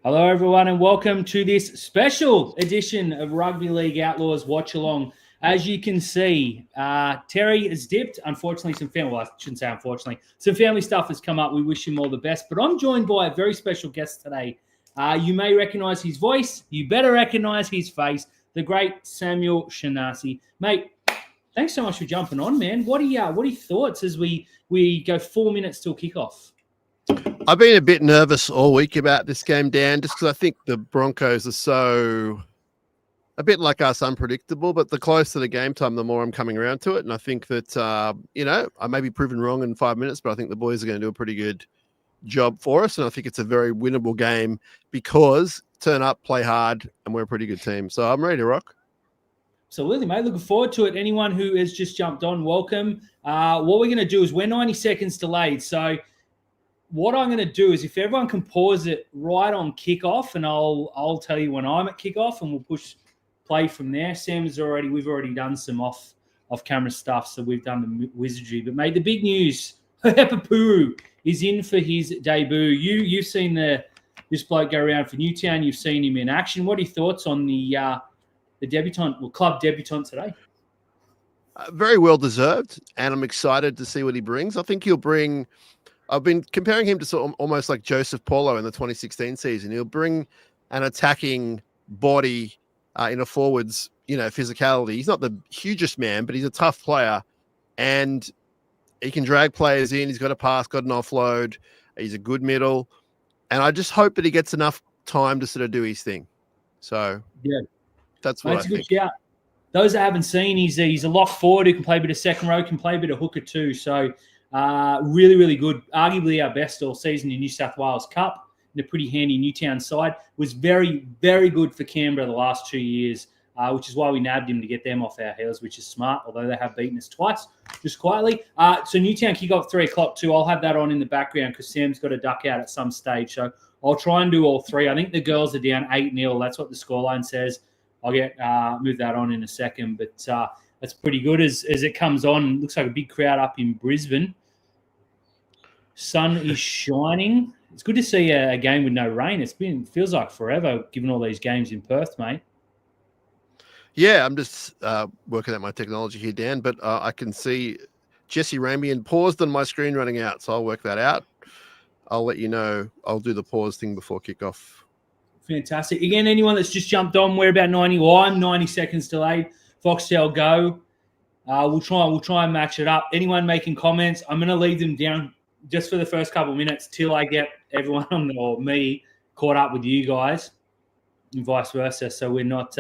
Hello, everyone, and welcome to this special edition of Rugby League Outlaws Watch Along. As you can see, Terry has dipped. Unfortunately, I shouldn't say unfortunately, some family stuff has come up. We wish him all the best. But I'm joined by a very special guest today. You may recognize his voice. You better recognize his face. The great Samuel Shanasi. Mate, thanks so much for jumping on, man. What are your thoughts as we go 4 minutes till kickoff? I've been a bit nervous all week about this game, Dan, just because I think the Broncos are so a bit like us, unpredictable. But the closer the game time, the more I'm coming around to it. And I think that, I may be proven wrong in 5 minutes, but I think the boys are going to do a pretty good job for us. And I think it's a very winnable game because turn up, play hard, and we're a pretty good team. So I'm ready to rock. Absolutely, mate. Looking forward to it. Anyone who has just jumped on, welcome. What we're going to do is we're 90 seconds delayed. So what I'm going to do is if everyone can pause it right on kickoff, and I'll tell you when I'm at kickoff, and we'll push play from there. We've already done some off camera stuff, so we've done the wizardry. But mate, the big news: Papapuru is in for his debut. You've seen this bloke go around for Newtown. You've seen him in action. What are your thoughts on the club debutant today? Very well deserved, and I'm excited to see what he brings. I think he'll bring. I've been comparing him to sort of almost like Joseph Paulo in the 2016 season. He'll bring an attacking body in a forwards, physicality. He's not the hugest man, but he's a tough player, and he can drag players in. He's got a pass, got an offload. He's a good middle, and I just hope that he gets enough time to sort of do his thing. So yeah, that's what I think. Good shout. Those that haven't seen, he's a lock forward who can play a bit of second row, can play a bit of hooker too. So really, really good. Arguably our best all season in New South Wales Cup. In a pretty handy Newtown side. Was very, very good for Canberra the last 2 years, which is why we nabbed him to get them off our heels, which is smart, although they have beaten us twice, just quietly. So Newtown kick off 3 o'clock too. I'll have that on in the background because Sam's got to duck out at some stage. So I'll try and do all 3. I think the girls are down 8-0. That's what the scoreline says. I'll get move that on in a second. But that's pretty good as it comes on. Looks like a big crowd up in Brisbane. Sun is shining. It's good to see a game with no rain. Feels like forever given all these games in Perth, mate. Yeah, I'm just working out my technology here, Dan, but I can see Jesse Ramian paused on my screen running out, so I'll work that out. I'll let you know. I'll do the pause thing before kickoff. Fantastic. Again, anyone that's just jumped on, we're about 90. Well, I'm 90 seconds delayed. Foxtel Go. We'll try and match it up. Anyone making comments, I'm going to leave them down just for the first couple of minutes till I get everyone or me caught up with you guys, and vice versa. So we're not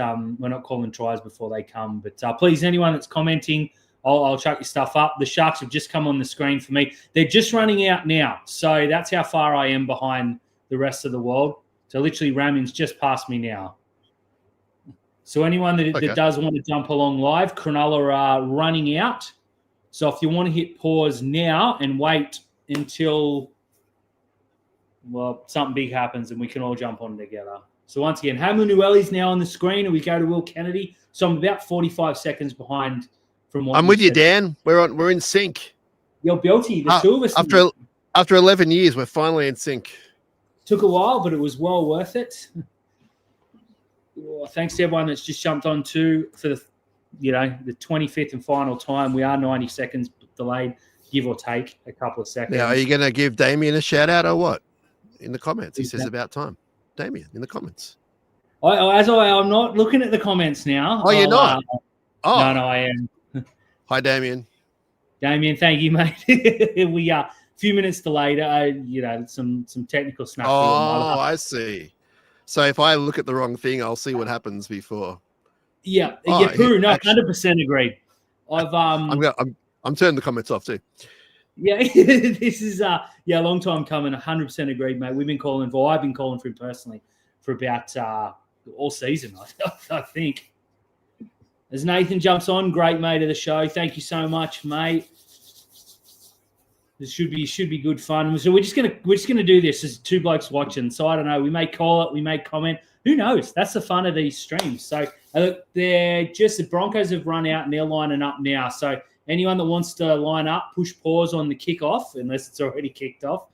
calling tries before they come. But please, anyone that's commenting, I'll chuck your stuff up. The Sharks have just come on the screen for me. They're just running out now, so that's how far I am behind the rest of the world. So literally, Ramin's just past me now. So anyone that does want to jump along live, Cronulla are running out. So if you want to hit pause now and wait until something big happens and we can all jump on together. So once again, Hamunueli's now on the screen and we go to Will Kennedy. So I'm about 45 seconds behind from what I'm with you, Dan. We're in sync. Yo, Belty, the two of us. After 11 years, we're finally in sync. Took a while, but it was well worth it. Thanks to everyone that's just jumped on too for the 25th and final time. We are 90 seconds delayed, give or take a couple of seconds. Now, are you going to give Damien a shout out or what? In the comments, he says about time. Damien, in the comments. I'm not looking at the comments now. Oh, you're not? No, I am. Hi, Damien. Damien, thank you, mate. We are a few minutes delayed. Some technical snafu. Oh, I see. So if I look at the wrong thing, I'll see what happens before. Yeah, Puru, no, 100% agreed. I'm turning the comments off too. Yeah, this is a long time coming. 100% agreed, mate. I've been calling for him personally for about all season, I think. As Nathan jumps on, great mate of the show. Thank you so much, mate. This should be good fun. So we're just gonna do this as two blokes watching. So I don't know. We may call it. We may comment. Who knows? That's the fun of these streams. So the Broncos have run out and they're lining up now. So anyone that wants to line up, push pause on the kickoff, unless it's already kicked off.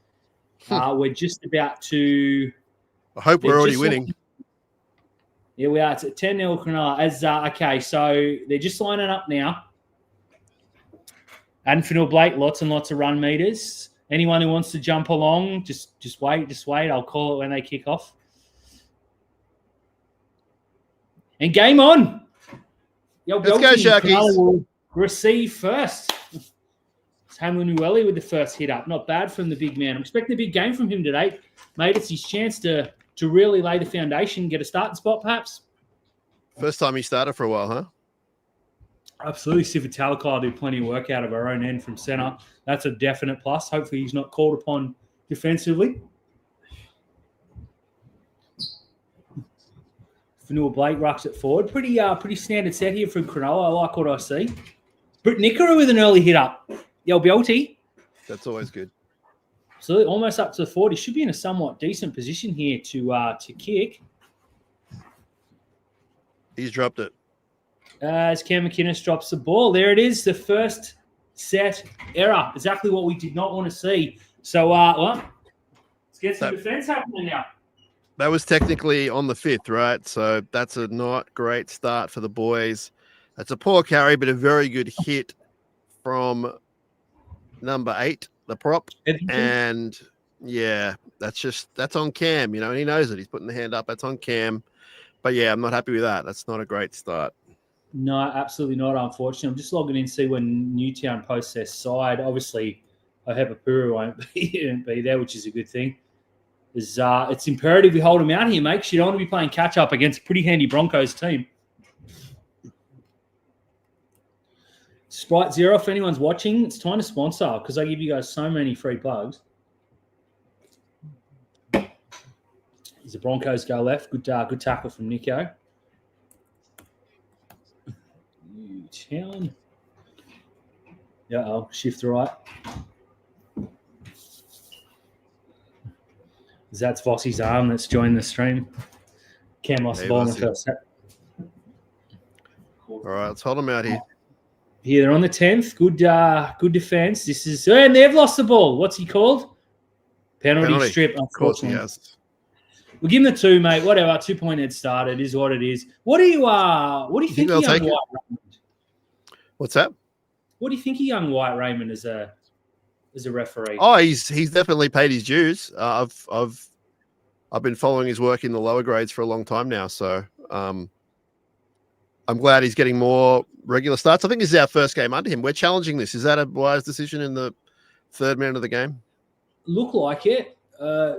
We're just about to I hope They're we're already just winning. Here we are. It's at 10-0 Cronulla. Okay, so they're just lining up now. Anfinil Blake, lots and lots of run meters. Anyone who wants to jump along, just wait. I'll call it when they kick off. And game on. Let's go, Sharkies. Will receive first. It's Hamlin Ueli with the first hit up. Not bad from the big man. I'm expecting a big game from him today. Mate, it's his chance to really lay the foundation, get a starting spot perhaps. First time he started for a while, huh? Absolutely. Sifa Talakai will do plenty of work out of our own end from centre. That's a definite plus. Hopefully he's not called upon defensively. Fanua Blake rucks it forward. Pretty standard set here from Cronulla. I like what I see. Britt Nickera with an early hit up. Yo, Belty. That's always good. So almost up to the 40. Should be in a somewhat decent position here to kick. He's dropped it. As Cam McInnes drops the ball. There it is, the first set error. Exactly what we did not want to see. So, let's get some defense happening now. That was technically on the 5th, right? So that's a not great start for the boys. That's a poor carry, but a very good hit from number 8, the prop. And yeah, that's on Cam, and he knows it. He's putting the hand up. That's on Cam. But yeah, I'm not happy with that. That's not a great start. No, absolutely not, unfortunately. I'm just logging in to see when Newtown posts their side. Obviously, Ohepapuru won't be there, which is a good thing. It's imperative we hold him out here, mate, because you don't want to be playing catch-up against a pretty handy Broncos team. Sprite Zero, if anyone's watching, it's time to sponsor because I give you guys so many free plugs. As the Broncos go left, good tackle from Nico. Newtown. Yeah, shift right. That's Vossy's arm that's joined the stream. Cam lost the ball in the first set. All right, let's hold them out here. Here, they're on the 10th. Good defense. And they've lost the ball. What's he called? Penalty strip, unfortunately. Of course he has. We'll give him the 2, mate. Whatever. 2-point head start. It is what it is. What do you think of young White Raymond? What's that? What do you think of young White Raymond as a referee? Oh, he's definitely paid his dues. I've been following his work in the lower grades for a long time now, so I'm glad he's getting more regular starts. I think this is our first game under him. We're challenging this. Is that a wise decision in the 3rd minute of the game? Look like it.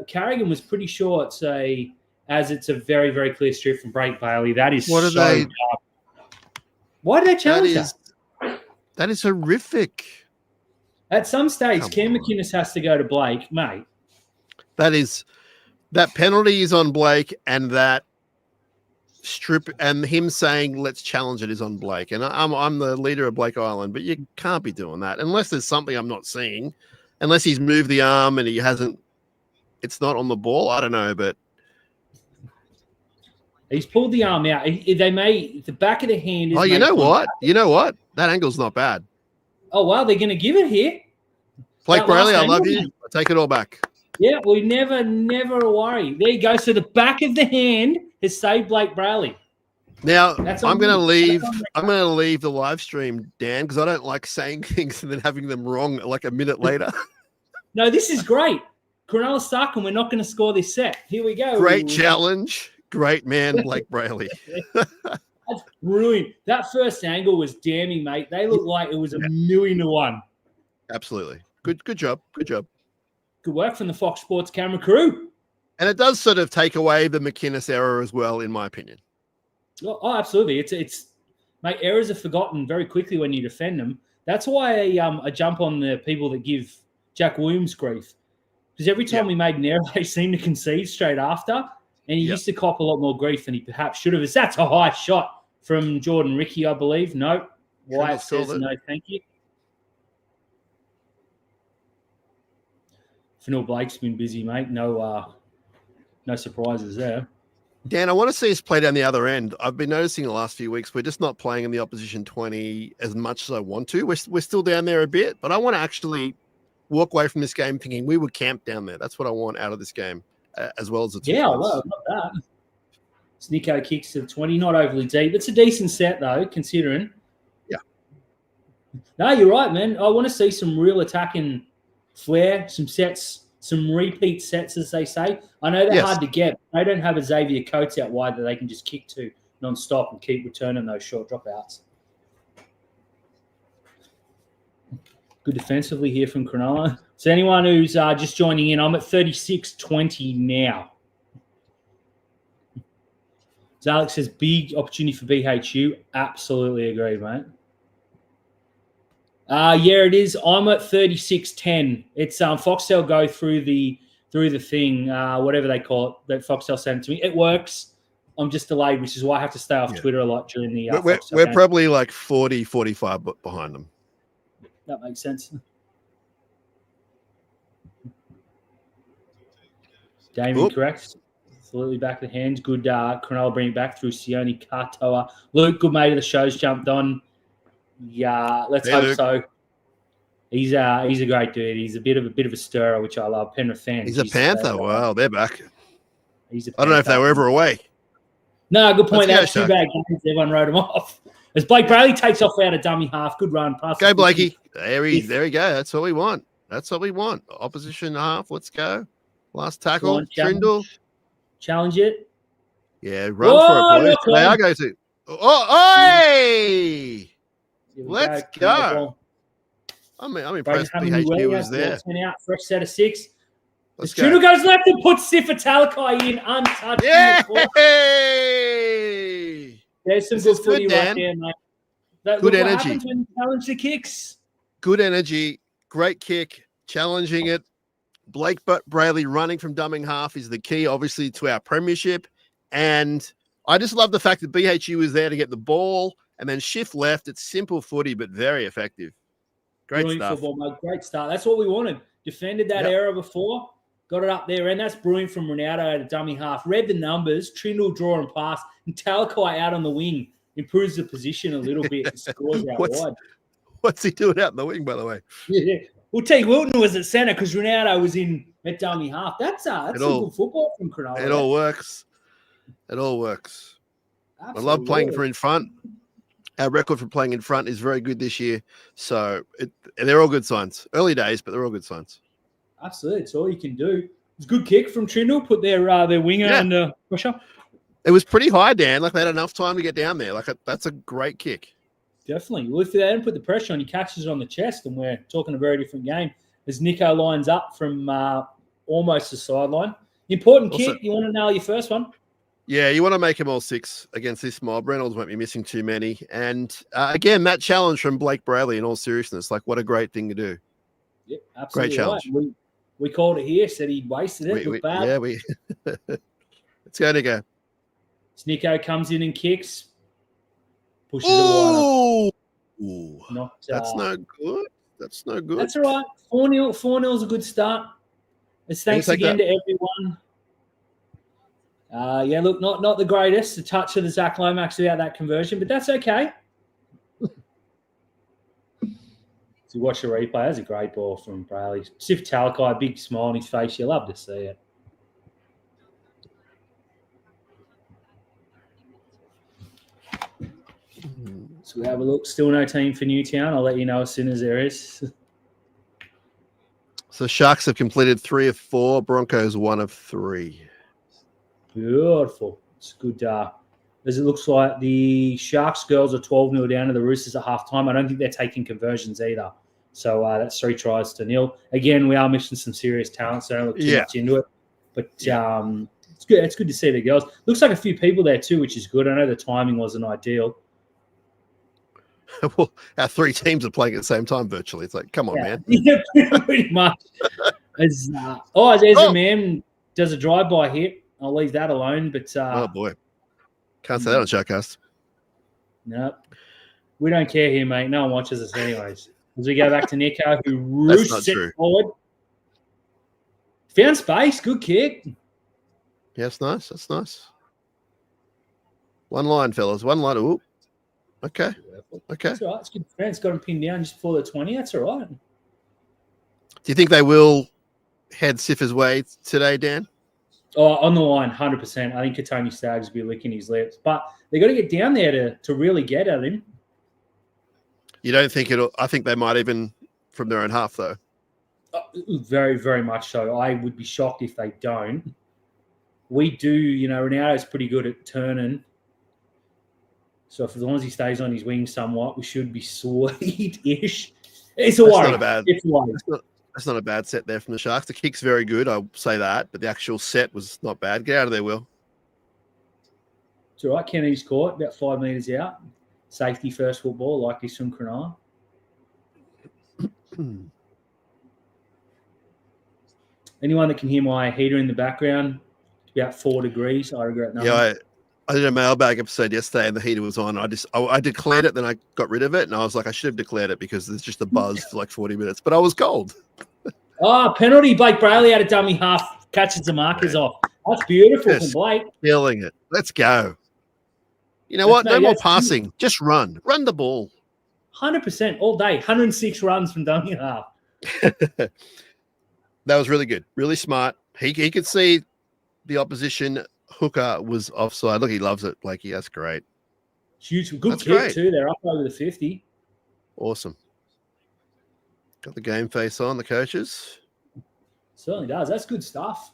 Carrigan was pretty sure it's a very, very clear strip from Blake Bailey. That is Why did they challenge that? That is horrific. At some stage, Cam McInnes has to go to Blake, mate. That penalty is on Blake, and that strip and him saying let's challenge it is on Blake. And I'm the leader of Blake Island, but you can't be doing that unless there's something I'm not seeing. Unless he's moved the arm and he hasn't. It's not on the ball. I don't know, but he's pulled the arm out. The back of the hand is. Oh, you know what? That angle's not bad. Oh, wow, they're going to give it here. Blake Brayley, I love you. I take it all back. Yeah, we never worry. There you go. So the back of the hand has saved Blake Brayley. Now I'm going to leave. I'm going to leave the live stream, Dan, because I don't like saying things and then having them wrong like a minute later. No, this is great. Cronulla stuck, and we're not going to score this set. Here we go. Great challenge. Great man, Blake Brayley. That's brilliant. That first angle was damning, mate. They looked like it was a 1,000,000-1. Absolutely. Good job. Good job. Good work from the Fox Sports camera crew. And it does sort of take away the McInnes error as well, in my opinion. Oh, absolutely. It's mate, errors are forgotten very quickly when you defend them. That's why I jump on the people that give Jack Williams grief. Because every time we made an error, they seem to concede straight after. And he used to cop a lot more grief than he perhaps should have. That's a high shot from Jordan Ricky, I believe. No. Wyatt says no, thank you. Fanil Blake's been busy, mate. No surprises there. Dan, I want to see us play down the other end. I've been noticing the last few weeks we're just not playing in the opposition 20 as much as I want to. We're still down there a bit, but I want to actually walk away from this game thinking we were camped down there. That's what I want out of this game. as well as the 2 Yeah, points. well, not that. Snicko kicks to the 20, not overly deep. It's a decent set, though, considering. Yeah. No, you're right, man. I want to see some real attacking flair, some sets, some repeat sets, as they say. I know they're hard to get. They don't have a Xavier Coates out wide that they can just kick to non-stop and keep returning those short dropouts. Good defensively here from Cronulla. So anyone who's just joining in, I'm at 36-20 now. So Alex says, big opportunity for BHU. Absolutely agree, mate. Yeah, it is. I'm at 36-10. It's Foxtel Go through the thing, whatever they call it, that Foxtel sent to me. It works. I'm just delayed, which is why I have to stay off Twitter a lot during the we're probably like 40, 45 behind them. That makes sense. Damien, correct. Absolutely back of the hands. Good Cronulla bring it back through Sione Katoa. Luke, good mate of the show's jumped on. Yeah, let's hope Luke. so. He's a great dude. He's a bit of a stirrer, which I love. Penrith fans. He's a Panther. Wow, they're back. He's a Panther. I don't know if they were ever away. No, good point. That's 2 bad games. Everyone wrote him off. As Blake Brayley takes off out of dummy half. Good run. Pass. Go, Blakey. There we go. That's what we want. Opposition half. Let's go. Last tackle. Trindle. Challenge it. Yeah, run for it, boys. They are going to. Hey! Let's go. I'm impressed BHU was there. Out, fresh set of 6. Trindle goes left and puts Sifa Talakai in untouched. Yeah! There's some good footy right there, mate. Good energy. What happens when you challenge the kicks? Good energy. Great kick. Challenging it. Blake Brayley running from dumbing half is the key, obviously, to our premiership. And I just love the fact that BHU was there to get the ball and then shift left. It's simple footy, but very effective. Great stuff. Football, mate. Great start. That's what we wanted. Defended that era before. Got it up there. And that's brilliant from Ronaldo at a dummy half. Read the numbers. Trindle, draw and pass. And Talakai out on the wing. Improves the position a little bit and scores out wide. What's he doing out in the wing, by the way? Yeah. Well, Teague Wilton was at centre because Ronaldo was in at dummy half. That's some good football from Cronulla. It all works. It all works. Absolutely. I love playing for in front. Our record for playing in front is very good this year. So they're all good signs. Early days, but they're all good signs. Absolutely. It's all you can do. It's a good kick from Trindle. Put their winger under pressure. It was pretty high, Dan. Like they had enough time to get down there. That's a great kick. Definitely. Well, if they don't put the pressure on, he catches it on the chest, and we're talking a very different game. As Nico lines up from almost the sideline. Important kick. You want to nail your first one? Yeah, you want to make them all 6 against this mob. Reynolds won't be missing too many. And again, that challenge from Blake Brayley, in all seriousnst, what a great thing to do. Yep, absolutely. Great challenge. Right. We called it here, said he'd wasted it. Looked bad. Yeah, it's going to go. Snicko comes in and kicks. Pushes it wide. That's no good. That's no good. That's all right. 4-0. 4-0 is a good start. Thanks again to everyone. Look, not the greatest. The touch of the Zach Lomax without that conversion, but that's okay. So watch the replay. That's a great ball from Brayley. Sif Talakai, big smile on his face. You love to see it. So we have a look. Still no team for Newtown. I'll let you know as soon as there is. So Sharks have completed 3 of 4. Broncos 1 of 3. Beautiful. It's good. As it looks like the Sharks girls are 12-0 down to the Roosters at halftime. I don't think they're taking conversions either. So that's 3 tries to 0. Again, we are missing some serious talent, so don't look too much into it. But it's good. It's good to see the girls. Looks like a few people there too, which is good. I know the timing wasn't ideal. Well, our 3 teams are playing at the same time virtually. It's like, come on, man. Yeah, pretty much. As Ezra Mam does a drive-by hit. I'll leave that alone. But oh boy, can't say that on Showcast. No, we don't care here, mate. No one watches us anyways. As we go back to Nico, who roosts it forward. Found space. Good kick. Yeah, that's nice. That's nice. One line, fellas. One line. Ooh. Okay. Okay. That's all right. It's good. It's got him pinned down just before the 20. That's all right. Do you think they will head Siffer's way today, Dan? Oh, on the line, 100%. I think Katoni Staggs will be licking his lips. But they got to get down there to really get at him. You don't think it'll... I think they might even from their own half, though. Very, very much so. I would be shocked if they don't. We do, Ronaldo's pretty good at turning. So if as long as he stays on his wings somewhat, we should be sweet-ish. It's a worry. That's not a bad set there from the Sharks. The kick's very good, I'll say that, but the actual set was not bad. Get out of there, Will. It's all right. Kennedy's caught, about 5 metres out. Safety first football, like this from Cronulla. Anyone that can hear my heater in the background, it's about 4 degrees. I regret nothing. Yeah, I did a mailbag episode yesterday and the heater was on. I declared it, then I got rid of it, and I was like, I should have declared it because there's just a buzz for like 40 minutes, but I was cold. Penalty. Blake Brayley had a dummy half, catches the markers off. That's beautiful from Blake. Feeling it. Let's go. You know what? No more passing. Just run. Run the ball. 100% all day. 106 runs from dummy half. That was really good. Really smart. He could see the opposition hooker was offside. Look, he loves it, Blakey. That's great. Huge. Good kick, too. They're up over the 50. Awesome. Got the game face on, the coaches. Certainly does. That's good stuff.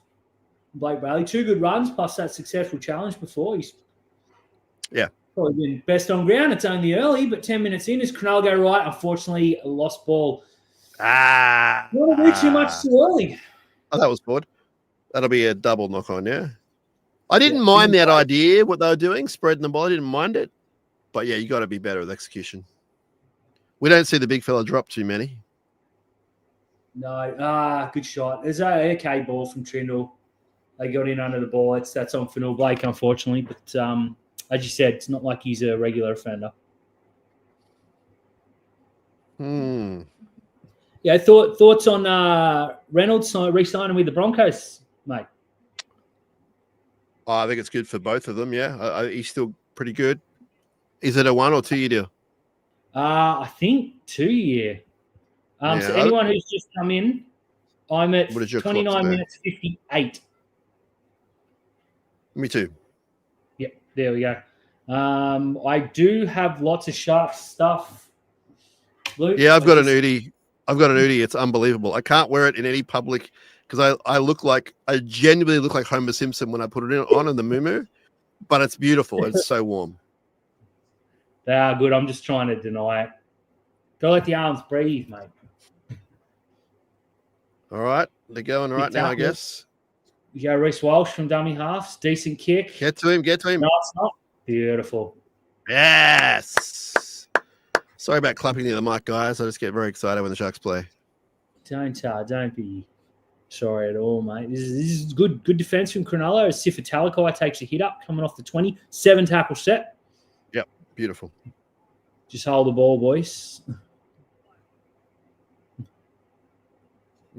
Blake Brayley, 2 good runs plus that successful challenge before. He's probably been best on ground. It's only early, but 10 minutes in, is Cronulla go right? Unfortunately, a lost ball. Not a bit too much too early. Oh, that was good. That'll be a double knock on, yeah. I didn't mind that idea, what they were doing, spreading the ball. I didn't mind it. But, yeah, you got to be better with execution. We don't see the big fella drop too many. No. Good shot. There's an okay ball from Trindle. They got in under the ball. That's on Fanil Blake, unfortunately. But as you said, it's not like he's a regular offender. Yeah, thoughts on Reynolds re-signing with the Broncos, mate? I think it's good for both of them, yeah. He's still pretty good. Is it a 1 or 2 year deal? I think 2 year. So anyone who's just come in, I'm at 29 minutes 58. Me too. Yep, there we go. I do have lots of Sharks stuff. Luke, yeah, I've got an Udi. It's unbelievable. I can't wear it in any public because I genuinely look like Homer Simpson when I put it on in the muumuu, but it's beautiful. It's so warm. They are good. I'm just trying to deny it. Go let the arms breathe, mate. All right. They're going right now, I guess. You go Reece Walsh from dummy halves. Decent kick. Get to him. No, it's not. Beautiful. Yes. Sorry about clapping near the mic, guys. I just get very excited when the Sharks play. Don't be sorry at all, mate. This is good defense from Cronulla. As Sifa Talakai takes a hit up coming off the 20. 7 tackle set. Yep. Beautiful. Just hold the ball, boys.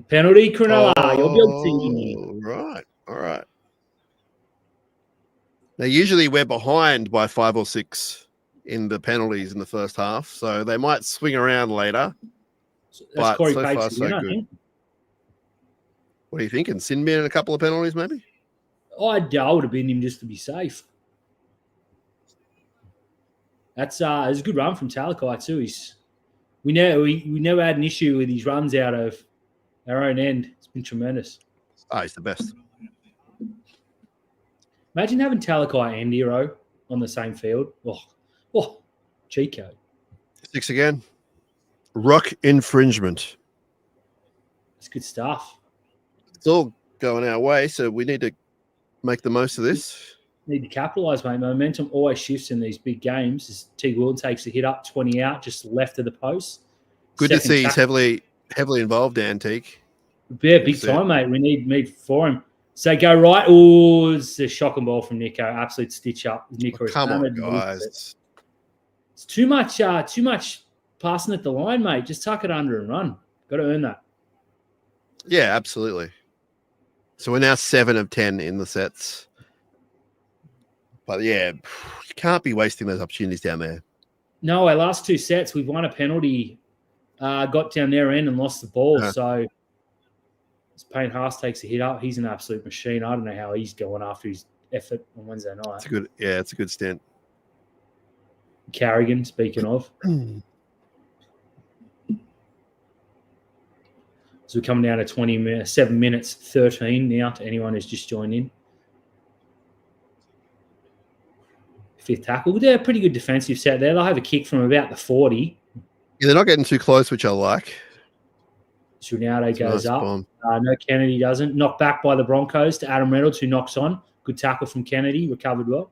Penalty, Cronulla. All right. Now, usually we're behind by 5 or 6 in the penalties in the first half, so they might swing around later. That's Corey so Pates far, so good. What are you thinking? Sinbin and a couple of penalties, maybe? I would have been him just to be safe. It's a good run from Talakai too. We never had an issue with his runs out of our own end. It's been tremendous. He's the best. Imagine having Talakai and Hero on the same field. Oh, cheat code. 6 again. Ruck infringement. That's good stuff. It's all going our way, so we need to make the most of this. Need to capitalise, mate. Momentum always shifts in these big games. As Teague Wilton takes a hit up, 20 out, just left of the post. Good to see he's heavily involved, Antique. Yeah, big time, mate. We need for him. So go right. Oh, it's a shocking ball from Nico. Absolute stitch up. Nico come on, guys. It's too much passing at the line, mate. Just tuck it under and run. Got to earn that. Yeah, absolutely. So we're now 7 of 10 in the sets. But yeah, you can't be wasting those opportunities down there. No, our last 2 sets, we've won a penalty, got down their end and lost the ball. So As Payne Haas takes a hit up, he's an absolute machine. I don't know how he's going after his effort on Wednesday night. It's a good stint. Carrigan, speaking of. So we're coming down to 7 minutes 13 now to anyone who's just joined in. Fifth tackle. They're a pretty good defensive set there. They'll have a kick from about the 40. Yeah, they're not getting too close, which I like. Ronaldo goes nice up. bomb. No, Kennedy doesn't. Knocked back by the Broncos to Adam Reynolds, who knocks on. Good tackle from Kennedy. Recovered well.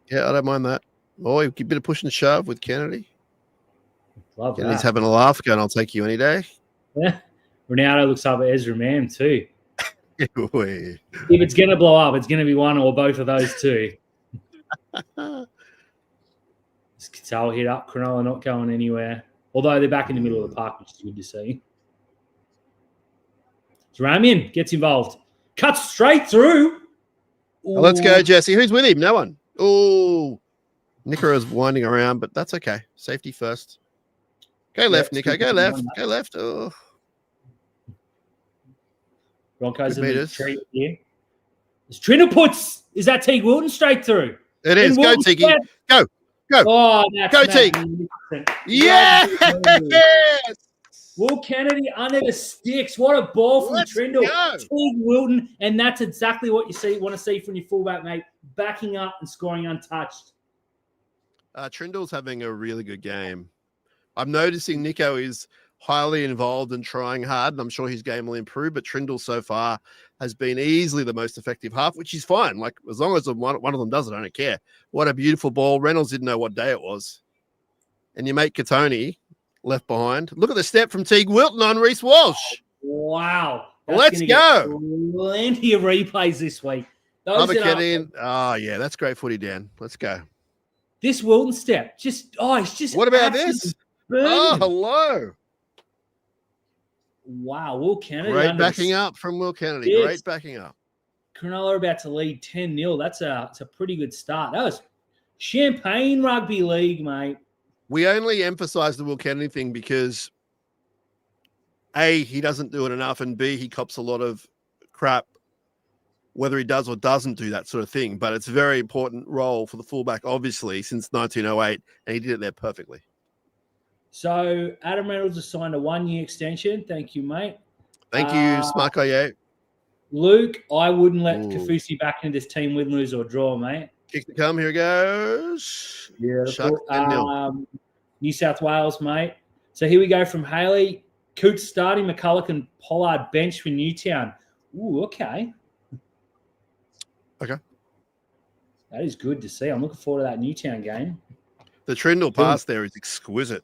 Yeah, I don't mind that. Oh, a bit of push and shove with Kennedy. Love Kennedy's that. having a laugh going, I'll take you any day. Yeah. Ronaldo looks up at Ezra Mann too. If If it's going to blow up, it's going to be one or both of those two. Cattell hit up. Cronulla not going anywhere. Although they're back in the middle of the park, which is good to see. So Ramian gets involved. Cuts straight through. Well, let's go, Jesse. Who's with him? No one. Oh, Nico is winding around, but that's okay. Safety first. Go left, Nico. Go left. Go left. Oh. Broncos Good in the meters. tree here. As Trindle puts, is that Teague Wilton straight through? It is. Go, Tiki. Go. Go. Oh, that's Go, Teague. magnificent. Yes. Will Kennedy under the sticks. What a ball from Let's Trindle. go. Teague Wilton, and that's exactly what you want to see from your fullback, mate. Backing up and scoring untouched. Trindle's having a really good game. I'm noticing Nico is highly involved and trying hard, and I'm sure his game will improve. But Trindle so far has been easily the most effective half, which is fine. Like, as long as one of them does it, I don't care. What a beautiful ball. Reynolds didn't know what day it was. And your mate Katoni left behind. Look at the step from Teague Wilton on Reece Walsh. Wow. Let's go. Plenty of replays this week. Another kid in. Oh, yeah, that's great footy, Dan. Let's go. This Wilton step, it's just. What about this? Burning. Oh, hello. Wow, Will Kennedy. Great backing up from Will Kennedy. Yes. Great backing up. Cronulla are about to lead 10-0. That's a pretty good start. That was Champagne Rugby League, mate. We only emphasize the Will Kennedy thing because A, he doesn't do it enough, and B, he cops a lot of crap, whether he does or doesn't do that sort of thing. But it's a very important role for the fullback, obviously, since 1908, and he did it there perfectly. So Adam Reynolds has signed a 1-year extension. Thank you, mate. Thank you, Smart Guy. Yeah. Luke, I wouldn't let Kafusi back into this team win, lose, or draw, mate. Kick to come. Here it goes. Yeah. Sharks 10-0. New South Wales, mate. So here we go from Haley. Coots starting, McCulloch and Pollard bench for Newtown. Ooh, okay. Okay. That is good to see. I'm looking forward to that Newtown game. The Trindle pass there is exquisite.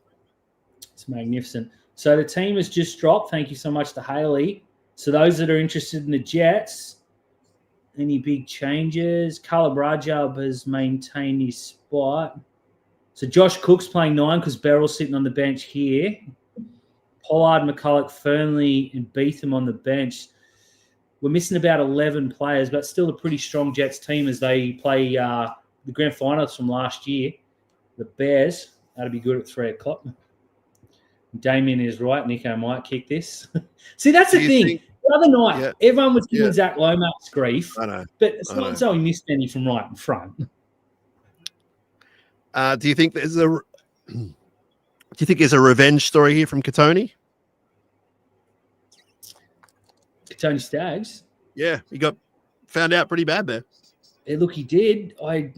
It's magnificent. So the team has just dropped. Thank you so much to Haley. So those that are interested in the Jets, any big changes? Caleb Rajab has maintained his spot. So Josh Cook's playing 9 because Beryl's sitting on the bench here. Pollard, McCulloch, Fernley, and Beetham on the bench. We're missing about 11 players, but still a pretty strong Jets team as they play the grand finals from last year. The Bears. That'll be good at 3 o'clock. Damien is right. Nico might kick this. See, that's the thing. The other night, everyone was giving Zach Lomax grief. I know. But it's not as though he missed any from right in front. Do you think there's a revenge story here from Katoni? Tony Staggs. Yeah, he got found out pretty bad there. Yeah, look, he did. I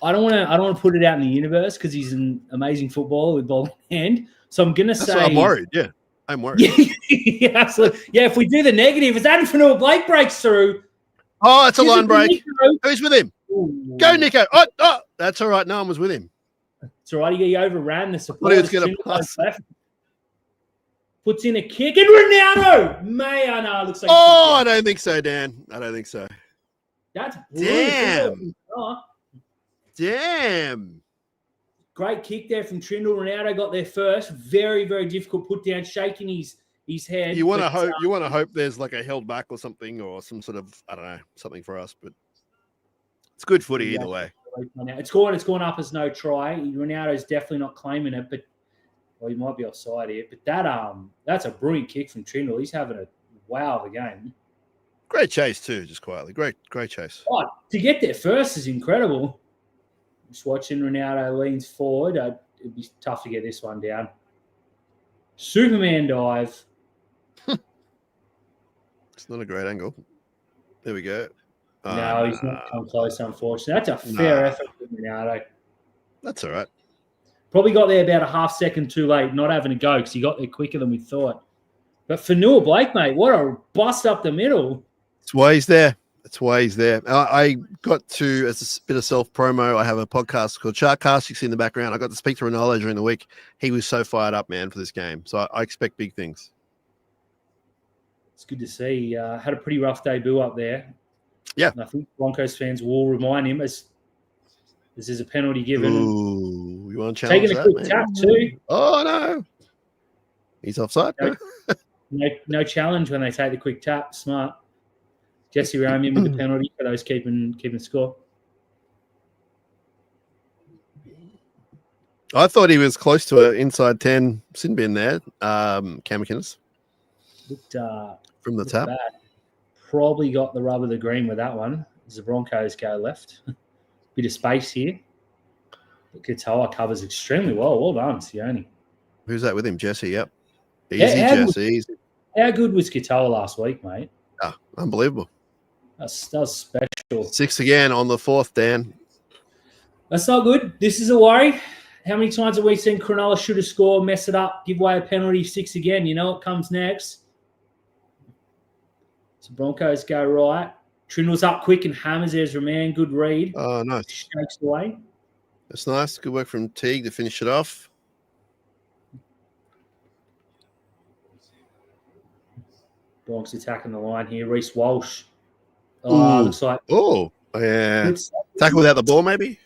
don't want to put it out in the universe because he's an amazing footballer with ball in hand. So I'm gonna say I'm worried. Yeah, I'm worried. Yeah, absolutely. Yeah, if we do the negative, if Adam Fanua-Blake breaks through. Oh, it's a line break. Nico. Who's with him? Ooh. Go, Nico. Oh, that's all right. No one was with him. It's all right. He overran the support. He was going to pass. Puts in a kick and Ronaldo. No, looks like. Oh, I don't think so, Dan. I don't think so. That's damn. Oh. Damn. Great kick there from Trindle. Ronaldo got there first. Very, very difficult put down, shaking his head. You want to hope. You want to hope there's like a held back or something, or some sort of something for us. But it's good footy either way. It's gone up as no try. Ronaldo's definitely not claiming it, but he might be offside here. But that's a brilliant kick from Trindle. He's having a wow of a game. Great chase too, just quietly. Great chase. Oh, to get there first is incredible. Just watching Ronaldo leans forward. It'd be tough to get this one down. Superman dive. It's not a great angle. There we go. No, he's not come close, unfortunately. That's a fair effort from Ronaldo. That's all right. Probably got there about a half second too late, not having a go because he got there quicker than we thought. But for Noah Blake, mate, what a bust up the middle. That's why he's there. I got to, as a bit of self-promo, I have a podcast called Sharkcast. You see in the background. I got to speak to Ronaldo during the week. He was so fired up, man, for this game. So I expect big things. It's good to see. Had a pretty rough debut up there. Yeah. And I think Broncos fans will remind him as this is a penalty given. Ooh, you want to challenge taking a quick tap too. Oh, no. He's offside. No challenge when they take the quick tap. Smart. Jesse Rome in with the penalty for those keeping score. I thought he was close to an inside 10 sin bin there, Cam McInnes. Looked, from the tap. Bad. Probably got the rub of the green with that one as the Broncos go left. Bit of space here. But Katoa covers extremely well. Well done, Sione. Who's that with him? Jesse, yep. Easy, Jesse. How good was Katoa last week, mate? Oh, unbelievable. That was special. 6 again on the 4th, Dan. That's not good. This is a worry. How many times have we seen Cronulla shoot a score, mess it up, give away a penalty, 6 again? You know what comes next. So Broncos go right. Trindle's up quick and hammers Ezra Man. Good read. Oh, nice. Shakes away. That's nice. Good work from Teague to finish it off. Broncos attacking the line here. Reece Walsh. Oh, looks like. Oh, yeah. Tackle without the ball, maybe?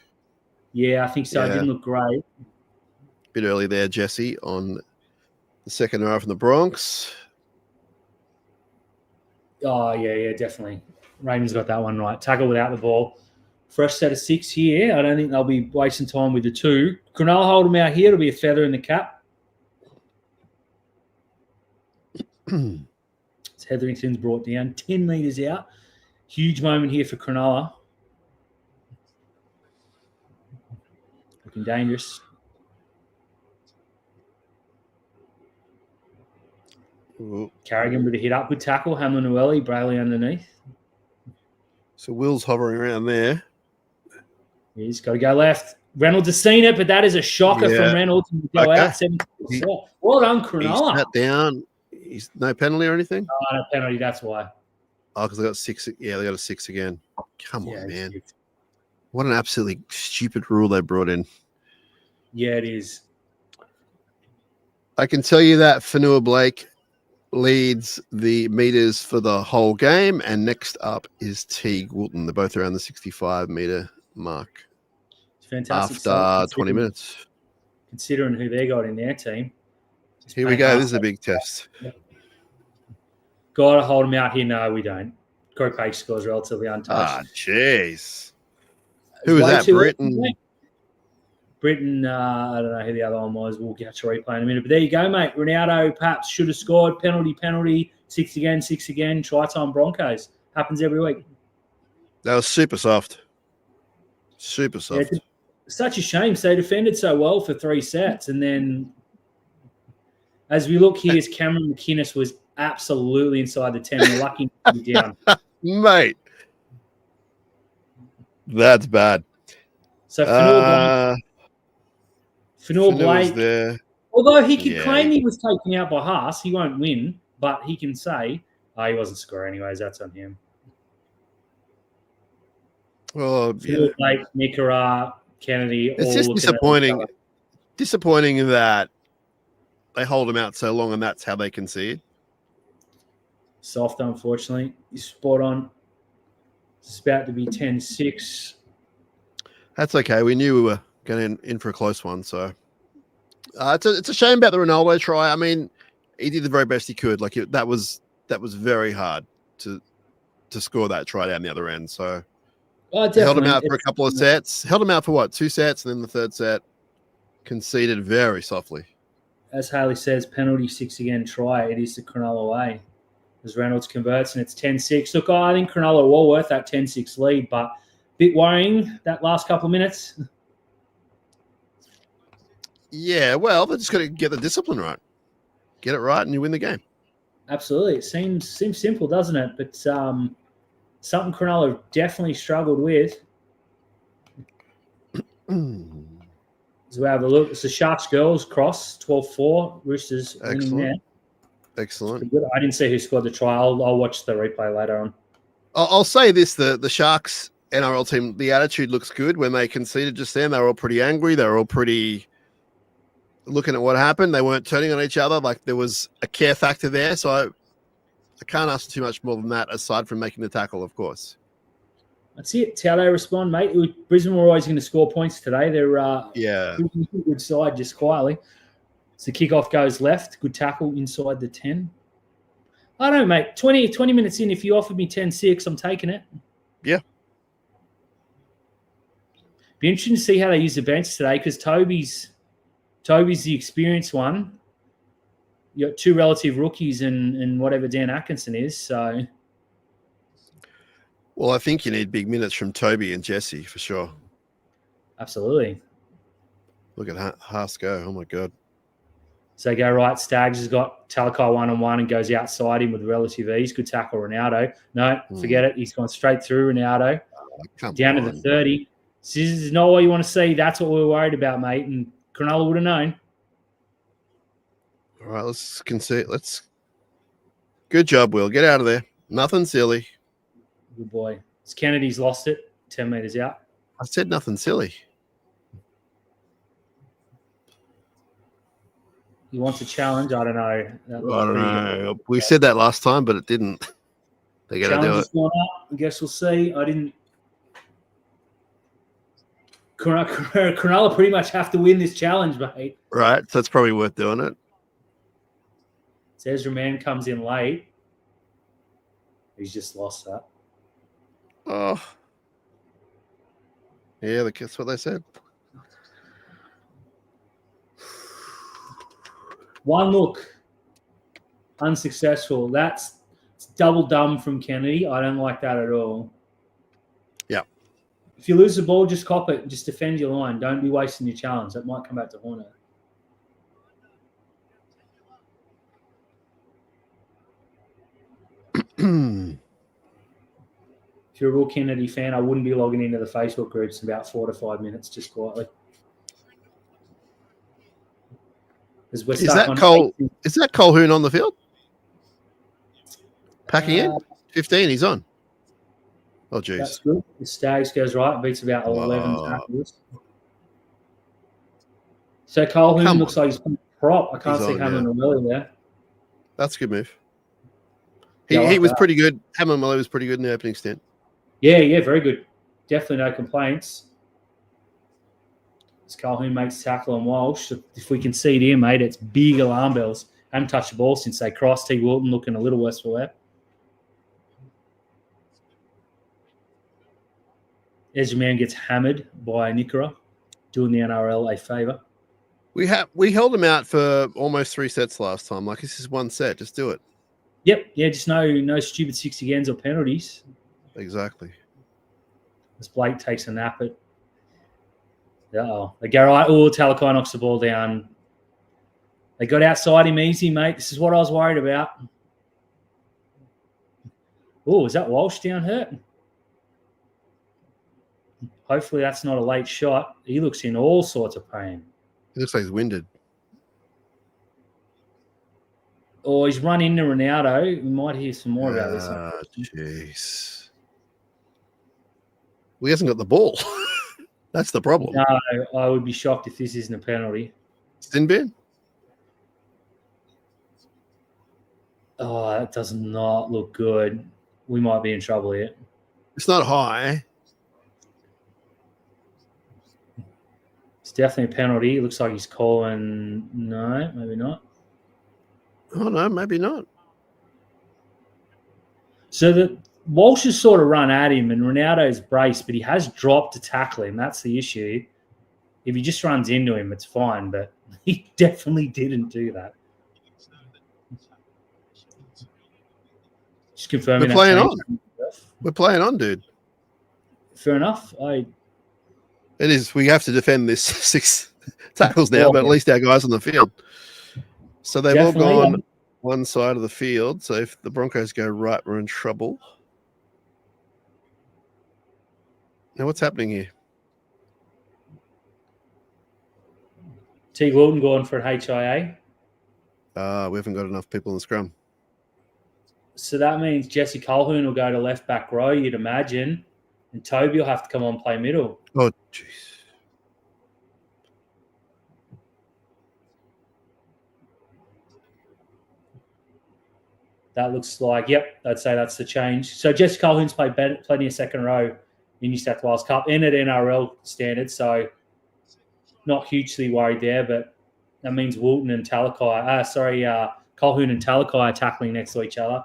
Yeah, I think so. Yeah. It didn't look great. Bit early there, Jesse, on the second row from the Bronx. Oh, yeah, definitely. Raymond's got that one right. Tackle without the ball. Fresh set of 6 here. I don't think they'll be wasting time with the 2. Cronulla hold them out here. It'll be a feather in the cap. Hetherington's brought down 10 metres out. Huge moment here for Cronulla. Looking dangerous. Ooh. Carrigan with a hit up. Good tackle. Hamlin Ueli, Brayley underneath. So Will's hovering around there. He's got to go left. Reynolds has seen it, but that is a shocker from Reynolds. Go out 7-4. Well done, Cronulla. He's sat down. He's no penalty or anything? No penalty, that's why. Oh, because they got 6. Yeah, they got a 6 again. Come on, man. What an absolutely stupid rule they brought in. Yeah, it is. I can tell you that Fanua Blake leads the meters for the whole game, and next up is Teague Woolton. They're both around the 65-meter mark. It's fantastic. After 20 minutes. Considering who they got in their team. Here we go. This is a big test. Got to hold them out here. No, we don't. Group H scores relatively untouched. Ah, jeez. Who was that? Britain, I don't know who the other one was. We'll get to replay in a minute. But there you go, mate. Ronaldo perhaps should have scored. Penalty. 6 again. Try time Broncos. Happens every week. That was super soft. Super soft. Yeah, such a shame. So they defended so well for 3 sets. And then as we look here, Cameron McInnes was absolutely inside the 10. We're lucky to be down. Mate. That's bad. So Fanua Blake, there. although he could claim he was taken out by Haas, he won't win, but he can say, he wasn't scoring anyways, that's on him. Well, Fanua Blake, Nicara, Kennedy. It's just disappointing that they hold him out so long and that's how they concede. Soft, unfortunately. He's spot on. It's about to be 10-6. That's okay. We knew we were going in for a close one. So it's a shame about the Ronaldo try. I mean, he did the very best he could. Like that was very hard to score that try down the other end. So held him out for a couple of sets. Held him out for what? 2 sets, and then the third set conceded very softly. As Haley says, penalty 6 again. Try. It is the Cronulla way. as Reynolds converts, and it's 10-6. Look, I think Cronulla are well worth that 10-6 lead, but a bit worrying that last couple of minutes. Yeah, well, they just got to get the discipline right. Get it right, and you win the game. Absolutely. It seems simple, doesn't it? But something Cronulla have definitely struggled with. As we have a look, it's the Sharks girls cross 12-4. Roosters winning there. Excellent. I didn't see who scored the try. I'll watch the replay later on. I'll say this: the Sharks NRL team, the attitude looks good. When they conceded just then, they were all pretty angry. They were all pretty looking at what happened. They weren't turning on each other. Like there was a care factor there. So I can't ask too much more than that, aside from making the tackle, of course. That's it. It's how they respond, mate. Brisbane were always going to score points today. They're a good side, just quietly. So kickoff goes left. Good tackle inside the 10. I don't know, mate. 20 minutes in, if you offered me 10-6, I'm taking it. Yeah. Be interesting to see how they use the bench today because Toby's the experienced one. You got two relative rookies and whatever Dan Atkinson is. So, well, I think you need big minutes from Toby and Jesse for sure. Absolutely. Look at Haas go. Oh my god. So they go right. Staggs has got Talakai 1-on-1 and goes outside him with relative ease. Good tackle, Ronaldo. No, forget it. He's gone straight through Ronaldo. Down to the 30. This is not what you want to see. That's what we're worried about, mate. And Cronulla would have known. All right, let's concede. Good job, Will. Get out of there. Nothing silly. Good boy. Kennedy's lost it. 10 metres out. I said nothing silly. He wants a challenge. I don't know. I don't know. We said that last time, but it didn't. They got to do it. I guess we'll see. Cronulla pretty much have to win this challenge, mate. Right. So it's probably worth doing it. So Ezra Mann comes in late. He's just lost that. Oh. Yeah, that's what they said. One look. Unsuccessful. It's double dumb from Kennedy. I don't like that at all. Yeah. If you lose the ball, just cop it. Just defend your line. Don't be wasting your challenge. That might come back to haunt it. If you're a real Kennedy fan, I wouldn't be logging into the Facebook groups in about 4 to 5 minutes, just quietly. Is that Colquhoun on the field? Packing in? 15, he's on. Oh, geez. That's good. The Stags goes right, beats about 11 tackles. So Colquhoun looks like he's playing prop. I can't see Hammond and Willie there. That's a good move. He was pretty good. Hammond and Willie was pretty good in the opening stint. Yeah, very good. Definitely no complaints. As Colquhoun makes tackle on Walsh. If we can see it here, mate, it's big alarm bells. Haven't touched the ball since they crossed. T. Wilton looking a little worse for wear. Ezra Mann gets hammered by Nickera, doing the NRL a favour. We held him out for almost 3 sets last time. Like, this is one set. Just do it. Yep. Yeah, just no stupid 60 agains or penalties. Exactly. As Blake takes a nap at... Uh-oh. They go right. Oh, Talakai knocks the ball down. They got outside him easy, mate. This is what I was worried about. Oh, is that Walsh down hurt? Hopefully that's not a late shot. He looks in all sorts of pain. He looks like he's winded. Or he's run into Ronaldo. We might hear some more about this. Jeez. Well, he hasn't got the ball. That's the problem. No, I would be shocked if this isn't a penalty. Sin bin? Oh, that does not look good. We might be in trouble here. It's not high. It's definitely a penalty. It looks like he's calling. No, maybe not. Oh, no, maybe not. So the Walsh has sort of run at him and Ronaldo's braced, but he has dropped to tackle him. That's the issue. If he just runs into him, it's fine, but he definitely didn't do that. Just confirming We're playing that on. We're playing on, dude. Fair enough. It is. We have to defend this 6 tackles now, but at least our guys on the field. So they've all gone one side of the field. So if the Broncos go right, we're in trouble. Now, what's happening here? T. Wilton going for an HIA. We haven't got enough people in the scrum. So that means Jesse Colquhoun will go to left back row, you'd imagine, and Toby will have to come on play middle. Oh, jeez. That looks like, yep, I'd say that's the change. So Jesse Colquhoun's played plenty of second row in New South Wales Cup and at NRL standards, so not hugely worried there, but that means Wilton and Colquhoun and Talakai are tackling next to each other.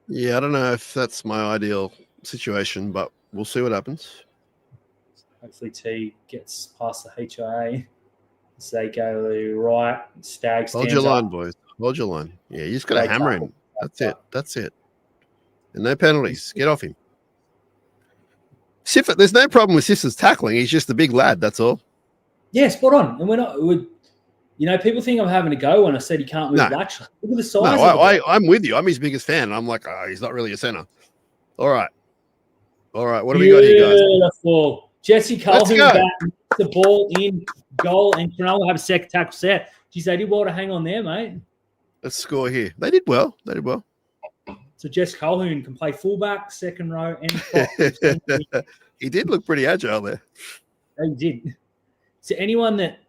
Yeah, I don't know if that's my ideal situation, but we'll see what happens. Hopefully T gets past the HIA. As they go to the right, Stag stands Hold your line, up. boys. Hold your line. Yeah, you just got to hammer him. That's it. And no penalties. Get off him. Siffert, there's no problem with Siffert's tackling. He's just a big lad, that's all. Yeah, spot on. And people think I'm having a go when I said he can't move laterally. Look at the size of it. I'm with you. I'm his biggest fan. I'm like, he's not really a centre. All right. What do we got here, guys? Beautiful. Jesse Colquhoun back, the ball in goal, and Cronulla have a second tackle set. Geez, they did well to hang on there, mate. Let's score here. They did well. So Jesse Colquhoun can play fullback, second row, and prop. He did look pretty agile there. He did. So anyone that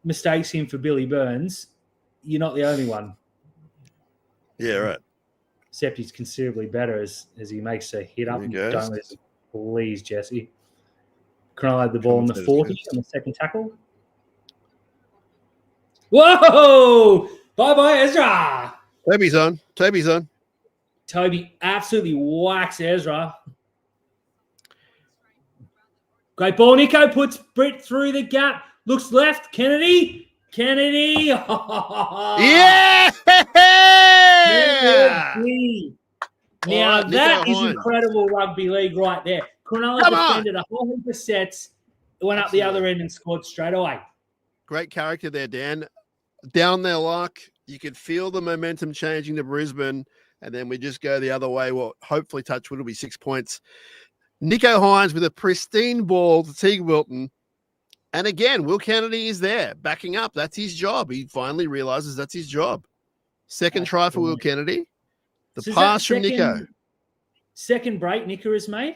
mistakes him for Billy Burns, you're not the only one. Yeah, right. Except he's considerably better as he makes a hit up. Don't let it, please, Jesse. Cronulla had the ball in the 40 on the second tackle. Whoa! Bye-bye, Ezra. Toby's on. Toby absolutely whacks Ezra. Great ball. Nico puts Britt through the gap. Looks left. Kennedy. Yeah! Now that is incredible rugby league right there. Cronulla defended a whole heap of sets, went up the other end and scored straight away. Great character there, Dan. Down their luck. You could feel the momentum changing to Brisbane, and then we just go the other way. Well, hopefully, touch wood will be 6 points. Nico Hines with a pristine ball to Teague Wilton. And again, Will Kennedy is there, backing up. That's his job. He finally realizes that's his job. Second try for Will Kennedy. The pass from Nico. Second break Nico has made?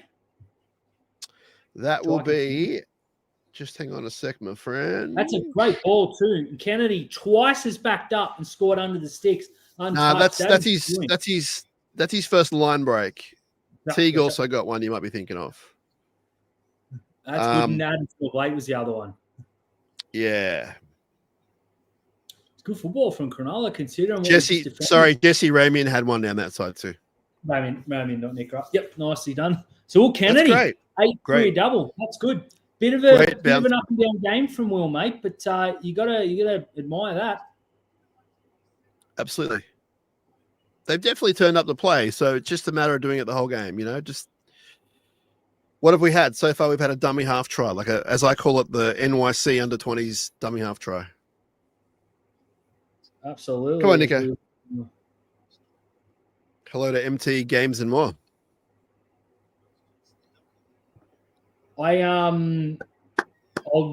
That will be... Just hang on a sec, my friend. That's a great ball too. Kennedy twice has backed up and scored under the sticks. That's his first line break. Teague also got one you might be thinking of. That's good. And Adam Blake was the other one. Yeah. It's good football from Cronulla considering Jesse Ramian had one down that side too. Ramian, not Nick. Right? Yep, nicely done. So Will Kennedy, that's great. Career double. That's good. Bit of an up and down game from Will, mate, but you gotta admire that. Absolutely. They've definitely turned up the play, so it's just a matter of doing it the whole game, just what have we had? So far we've had a dummy half try, like as I call it, the NYC under 20s dummy half try. Absolutely. Come on, Nico. Hello to MT Games and More. I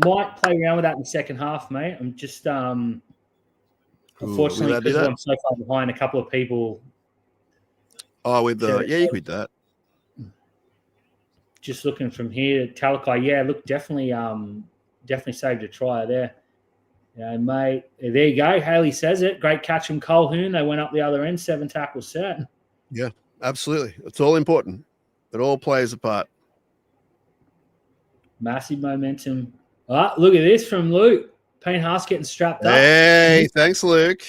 might play around with that in the second half, mate. I'm just unfortunately because I'm so far behind a couple of people. Oh, with the you could do that. Just looking from here, Talakai, look, definitely saved a try there. Yeah, mate. There you go. Haley says it. Great catch from Colquhoun. They went up the other end, 7 tackles set. Yeah, absolutely. It's all important. It all plays a part. Massive momentum. Look at this from Luke. Payne Haas getting strapped up. Hey, thanks, Luke.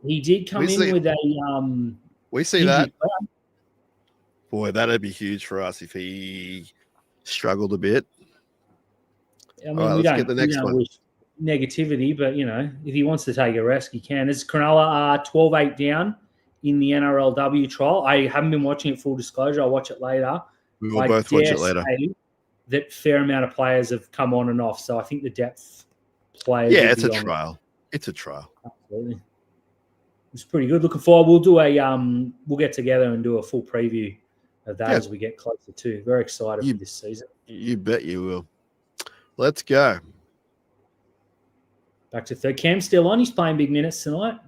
He did come in with a we see that. Boy, that'd be huge for us if he struggled a bit. I mean, right, let's get the next one. Negativity, but if he wants to take a risk, he can. As Cronulla are 12-8 down in the NRLW trial. I haven't been watching it, full disclosure. I'll watch it later. We will both watch it later. That fair amount of players have come on and off. So I think the depth players. Yeah, it's a trial. It's a trial. Absolutely. It's pretty good. Looking forward. We'll do we'll get together and do a full preview of that as we get closer to. Very excited for this season. You bet you will. Let's go. Back to third. Cam's still on. He's playing big minutes tonight.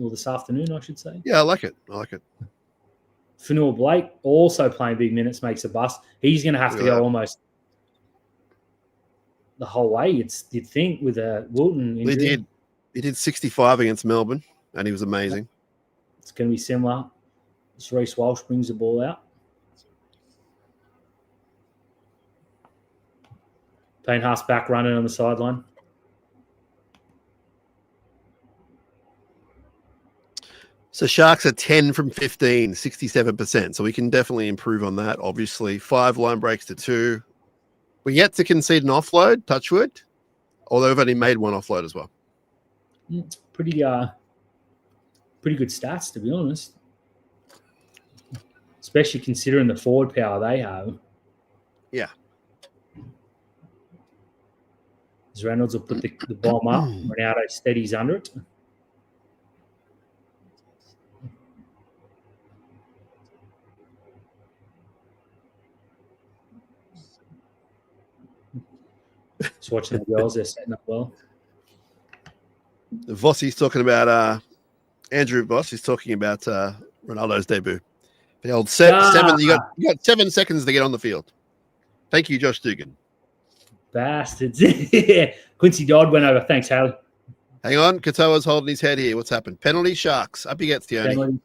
Or this afternoon, I should say. Yeah, I like it. Fanua Blake also playing big minutes, makes a bust. He's going to have to go almost the whole way, you'd think, with a Wilton injury. He did 65 against Melbourne, and he was amazing. It's going to be similar. This Reece Walsh brings the ball out. Payne Haas back running on the sideline. So Sharks are 10 from 15, 67%. So we can definitely improve on that, obviously. 5 line breaks to 2. We're yet to concede an offload, touchwood, although we've only made 1 offload as well. Pretty good stats, to be honest. Especially considering the forward power they have. Yeah. As Reynolds will put the bomb up. Ronaldo steadies under it. Just watching the girls, they're setting up well. Vossi's talking about Andrew Voss is talking about Ronaldo's debut. The old 7. You got 7 seconds to get on the field. Thank you, Josh Dugan. Bastards. Quincy Dodd went over. Thanks, Haley. Hang on. Katoa's holding his head here. What's happened? Penalty, Sharks. Up he gets, Tioni.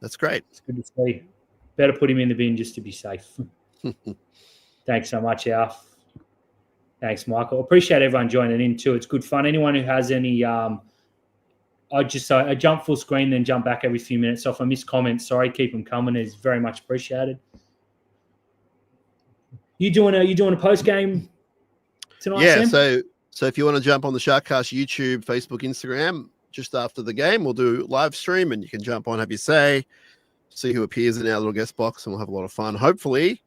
That's great. It's good to see. Better put him in the bin just to be safe. Thanks so much, Alf. Thanks, Michael. Appreciate everyone joining in too. It's good fun. Anyone who has any, I jump full screen, then jump back every few minutes. So if I miss comments, sorry, keep them coming. It's very much appreciated. You doing a post game tonight? Yeah. Sam? So if you want to jump on the Sharkcast YouTube, Facebook, Instagram, just after the game, we'll do live stream, and you can jump on, have your say, see who appears in our little guest box, and we'll have a lot of fun. Hopefully,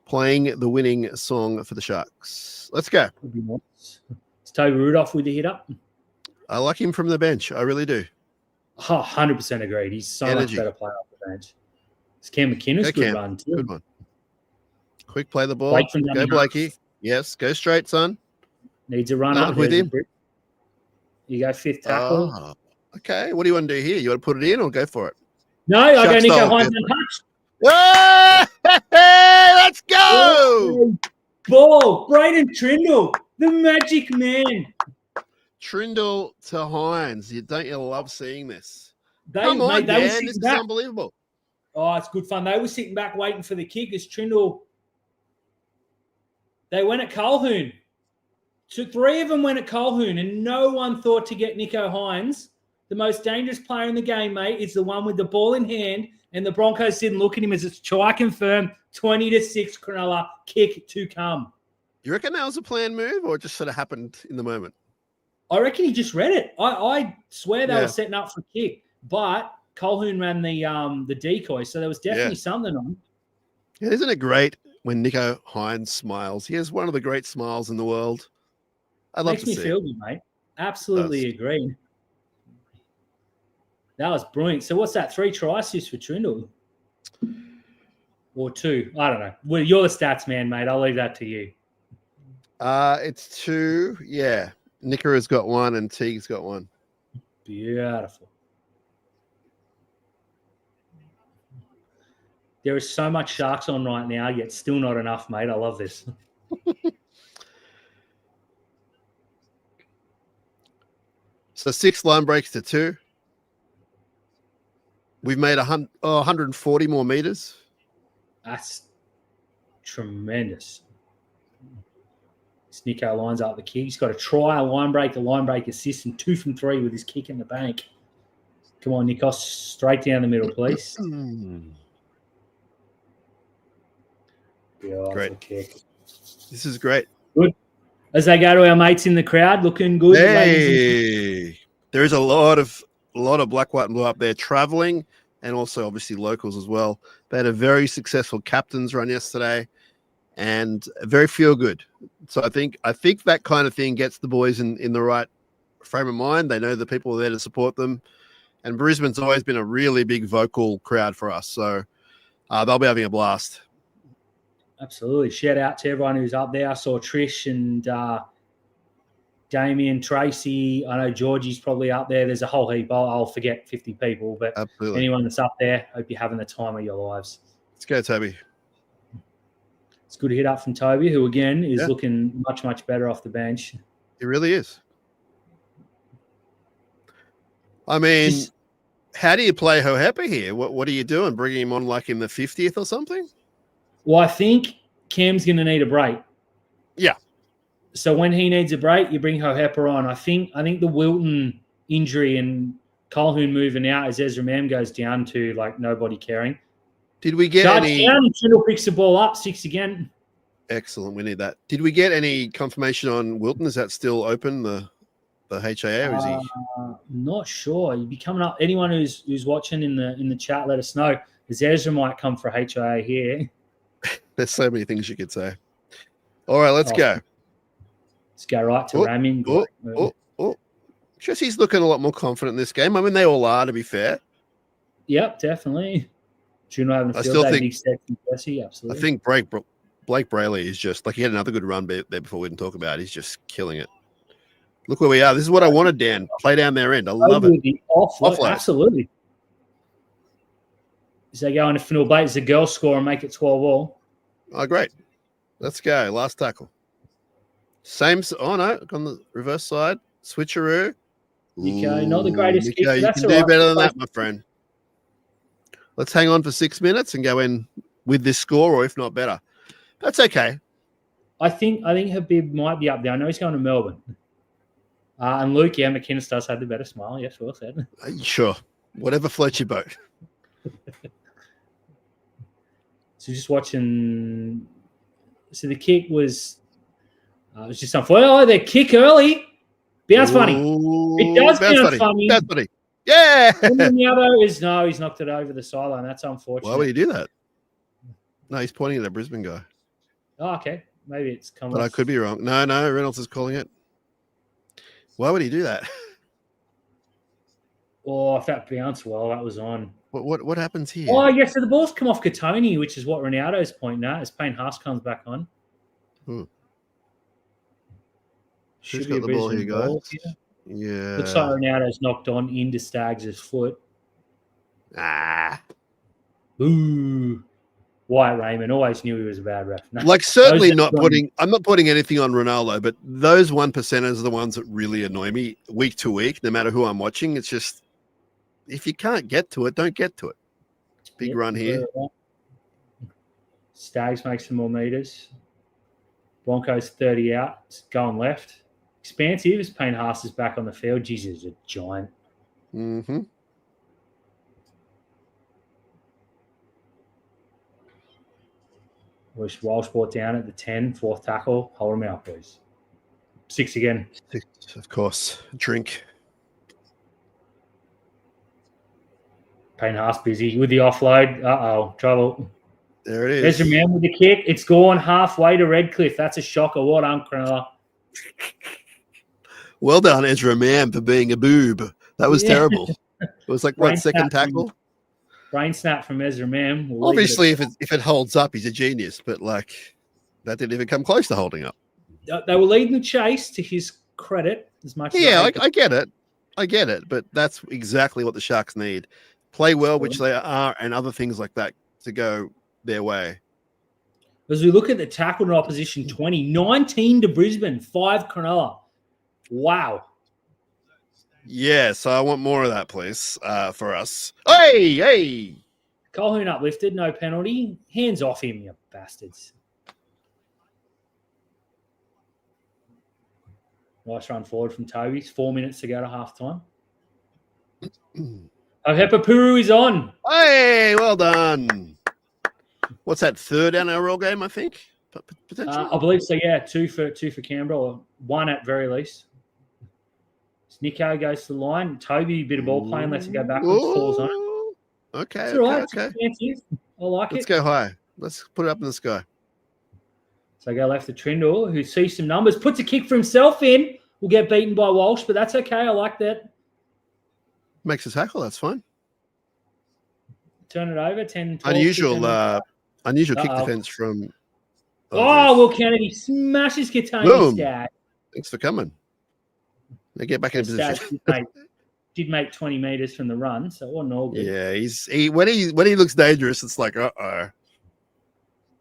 playing the winning song for the Sharks. Let's go. It's Toby Rudolph with the hit up. I like him from the bench. I really do. 100% agreed. He's so much better player off the bench. It's Cam McInnes, good run too. Good one. Quick play the ball. Go Blakey. Yes, go straight, son. Needs a run up with him. You go 5th tackle. Oh, okay. What do you want to do here? You want to put it in or go for it? No, I go Nico Hines untouched. Let's go! Ball, Braden Trindle, the magic man. Trindle to Hines. Don't you love seeing this? Come on, man. This is unbelievable. Oh, it's good fun. They were sitting back waiting for the kick as Trindle. They went at Colquhoun. 3 of them went at Colquhoun, and no one thought to get Nico Hines. The most dangerous player in the game, mate, is the one with the ball in hand, and the Broncos didn't look at him as it's try confirmed, 20-6 Cronulla, kick to come. You reckon that was a planned move, or it just sort of happened in the moment? I reckon he just read it. I swear they were setting up for a kick, but Colquhoun ran the decoy, so there was definitely something on. Yeah, isn't it great when Nico Hines smiles? He has one of the great smiles in the world. I'd love to see it. Makes me feel good, mate. Absolutely agree. That was brilliant. So what's that? 3 try assists for Trindle? Or 2? I don't know. Well, you're the stats man, mate. I'll leave that to you. It's 2. Yeah. Nicker has got 1 and Teague's got 1. Beautiful. There is so much Sharks on right now, yet still not enough, mate. I love this. So 6 line breaks to 2. We've made 140 more meters. That's tremendous. Nico lines up the kick. He's got a try, a line break assist, and 2 from 3 with his kick in the bank. Come on, Nikos, straight down the middle, please. Great kick. This is great. Good. As they go to our mates in the crowd, looking good. Hey, there is a lot of A lot of black, white, and blue up there traveling, and also obviously locals as well. They had a very successful captain's run yesterday, and very feel good. So I think that kind of thing gets the boys in the right frame of mind. They know the people are there to support them, and Brisbane's always been a really big vocal crowd for us. So they'll be having a blast. Absolutely. Shout out to everyone who's up there. I saw Trish and Damien, Tracy. I know Georgie's probably up there. There's a whole heap. I'll forget 50 people, but Absolutely. Anyone that's up there, hope you're having the time of your lives. Let's go, Toby. It's good to hit up from Toby, who again is looking much, much better off the bench. He really is. I mean, how do you play Hohepa here? What are you doing? Bringing him on like in the 50th or something? Well, I think Cam's going to need a break. Yeah. So when he needs a break, you bring Hohepa on. I think the Wilton injury and Colhoun moving out as Ezra Mam goes down to like nobody caring. Did we get any? Kendall picks the ball up, 6 again. Excellent. We need that. Did we get any confirmation on Wilton? Is that still open? The HIA, or is he? Not sure. You'd be coming up. Anyone who's watching in the chat, let us know. Because Ezra might come for HIA here. There's so many things you could say. All right, let's go. Let's go right to Ramin. Jesse's looking a lot more confident in this game. I mean, they all are, to be fair. Yep, definitely. Juno having a field day, big step from Jesse, absolutely. I think Blake Brayley is just like, he had another good run there before we didn't talk about. He's just killing it. Look where we are. This is what I wanted, Dan. Play down their end. I love it. The offload. Absolutely. As they go into Final Bates, the girls score and make it 12-all. Oh, great. Let's go. Last tackle. Same. Oh, no. On the reverse side. Switcheroo. Nico, not the greatest Nico, kick. You can do better than that, my friend. Let's hang on for 6 minutes and go in with this score, or if not better. That's okay. I think Habib might be up there. I know he's going to Melbourne. And Luke, McInnes does have the better smile. Yes, well said. Sure. Whatever floats your boat. So just watching. So the kick was just something. Oh, the kick early. Bounce funny. It does bounce funny. Bounce funny. Yeah. He's knocked it over the sideline. That's unfortunate. Why would he do that? No, he's pointing at a Brisbane guy. Oh, okay. Maybe it's coming. But I could be wrong. No, Reynolds is calling it. Why would he do that? Oh, if that bounced well, that was on. What happens here? Oh, yes, so the ball's come off Katoni, which is what Ronaldo's pointing at, as Payne Haas comes back on. Who's got the ball here, guys? Yeah. Looks like Ronaldo's knocked on into Staggs' foot. Ooh. Wyatt Raymond always knew he was a bad ref. No. Like, certainly not putting. I'm not putting anything on Ronaldo, but those 1%ers are the ones that really annoy me week to week. No matter who I'm watching, it's just, if you can't get to it, don't get to it. Big run here. Staggs makes some more meters. Broncos 30 out. It's going left. Expansive as Payne Haas is back on the field. Jesus, a giant. Mm-hmm. Walsh brought down at the 10, fourth tackle. Hold him out, please. 6 again. 6, of course. Drink. Payne Haas busy with the offload. Uh-oh, trouble. There it is. Ezra Mam with the kick. It's gone halfway to Redcliffe. That's a shocker. Well done, Cronulla. Well done, Ezra Mam, for being a boob. That was terrible. It was like, what, second tackle? Brain snap from Ezra Mam. Obviously, if it holds up, he's a genius. But, like, that didn't even come close to holding up. They were leading the chase, to his credit, as much as I get it. I get it. But that's exactly what the Sharks need. Play well, which they are, and other things like that to go their way. As we look at the tackle in opposition, 20, 19 to Brisbane, 5 Cronulla. Wow. Yeah, so I want more of that, please, for us. Hey! Colhoun uplifted, no penalty. Hands off him, you bastards. Nice run forward from Toby's. 4 minutes to go to halftime. Hepapuru is on. Hey, well done. What's that, third NRL game, I think? Potentially? I believe so, yeah. Two for Canberra, or 1 at very least. Nico goes to the line. Toby, a bit of ball playing, lets it go backwards, falls on. Okay, It's all right. okay. I like Let's it. go high. Let's put it up in the sky. So I go left to Trindle, who sees some numbers, puts a kick for himself in. Will get beaten by Walsh, but that's okay. I like that. Makes a tackle. That's fine. Turn it over. 10, 12. Unusual kick defense from. Will Kennedy smashes Katoni Stag. Thanks for coming. They get back in position. Did make 20 meters from the run, so it wasn't all good. Yeah, when he looks dangerous, it's like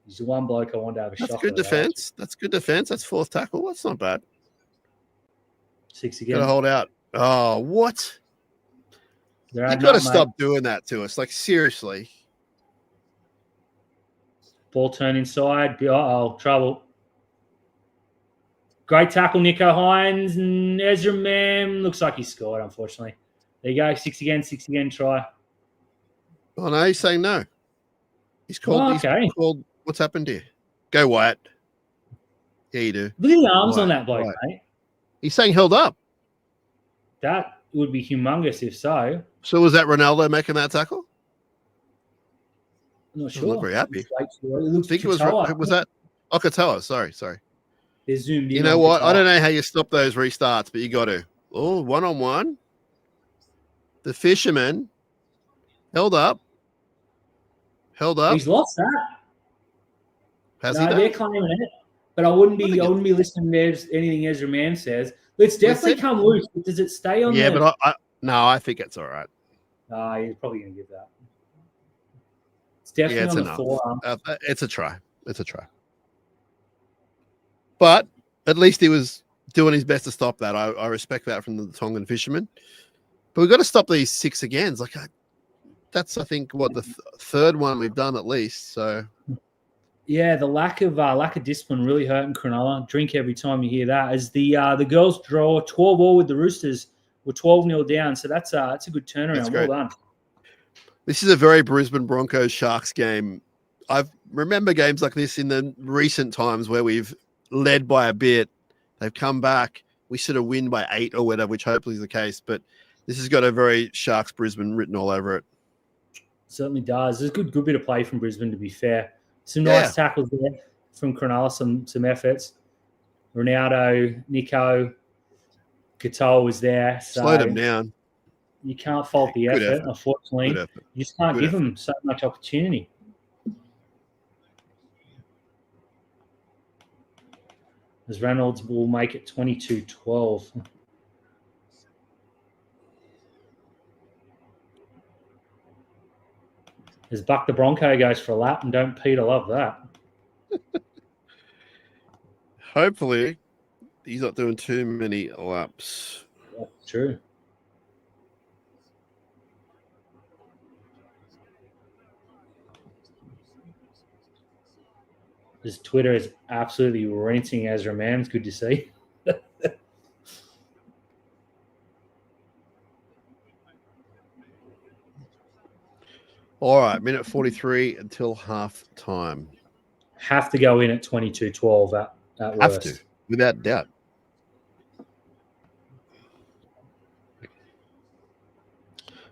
He's the one bloke I want to have a shot. That's good defense. That's good defense. That's fourth tackle. That's not bad. 6 again. Gotta hold out. Oh, what? You got to stop doing that to us. Like, seriously. Ball turn inside. Trouble. Great tackle, Nico Hines. And Ezra Mam looks like he scored, unfortunately. There you go. 6 again, try. Oh, no, he's saying no. He's called. Okay. He's called. What's happened here? Go Wyatt. Yeah, you do. Look at the arms on that bloke, mate. He's saying held up. That would be humongous if so. So was that Ronaldo making that tackle? I'm not sure. Doesn't look very happy. I think it was that Katoa. Sorry. They're zoomed in. You know what? I don't know how you stop those restarts, but you got to. Oh, 1-on-1. The fisherman held up. He's lost that. They're claiming it, but I wouldn't be listening to anything Ezra Mann says. It's definitely come loose. Does it stay on? Yeah, but I think it's all right. He's probably going to give that. It's definitely on the forearm. It's a try. But at least he was doing his best to stop that. I respect that from the Tongan fisherman. But we've got to stop these 6 again. It's like that's I think what the third one we've done at least. So yeah, the lack of discipline really hurting Cronulla. Drink every time you hear that. As the girls draw 12-all with the Roosters, we're 12-0 down. So that's a good turnaround. Well done. This is a very Brisbane Broncos Sharks game. I remember games like this in the recent times where we've led by a bit. They've come back. We sort of win by 8 or whatever, which hopefully is the case. But this has got a very Sharks Brisbane written all over it. Certainly does. There's a good bit of play from Brisbane, to be fair. Some nice tackles there from Cronulla, some efforts. Ronaldo, Nico, Katoa was there. So slowed him down. You can't fault the effort, unfortunately. You just can't give them so much opportunity. As Reynolds will make it 22-12. As Buck the Bronco goes for a lap, and don't Peter love that. Hopefully, he's not doing too many laps. That's true. His Twitter is absolutely renting Ezra Mams. Good to see. All right, minute 43 until half time. Have to go in at 22-12 at worst. Have to, without doubt.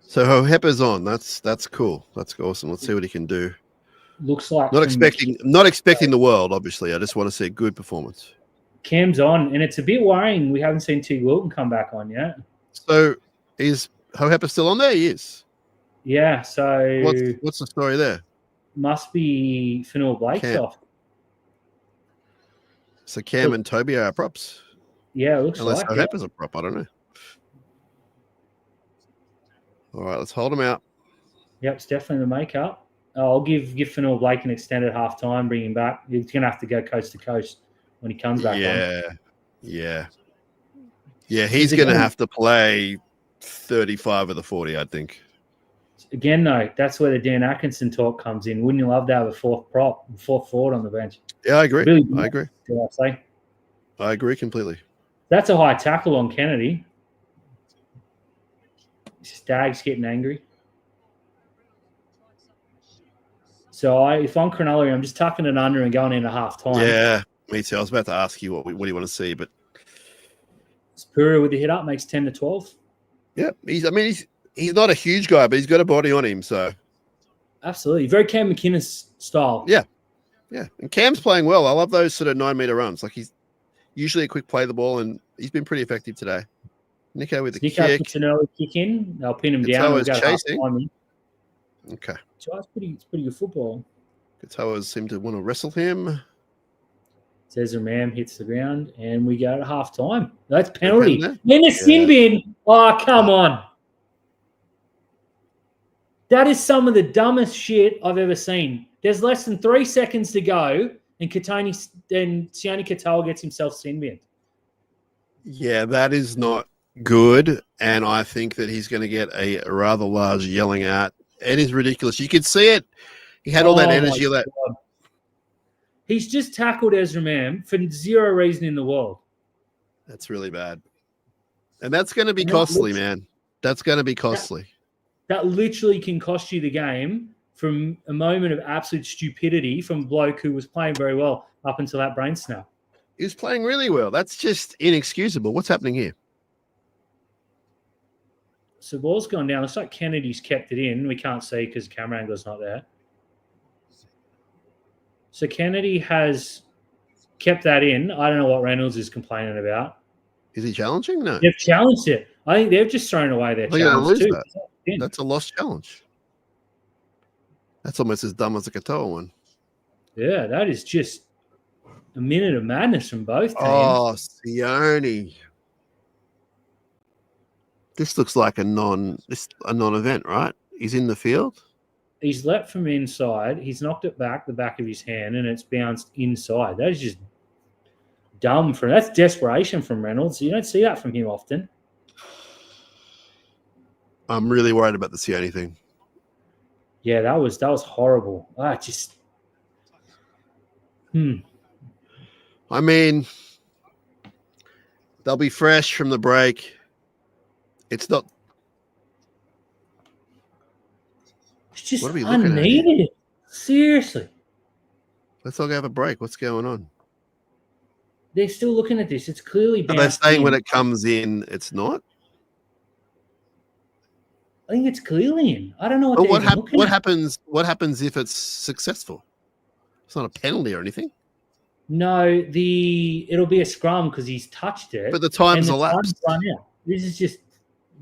So Hohepa's on. That's cool. That's awesome. Let's see what he can do. Looks like not expecting the world, obviously. I just want to see a good performance. Cam's on, and it's a bit worrying. We haven't seen T. Wilton come back on yet. So is Hohepa still on there? He is. Yeah, so what's the story there? Must be Fanua Blake's off. So Cam and Toby are props. Yeah, it looks unless like Hohepa's a prop, I don't know. All right, let's hold him out. Yep, it's definitely the makeup. I'll give Fanua Blake an extended half time, bring him back. He's going to have to go coast to coast when he comes back on. Yeah. He's going to have to play 35 of the 40, I think. Again, though, that's where the Dan Atkinson talk comes in. Wouldn't you love to have a fourth forward on the bench? Yeah, I agree. Really, I agree. Did I say? I agree completely. That's a high tackle on Kennedy. Stag's getting angry. So if I'm Cronulla, I'm just tucking it under and going into half time. Yeah, me too. I was about to ask you what do you want to see, but Spura with the hit up makes 10 to 12. Yeah, he's not a huge guy, but he's got a body on him. So absolutely, very Cam McInnes style. Yeah. And Cam's playing well. I love those sort of 9 meter runs. Like he's usually a quick play the ball, and he's been pretty effective today. Nico with the kick. Puts an early kick in. They'll pin him Katoa's down. chasing. Okay. So it's pretty good football. Katoa's seem to want to wrestle him. Ezra Mam hits the ground, and we go to half time. That's penalty. Then the sin bin. Oh, come on. That is some of the dumbest shit I've ever seen. There's less than 3 seconds to go, and Sione Katoa gets himself sin binned. Yeah, that is not good, and I think that he's going to get a rather large yelling at. It is ridiculous. You could see it. He had all that energy. He's just tackled Ezra Mam for zero reason in the world. That's really bad. And that's going to be costly, man. That's going to be costly. That literally can cost you the game from a moment of absolute stupidity from a bloke who was playing very well up until that brain snap. He was playing really well. That's just inexcusable. What's happening here? So ball's gone down. Looks like Kennedy's kept it in. We can't see because the camera angle's not there. So Kennedy has kept that in. I don't know what Reynolds is complaining about. Is he challenging? No. They've challenged it. I think they've just thrown away their challenge too. That's a lost challenge. That's almost as dumb as the Katoa one. Yeah, that is just a minute of madness from both teams. Oh, Sione. This looks like a non-event, right? He's in the field. He's leapt from inside. He's knocked it back, the back of his hand, and it's bounced inside. That is just dumb. That's desperation from Reynolds. You don't see that from him often. I'm really worried about the Sione thing. Yeah, that was horrible. I mean, they'll be fresh from the break. It's not. It's just unneeded. Seriously. Let's all go have a break. What's going on? They're still looking at this. It's clearly bounced. Are they saying when it comes in, it's not? I think it's clearly in. I don't know what happens. What happens if it's successful? It's not a penalty or anything. No, it'll be a scrum because he's touched it. But the time's elapsed. This is just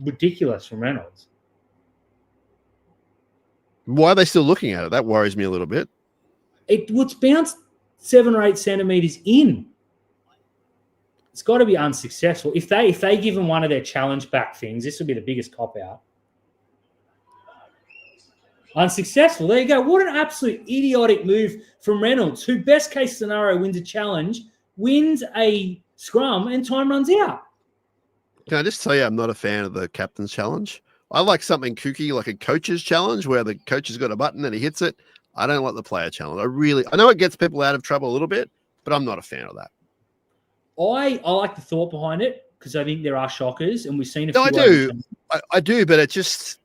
ridiculous from Reynolds. Why are they still looking at it? That worries me a little bit. It's bounced 7 or 8 centimeters in. It's got to be unsuccessful. If they give him one of their challenge back things, this would be the biggest cop out. Unsuccessful. There you go. What an absolute idiotic move from Reynolds, who best case scenario wins a challenge, wins a scrum, and time runs out. Can I just tell you, I'm not a fan of the captain's challenge. I like something kooky, like a coach's challenge, where the coach has got a button and he hits it. I don't like the player challenge. I know it gets people out of trouble a little bit, but I'm not a fan of that. I like the thought behind it because I think there are shockers, and we've seen a few. No, I do. I do, but it just.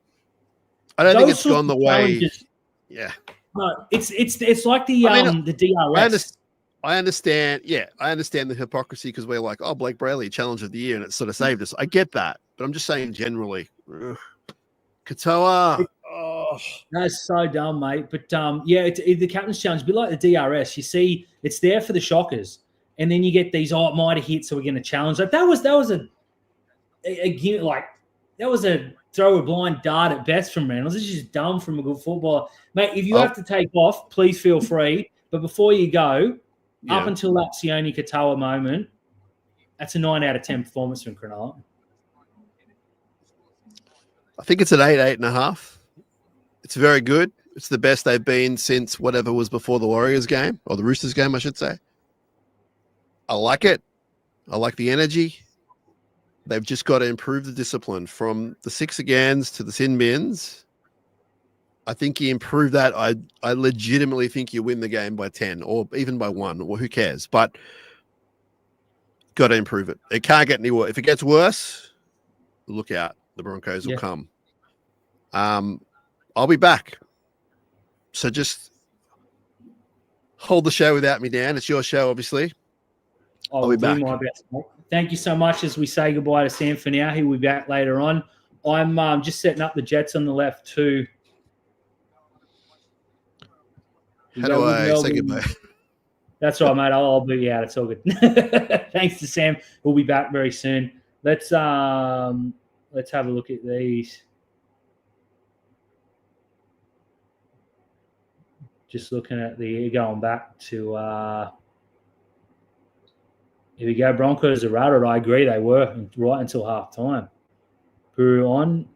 I don't think it's gone the way. Yeah. No, it's like the DRS. I understand. Yeah, I understand the hypocrisy because we're like, oh, Blake Brayley, challenge of the year, and it sort of saved us. I get that, but I'm just saying generally, Katoa. That's so dumb, mate. But the captain's challenge, a bit like the DRS. You see, it's there for the shockers, and then you get these. Oh, it might have hit, so we're going to challenge. Like that was a throw a blind dart at best from Reynolds. This is just dumb from a good footballer. Mate, if you have to take off, please feel free. But before you go, up until that Sione Katoa moment, that's a 9 out of 10 performance from Cronulla. I think it's an 8.5. It's very good. It's the best they've been since whatever was before the Warriors game, or the Roosters game, I should say. I like it. I like the energy. They've just got to improve the discipline from the 6 agains to the sin bins. I think you improve that. I legitimately think you win the game by 10 or even by 1, or who cares? But got to improve it. It can't get any worse. If it gets worse, look out. The Broncos will come. I'll be back. So just hold the show without me, Dan. It's your show, obviously. I'll be back. Do my best. thank you so much as we say goodbye to Sam for now. He will be back later on. I'm just setting up the Jets on the left too. How do I say goodbye? That's right, mate. I'll be out. It's all good. Thanks to Sam. We'll be back very soon. Let's have a look at these. Just looking at going back to here we go. Broncos are rattled. I agree. They were right until half time. Peru on.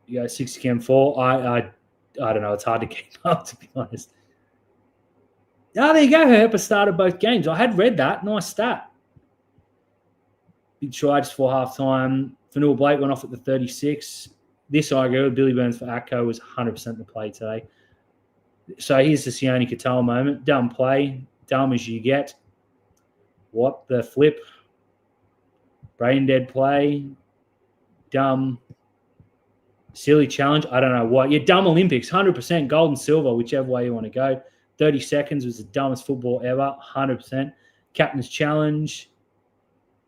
You go 6 again 4. I don't know. It's hard to keep up, to be honest. Oh, there you go. Herpa started both games. I had read that. Nice stat. Big try just for half time. Fanua Blake went off at the 36. This I agree with. Billy Burns for Atco was 100% the play today. So here's the Sione Katoa moment. Dumb play. Dumb as you get. What the flip? Brain dead play. Dumb. Silly challenge. I don't know what. Yeah, dumb Olympics. 100% gold and silver, whichever way you want to go. 30 seconds was the dumbest football ever. 100%. Captain's challenge.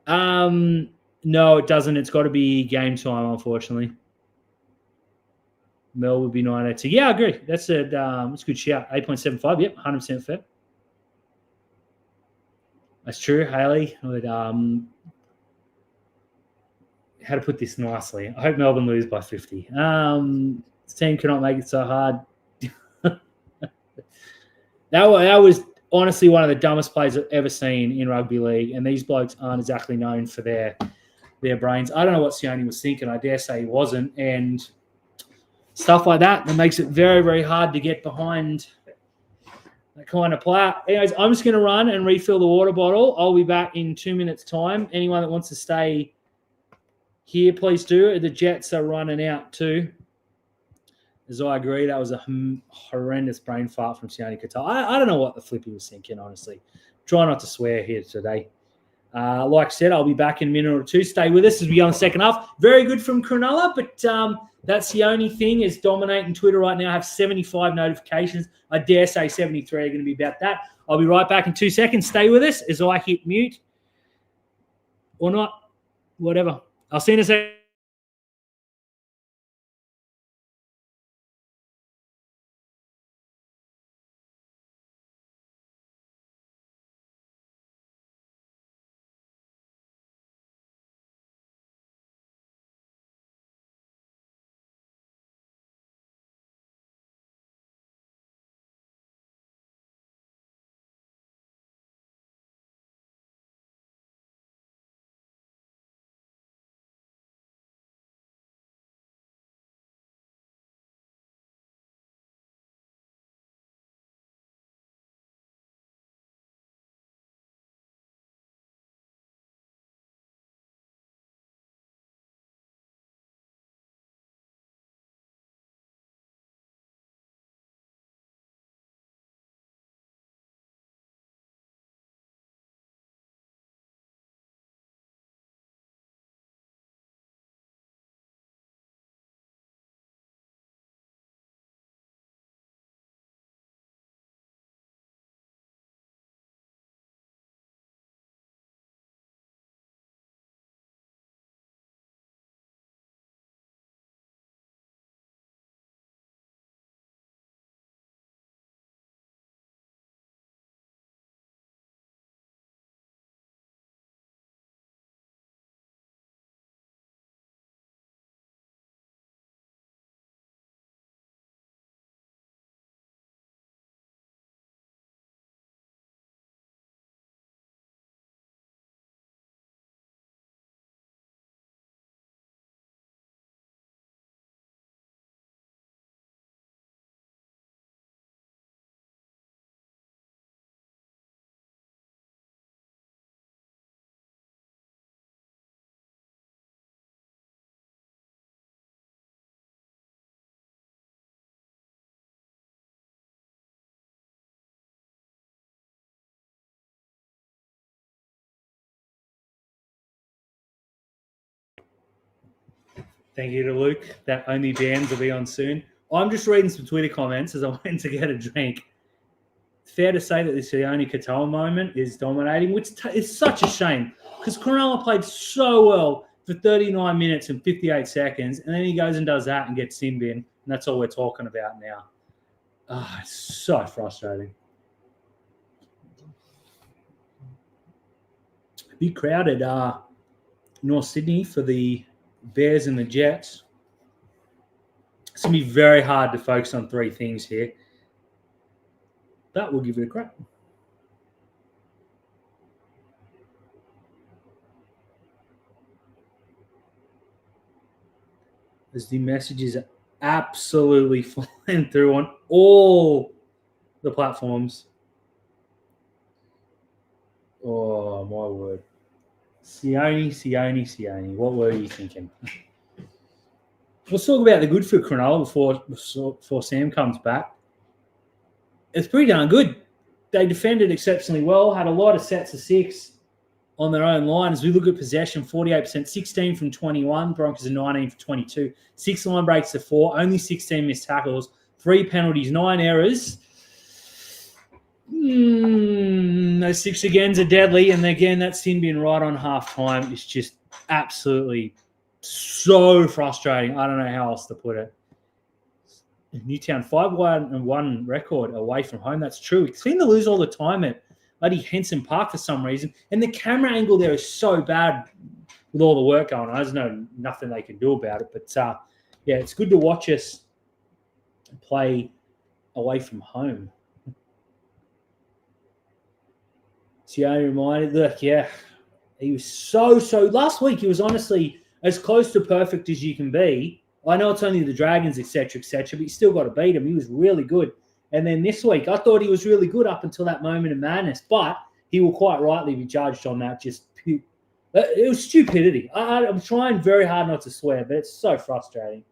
No, it doesn't. It's got to be game time, unfortunately. Mel would be 902. Yeah, I agree. That's a good shout. 8.75. Yep, 100% fair. That's true, Haley. How to put this nicely? I hope Melbourne lose by 50. This team cannot make it so hard. That was honestly one of the dumbest plays I've ever seen in rugby league, and these blokes aren't exactly known for their brains. I don't know what Sione was thinking. I dare say he wasn't, and stuff like that makes it very, very hard to get behind that kind of player. Anyways, I'm just going to run and refill the water bottle. I'll be back in 2 minutes' time. Anyone that wants to stay here, please do. The Jets are running out too. As I agree, that was a horrendous brain fart from Sione Katoa. I don't know what the flip he was thinking, honestly. Try not to swear here today. Like I said, I'll be back in a minute or two. Stay with us as we go on the second half. Very good from Cronulla, but that's the only thing is dominating Twitter right now. I have 75 notifications. I dare say 73 are going to be about that. I'll be right back in 2 seconds. Stay with us as I hit mute. Or not. Whatever. I'll see you in a second. Thank you to Luke. That only bands will be on soon. I'm just reading some Twitter comments as I went to get a drink. fair to say that this Sione Katoa moment is dominating, which is such a shame because Cronulla played so well for 39 minutes and 58 seconds, and then he goes and does that and gets sin bin, and that's all we're talking about now. It's so frustrating. Big crowded North Sydney for the Bears and the Jets. It's going to be very hard to focus on three things here. But we'll give it a crack. As the messages are absolutely flying through on all the platforms. Oh, my word. Sione. What were you thinking? Let's talk about the good for Cronulla before Sam comes back. It's pretty darn good. They defended exceptionally well, had a lot of sets of 6 on their own line. As we look at possession, 48%, 16 from 21. Broncos are 19 for 22. 6 line breaks to 4, only 16 missed tackles, 3 penalties, 9 errors. Those 6 agains are deadly. And again, that sin bin right on half time is just absolutely so frustrating. I don't know how else to put it. Newtown 5-1 record away from home. That's true. We seem to lose all the time at bloody Henson Park for some reason. And the camera angle there is so bad with all the work going on. There's nothing they can do about it. But, yeah, it's good to watch us play away from home. Sione reminded, look, yeah, he was so last week he was honestly as close to perfect as you can be. I know it's only the Dragons, etc., but you still got to beat him. He was really good. And then this week, I thought he was really good up until that moment of madness, but he will quite rightly be judged on that. It was stupidity. I'm trying very hard not to swear, but it's so frustrating.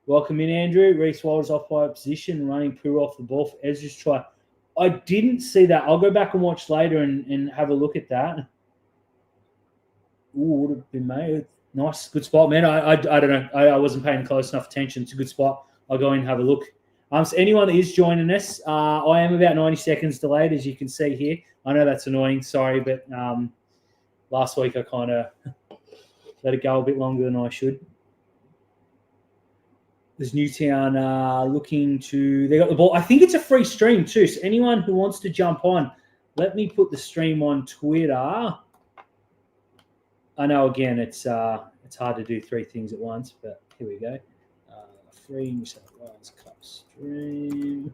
Welcome in, Andrew. Reece Walters off by position, running Pooh off the ball for Ezra's try. I didn't see that. I'll go back and watch later and have a look at that. Ooh, would have been made. Nice, good spot, man. I don't know. I wasn't paying close enough attention. It's a good spot. I'll go in and have a look. So anyone that is joining us, I am about 90 seconds delayed, as you can see here. I know that's annoying. Sorry, but last week I kind of let it go a bit longer than I should. There's Newtown looking to... They got the ball. I think it's a free stream too. So anyone who wants to jump on, let me put the stream on Twitter. I know, again, it's hard to do 3 things at once, but here we go. Free New South Wales Cup stream.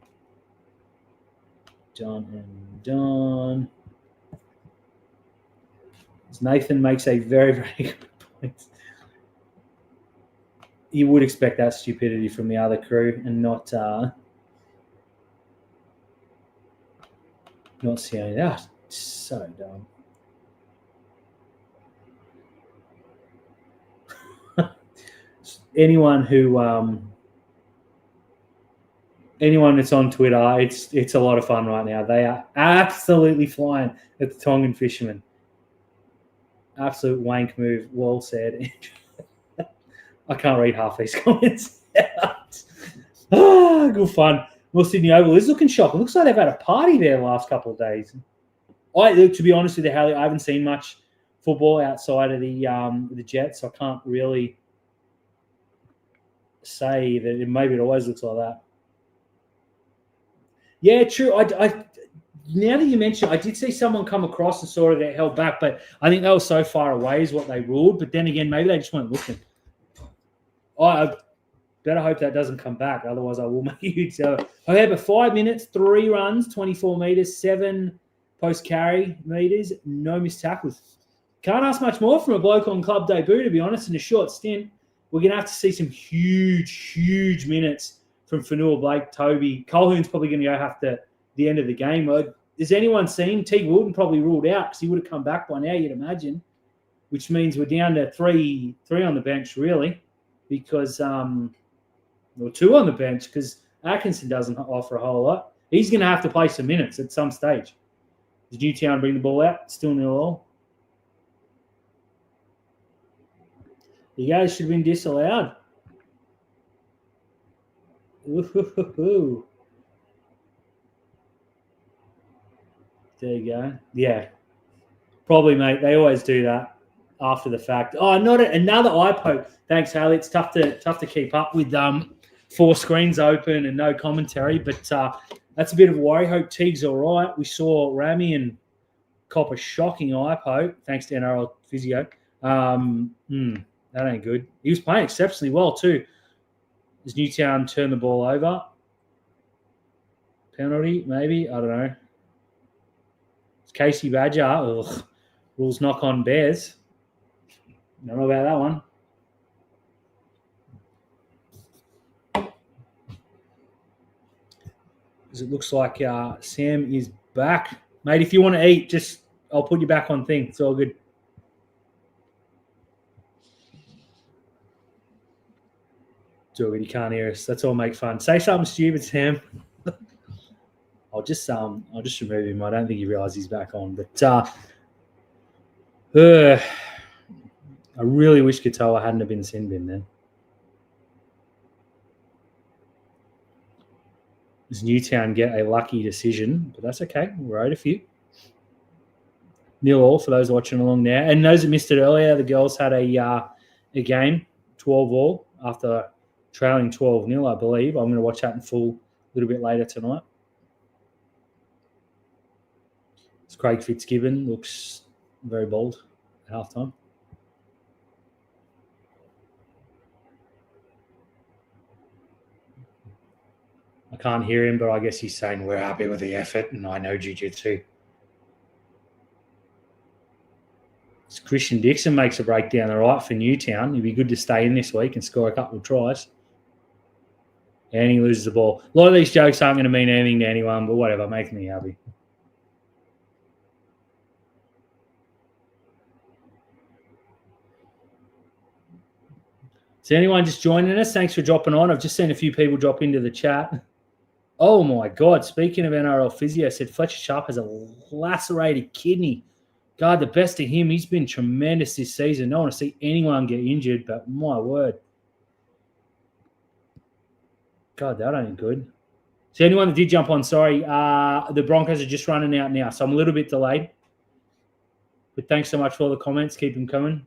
Done and done. Nathan makes a very, very good point. You would expect that stupidity from the other crew and not Sione. That's so dumb. Anyone that's on Twitter, it's a lot of fun right now. They are absolutely flying at the Tongan fishermen. Absolute wank move. Well said. I can't read half these comments out. Good fun. Well, Sydney Oval is looking shocking. Looks like they've had a party there the last couple of days. To be honest with you, Haley, I haven't seen much football outside of the Jets, so I can't really say that maybe it always looks like that. Yeah, true. I now that you mention, I did see someone come across and sort of get held back, but I think they were so far away is what they ruled. But then again, maybe they just weren't looking. I better hope that doesn't come back. Otherwise, I will make a huge error. Okay, but 5 minutes, 3 runs, 24 metres, 7 post-carry metres, no missed tackles. Can't ask much more from a bloke on club debut, to be honest, in a short stint. We're going to have to see some huge minutes from Fanua Blake, Toby. Colhoun's probably going to go after the end of the game. Has anyone seen? Teague Wooden probably ruled out because he would have come back by now, you'd imagine, which means we're down to three on the bench, really, because 2 on the bench because Atkinson doesn't offer a whole lot. He's going to have to play some minutes at some stage. Does Newtown bring the ball out? Still 0-0. The guys should have been disallowed. Ooh. There you go. Yeah. Probably, mate. They always do that after the fact. Oh, another eye poke. Thanks, Haley. It's tough to keep up with 4 screens open and no commentary, but that's a bit of a worry. Hope Teague's all right. We saw Rami and cop a shocking eye poke, thanks to NRL physio. That ain't good. He was playing exceptionally well too. Does Newtown turn the ball over? Penalty, maybe? I don't know. It's Casey Badger. Ugh. Rules knock on Bears. Don't know about that one. Because it looks like Sam is back. Mate, if you want to eat, I'll put you back on thing. It's all good. Do it. He can't hear us. Let's all make fun. Say something stupid, Sam. I'll just remove him. I don't think he realizes he's back on. But I really wish Katoa hadn't have been sin bin then. Does Newtown get a lucky decision? But that's okay. We're owed a few. 0-0 for those watching along there. And those that missed it earlier, the girls had a game, 12-all, after trailing 12-0, I believe. I'm going to watch that in full a little bit later tonight. It's Craig Fitzgibbon. Looks very bold at halftime. I can't hear him, but I guess he's saying we're happy with the effort, and I know jiu-jitsu. Christian Dixon makes a break down the right for Newtown. It'd be good to stay in this week and score a couple of tries. And he loses the ball. A lot of these jokes aren't going to mean anything to anyone, but whatever, make me happy. Is anyone just joining us? Thanks for dropping on. I've just seen a few people drop into the chat. Oh, my God. Speaking of NRL physio, said Fletcher Sharp has a lacerated kidney. God, the best of him. He's been tremendous this season. Don't want to see anyone get injured, but my word. God, that ain't good. So anyone that did jump on, sorry, the Broncos are just running out now, so I'm a little bit delayed. But thanks so much for all the comments. Keep them coming.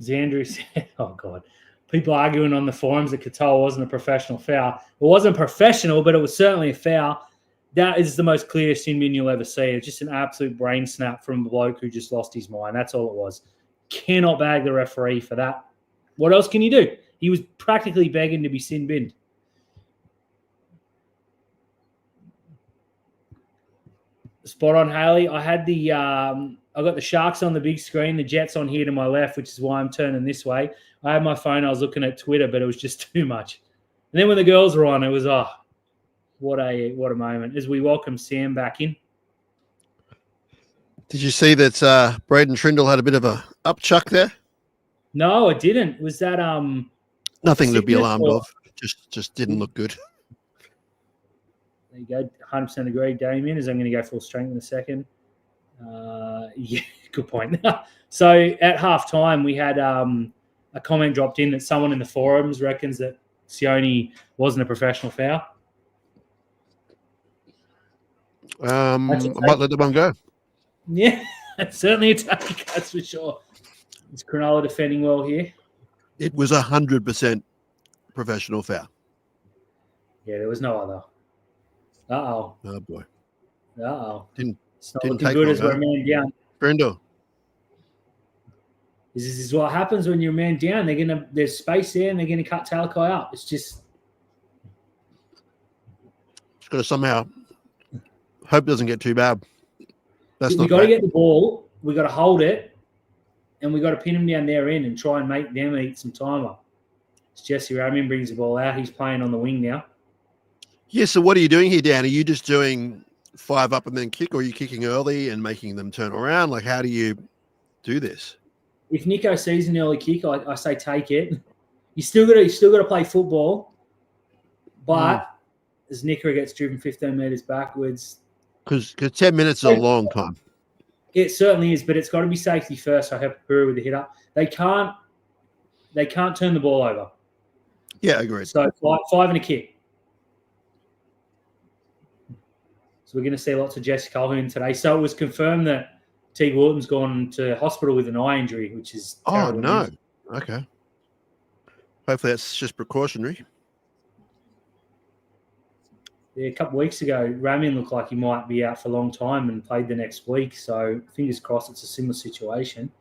Xandru said, oh, God. People arguing on the forums that Katoa wasn't a professional foul. It wasn't professional, but it was certainly a foul. That is the most clear sin bin you'll ever see. It's just an absolute brain snap from a bloke who just lost his mind. That's all it was. Cannot bag the referee for that. What else can you do? He was practically begging to be sin binned. Spot on, Haley. I had I got the Sharks on the big screen, the Jets on here to my left, which is why I'm turning this way. I had my phone, I was looking at Twitter, but it was just too much. And then when the girls were on, it was, what a moment. As we welcome Sam back in. Did you see that Braden Trindle had a bit of a upchuck there? No, I didn't. Was that nothing to be alarmed of. Just didn't look good. There you go. 100% agree, Damien, as I'm going to go full strength in a second. Yeah, good point. So at halftime, we had a comment dropped in that someone in the forums reckons that Sione wasn't a professional foul. I might let the one go. Yeah, that's certainly a take, that's for sure. Is Cronulla defending well here? It was 100% professional foul. Yeah, there was no other. Uh-oh. Oh, boy. Uh-oh. It's not Didn't looking good as we're a man down. Brendo. This is what happens when you're a man down. There's space there and they're going to cut Talakai up. It's just... It's got to somehow... Hope it doesn't get too bad. We got to get the ball. We got to hold it, and we got to pin them down their end and try and make them eat some time up. It's Jesse Ramin brings the ball out. He's playing on the wing now. Yeah. So what are you doing here, Dan? Are you just doing 5 up and then kick, or are you kicking early and making them turn around? Like, how do you do this? If Nico sees an early kick, I say take it. You still got to play football, but as Nico gets driven 15 meters backwards. Because 10 minutes is a long time. It certainly is, but it's got to be safety first. I hope Puru with the hit up. They can't turn the ball over. Yeah, agreed. So 5 and a kick. So we're going to see lots of Jesse Colquhoun today. So it was confirmed that Teague Wharton's gone to hospital with an eye injury, which is terrible news. Okay. Hopefully that's just precautionary. Yeah, a couple of weeks ago, Ramian looked like he might be out for a long time and played the next week. So fingers crossed it's a similar situation.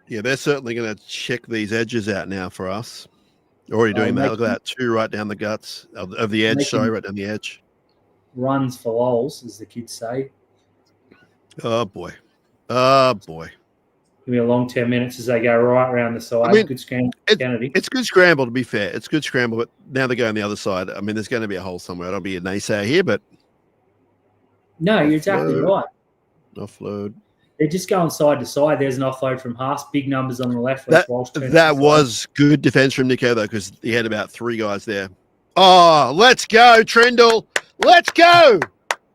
Yeah, they're certainly going to check these edges out now for us. Already doing that. Look at that. 2 right down the guts of the edge. Sorry, right down the edge. Runs for lols, as the kids say. Oh, boy. Oh, boy. Give me a long 10 minutes as they go right around the side. I mean, good scramble, Kennedy. It's good scramble, to be fair. It's good scramble, but now they're going the other side. I mean, there's going to be a hole somewhere. I don't be a naysayer here, but... No, you're exactly right. Offload. They're just going side to side. There's an offload from Haas. Big numbers on the left. That was good defense from Nico, though, because he had about 3 guys there. Oh, let's go, Trindle. Let's go.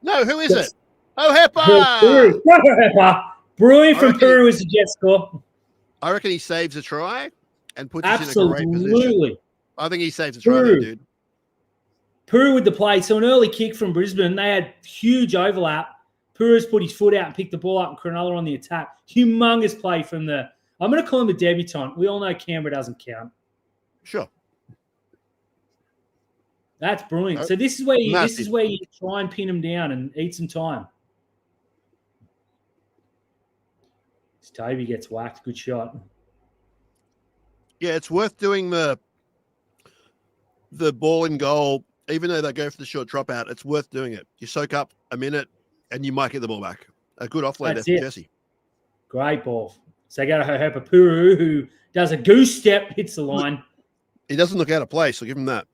No, who is it? Oh, Hepa. Brewing from Puru is a jet score. I reckon he saves a try and puts us in a great position. Absolutely. I think he saves a try, though, dude. Puru with the play. So an early kick from Brisbane. They had huge overlap. Puru's put his foot out and picked the ball up, and Cronulla on the attack. Humongous play from I'm going to call him a debutant. We all know Canberra doesn't count. Sure. That's brilliant. So this is where you try and pin him down and eat some time. Toby gets whacked. Good shot. Yeah, it's worth doing the ball in goal, even though they go for the short drop out. It's worth doing it. You soak up a minute, and you might get the ball back. A good offload there from Jesse. Great ball. So they go to Hohepa Puru, who does a goose step, hits the line. He doesn't look out of place, so give him that.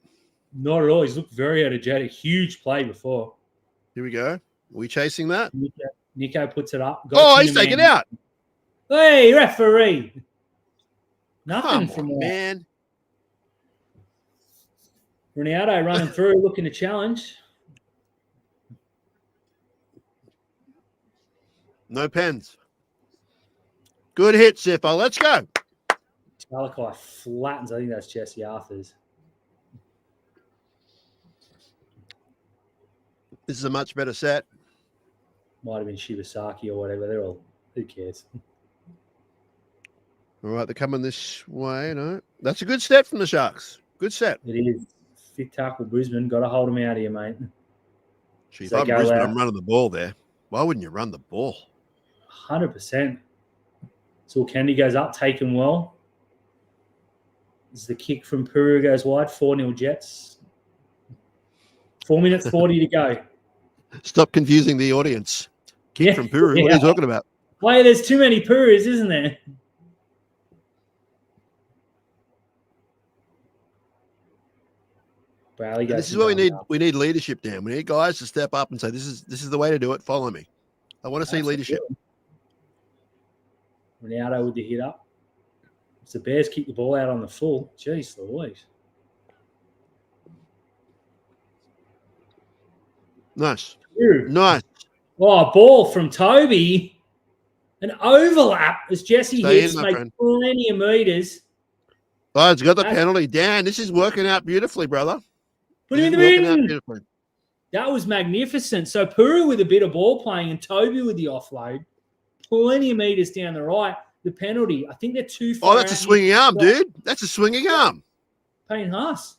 Not at all. He's looked very energetic. Huge play before. Here we go. Are we chasing that? Nico puts it up. He's taken out. Hey, referee. Nothing from that. Man. Ronaldo running through, looking to challenge. No pens. Good hit, Zipper. Let's go. Talakai flattens. I think that's Jesse Arthur's. This is a much better set. Might have been Shibasaki or whatever. They're all, who cares? All right, they're coming this way. No, that's a good set from the Sharks. Good set. It is. Fit tackle, Brisbane. Got to hold them out here, mate. Gee, if I'm Brisbane, I'm running the ball there. Why wouldn't you run the ball? 100%. So Kennedy goes up, taken well. This is the kick from Puru goes wide. 4-0 Jets. 4 minutes 40 to go. Stop confusing the audience. Kick from Puru. What are you talking about? Wait, there's too many Purus, isn't there? This is what we need. We need leadership, Dan. We need guys to step up and say, "This is the way to do it. Follow me." I want to see leadership. Ronaldo with the hit up. It's the Bears kick the ball out on the full. Jeez Louise. Nice. Ooh. Nice. Oh, ball from Toby. An overlap as Jesse hits, make plenty of meters. Oh, it's got the penalty. Dan, this is working out beautifully, brother. Put him in the bin. That was magnificent. So Puru with a bit of ball playing and Toby with the offload. Plenty of meters down the right. The penalty, I think they're too far. Oh, that's a swinging arm, dude. That's a swinging arm. Payne Haas.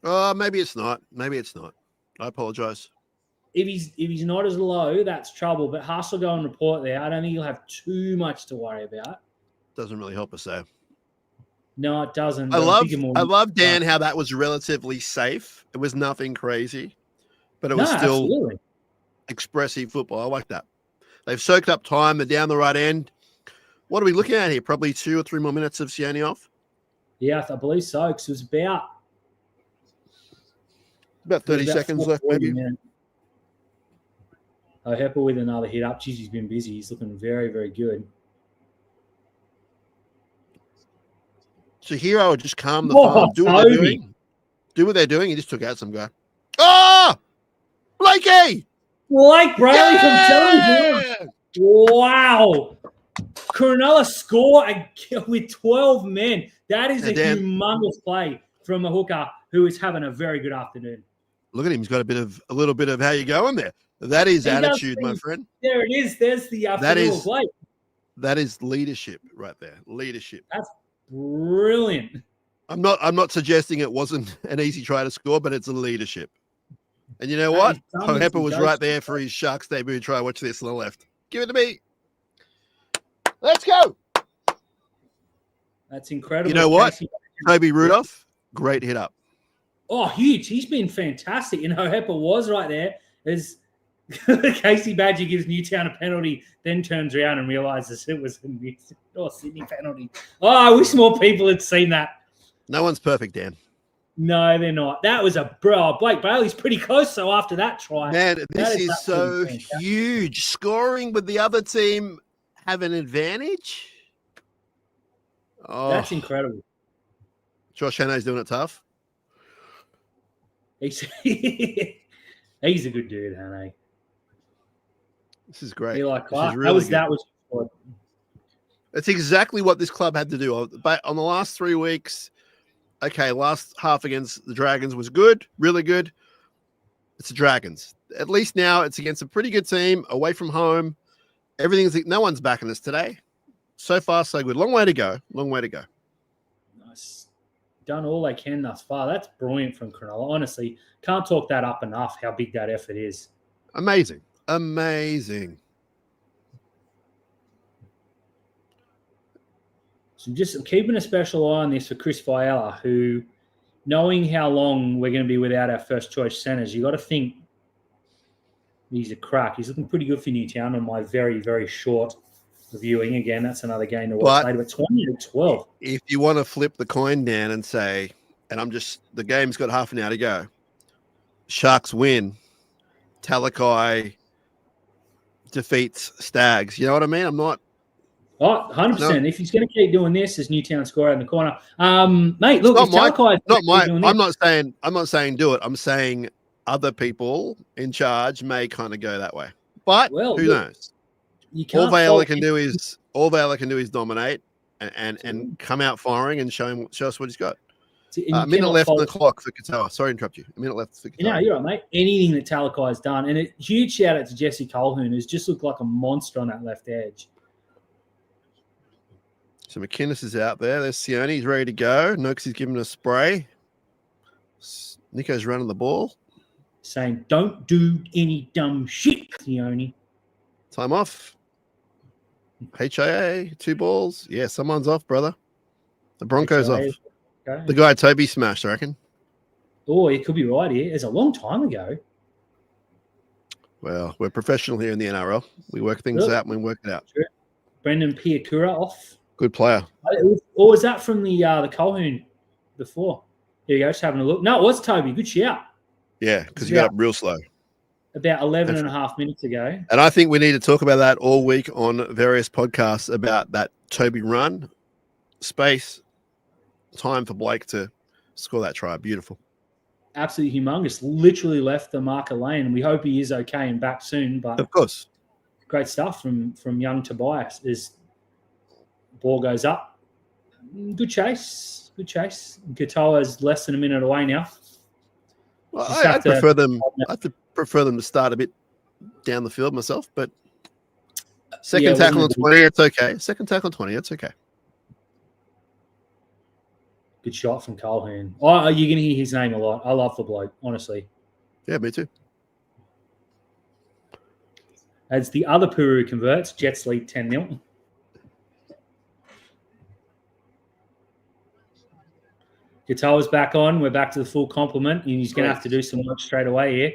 Oh, maybe it's not. Maybe it's not. I apologize. If he's not as low, that's trouble. But Haas will go and report there. I don't think he'll have too much to worry about. Doesn't really help us though. No, it doesn't. I love Dan how that was relatively safe. It was nothing crazy, but it was still expressive football. I like that. They've soaked up time. They're down the right end. What are we looking at here? Probably 2 or 3 more minutes of Sione off. Yeah, I believe so. Because it was about 30 seconds left, maybe. Hepa with another hit up. Jeez, he's been busy. He's looking very, very good. So here I would just calm the farm. Do what they're doing. Do what they're doing. He just took out some guy. Oh! Blakey! Blake Brayley from telling you. Wow. Cronulla score with 12 men. That is a humongous play from a hooker who is having a very good afternoon. Look at him. He's got a little bit of how you going there. That is attitude, my friend. There it is. There's the afternoon of Blake. That is leadership right there. Leadership. That's brilliant. I'm not suggesting it wasn't an easy try to score, but it's a leadership. And you know what? Hohepa was right there for his Sharks debut try. Watch this on the left. Give it to me. Let's go. That's incredible. You know what? Toby Rudolph, great hit up. Oh, huge. He's been fantastic. And Hohepa was right there as Casey Badger gives Newtown a penalty, then turns around and realizes it was a Sydney penalty. Oh, I wish more people had seen that. No one's perfect, Dan. No, they're not. That was Blake Bailey's pretty close. So after that try, man, this is so huge. Scoring with the other team have an advantage. Oh, that's incredible. Josh Hannay's doing it tough. He's a good dude, Hannay. This is great. That was good. It's exactly what this club had to do. But on the last 3 weeks, okay, last half against the Dragons was good, really good. It's the Dragons. At least now it's against a pretty good team, away from home. No one's backing us today. So far, so good. Long way to go. Long way to go. Nice. Done all they can thus far. That's brilliant from Cronulla. Honestly, can't talk that up enough, how big that effort is. Amazing. Amazing. So just keeping a special eye on this for Chris Viella, who, knowing how long we're going to be without our first choice centres, you got to think he's a crack. He's looking pretty good for Newtown on my very, very short reviewing. Again, that's another game to watch later, but 20-12. If you want to flip the coin down and say, and the game's got half an hour to go, Sharks win, Talakai defeats Stags. You know what I mean? I'm not. Oh, 100%. No. If he's going to keep doing this, as Newtown score out in the corner, mate. Look, I'm not saying do it. I'm saying other people in charge may kind of go that way, but who knows? All Viola can do is dominate and come out firing and show us what he's got. A minute left on the clock for Katoa. Sorry to interrupt you. A minute left for Katoa. No, you're right, mate. Anything that Talakai has done, and a huge shout out to Jesse Colhoun, who's just looked like a monster on that left edge. So McInnes is out there. There's Sione. He's ready to go. Noakes is giving a spray. Nico's running the ball. Saying, don't do any dumb shit, Sione. Time off. HIA, 2 balls. Yeah, someone's off, brother. The Broncos HIA. Off. Okay. The guy Toby smashed, I reckon. Oh, he could be right here. It's a long time ago. Well, we're professional here in the NRL. We work things out and we work it out. Sure. Brendan Piakura off. Good player. Or was that from the Colhoun before? Here you go, just having a look. No, it was Toby. Good shout. Yeah, because he got up real slow. About 11 and a half minutes ago. And I think we need to talk about that all week on various podcasts about that Toby run. Space, time for Blake to score that try. Beautiful. Absolutely humongous. Literally left the marker lane. We hope he is okay and back soon. But of course. Great stuff from young Tobias as ball goes up. Good chase. Good chase. Katoa is less than a minute away now. Well, I prefer them. I prefer them to start a bit down the field myself, but second tackle on 20, it's okay. Second tackle on 20, it's okay. Good shot from Colhoun. Oh, you're going to hear his name a lot. I love the bloke, honestly. Yeah, me too. As the other Puru converts, Jets lead 10-0. Katoa's back on. We're back to the full complement, and he's going to have to do some work straight away here.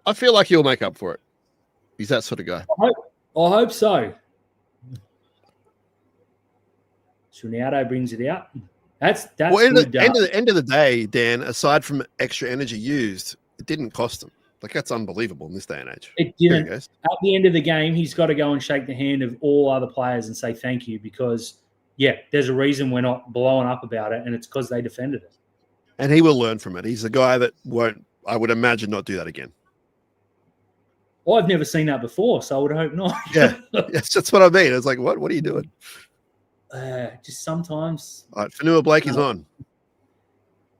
I feel like he'll make up for it. He's that sort of guy. I hope so. Suniato brings it out. That's well, end of the day, Dan, aside from extra energy used, it didn't cost him. Like, that's unbelievable in this day and age. It didn't. At the end of the game, he's got to go and shake the hand of all other players and say thank you because, yeah, there's a reason we're not blowing up about it, and it's because they defended it. And he will learn from it. He's a guy that won't, I would imagine, not do that again. I've never seen that before, so I would hope not. Yeah, yes, that's what I mean. It's like, what are you doing? Just sometimes. All right, Fanua Blake is on.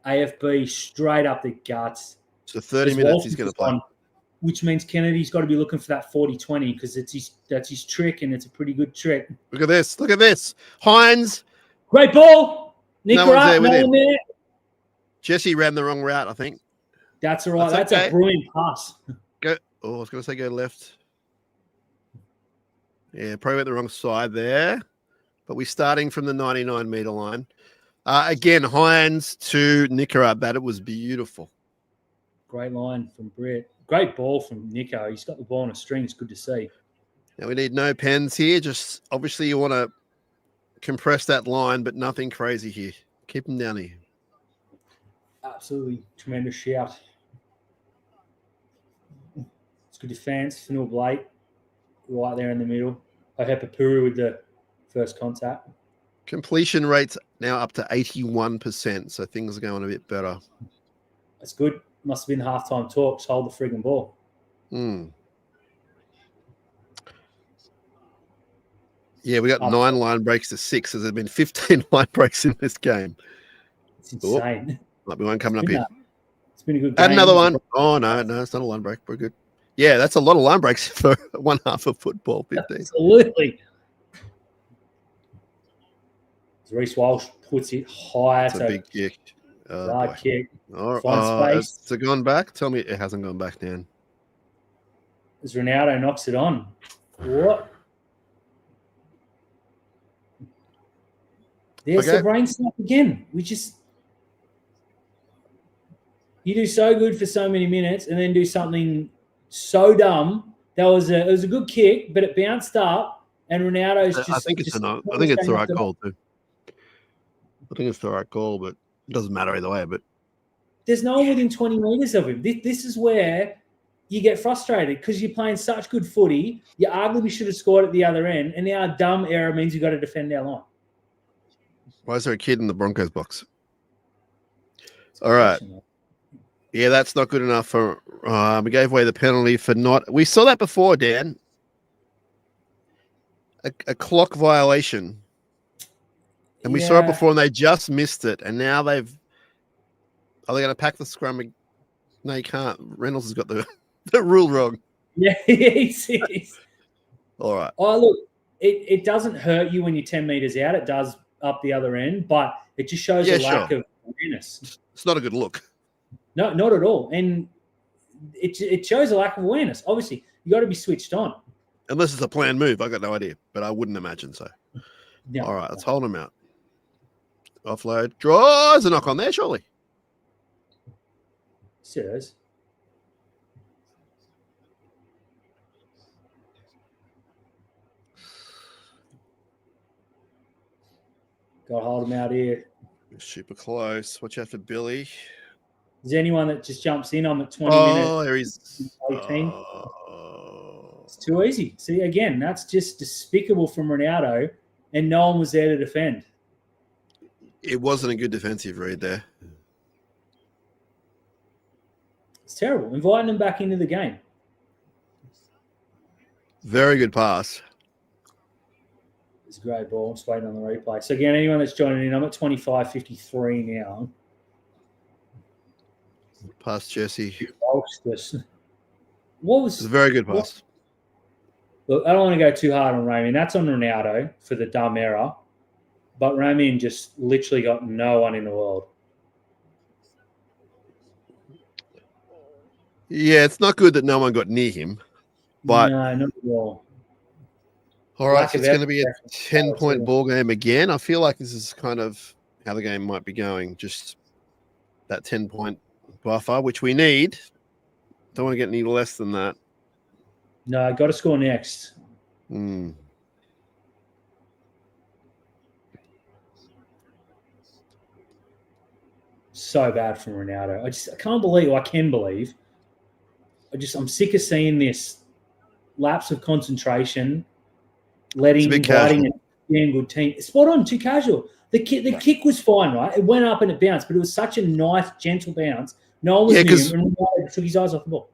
AFB straight up the guts. So 30 minutes he's going to play. Which means Kennedy's got to be looking for that 40-20 because that's his trick, and it's a pretty good trick. Look at this. Look at this. Hines. Great ball. No one's there with him. There. Jesse ran the wrong route, I think. That's all right. That's a brilliant pass. Go. Oh, I was going to say go left. Yeah, probably went the wrong side there. But we're starting from the 99-meter line. Again, Hines to Nicorette. That it was beautiful. Great line from Brett. Great ball from Nico. He's got the ball on a string. It's good to see. Now we need no pens here. Just obviously you want to compress that line, but nothing crazy here. Keep them down here. Absolutely tremendous shout. It's good defense. Fanua Blake right there in the middle. Ohepapuru with the first contact. Completion rates now up to 81%, so things are going a bit better. That's good. Must have been halftime talks. Hold the friggin' ball. Yeah, we got 9 line breaks to 6. So there's been 15 line breaks in this game. It's insane. Might be one coming up here. It's been a good game. Add another one. Oh, no, it's not a line break. We're good. Yeah, that's a lot of line breaks for one half of football. 15. Absolutely. Reece Walsh puts it higher. It's a big kick. Hard kick. Has it gone back? Tell me it hasn't gone back, Dan. As Ronaldo knocks it on. What? There's the brain snap again. You do so good for so many minutes and then do something so dumb. It was a good kick, but it bounced up and Ronaldo's just. I think it's the right call too. I think it's the right call, but it doesn't matter either way. But there's no one within 20 meters of him. This is where you get frustrated because you're playing such good footy. You arguably should have scored at the other end, and now a dumb error means you've got to defend our line. Why is there a kid in the Broncos box? All right. Yeah, that's not good enough for. We gave away the penalty for not. We saw that before, Dan. A clock violation. And we saw it before, and they just missed it. And now are they going to pack the scrum? No, you can't. Reynolds has got the rule wrong. Yeah, he's. All right. Oh, look, it doesn't hurt you when you're 10 meters out. It does up the other end, but it just shows a lack of awareness. It's not a good look. No, not at all. And it shows a lack of awareness. Obviously, you got to be switched on. Unless it's a planned move. I got no idea, but I wouldn't imagine so. Yeah. All right, let's hold him out. Offload. Draws a knock on there, surely. Serious. Got to hold him out here. Super close. Watch out for Billy. Is there anyone that just jumps in? I'm at 20 minutes. Oh, there he's 18. It's too easy. See, again, that's just despicable from Ronaldo, and no one was there to defend. It wasn't a good defensive read there. It's terrible. Inviting them back into the game. Very good pass. It's a great ball. I'm just waiting on the replay. So, again, anyone that's joining in, I'm at 25-53 now. Pass Jesse. It's a very good pass. Look, I don't want to go too hard on Ramian. That's on Ronaldo for the dumb error. But Ramian just literally got no one in the world. Yeah, it's not good that no one got near him. But no, not at all. All right, so it's going to be a 10-point ball game again. I feel like this is kind of how the game might be going. Just that 10-point buffer, which we need. Don't want to get any less than that. No, got to score next. So bad from Ronaldo. I can't believe, I can believe. I'm sick of seeing this lapse of concentration, letting a damn good team. Spot on, too casual. The kick was fine, right? It went up and it bounced, but it was such a nice, gentle bounce. No one was near him, and Ronaldo took his eyes off the ball.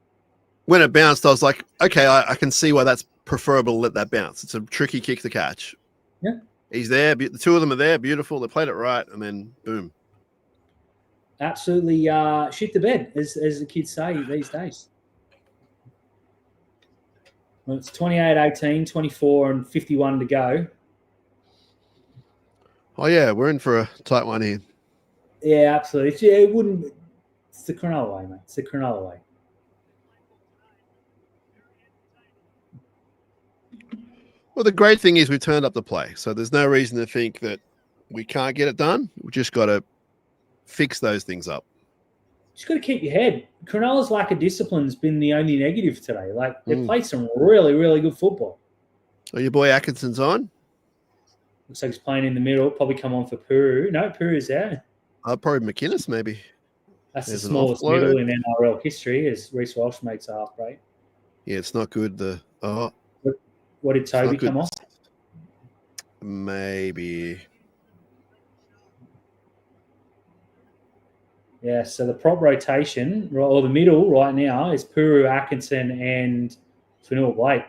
when it bounced, I was like, okay, I can see why that's preferable to let that bounce. It's a tricky kick to catch. Yeah. He's there. The two of them are there. Beautiful. They played it right. And then boom. Absolutely shit the bed, as the kids say these days. Well, it's 28-18, 24 and 51 to go. Oh, yeah. We're in for a tight one here. Yeah, absolutely. It wouldn't. It's the Cronulla way, mate. It's the Cronulla way. Well, the great thing is we turned up the play. So there's no reason to think that we can't get it done. We just got to fix those things up. Just got to keep your head. Cronulla's lack of discipline has been the only negative today. Like, they played some really, really good football. Oh, your boy Atkinson's on? Looks like he's playing in the middle. Probably come on for Puru. No, Puru's out. Probably McInnes, maybe. That's There's the an smallest offload. middle in NRL history, as Reece Walsh makes a half break. Yeah, it's not good. What did Toby come off? Maybe. Yeah, so the prop rotation, or the middle right now, is Puru, Atkinson, and Fanua Blake.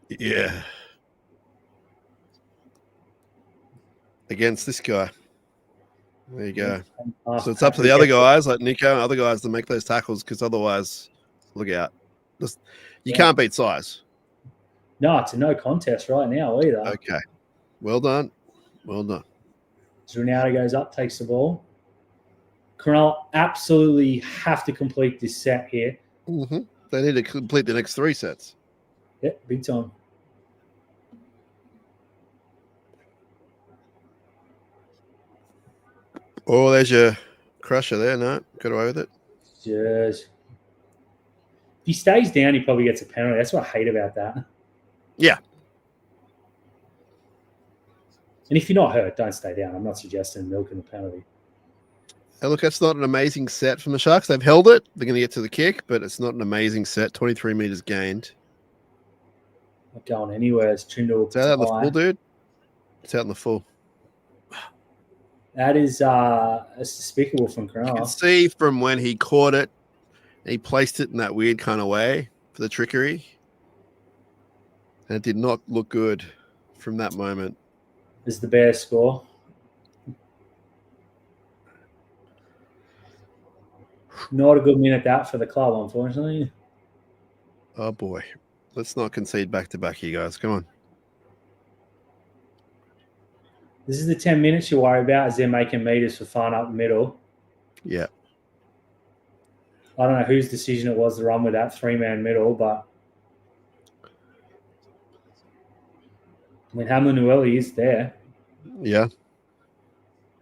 Yeah. Against this guy. There you go. So it's up to the other guys, like Nico and other guys, to make those tackles, because otherwise, look out. You can't beat size. No, it's a no contest right now either. Okay. Well done. Well done. Ronaldo goes up, takes the ball. Cronulla absolutely have to complete this set here. Mm-hmm. They need to complete the next 3 sets. Yep, big time. Oh, there's your crusher there. No, got away with it. Just... if he stays down, he probably gets a penalty. That's what I hate about that. Yeah. And if you're not hurt, don't stay down. I'm not suggesting milking the penalty. Hey, look, that's not an amazing set from the Sharks. They've held it. They're going to get to the kick, but it's not an amazing set. 23 meters gained. Not going anywhere. It's Trindle. It's out in the full, dude. It's out in the full. That is despicable from Cronulla. You can see from when he caught it, he placed it in that weird kind of way for the trickery. And it did not look good from that moment. This is the Bears score. Not a good minute that for the club, unfortunately. Oh, boy. Let's not concede back-to-back here, guys. Come on. This is the 10 minutes you worry about as they're making meters for fun up the middle. Yeah. I don't know whose decision it was to run with that 3-man middle, but I mean, Hamanueli is there. Yeah.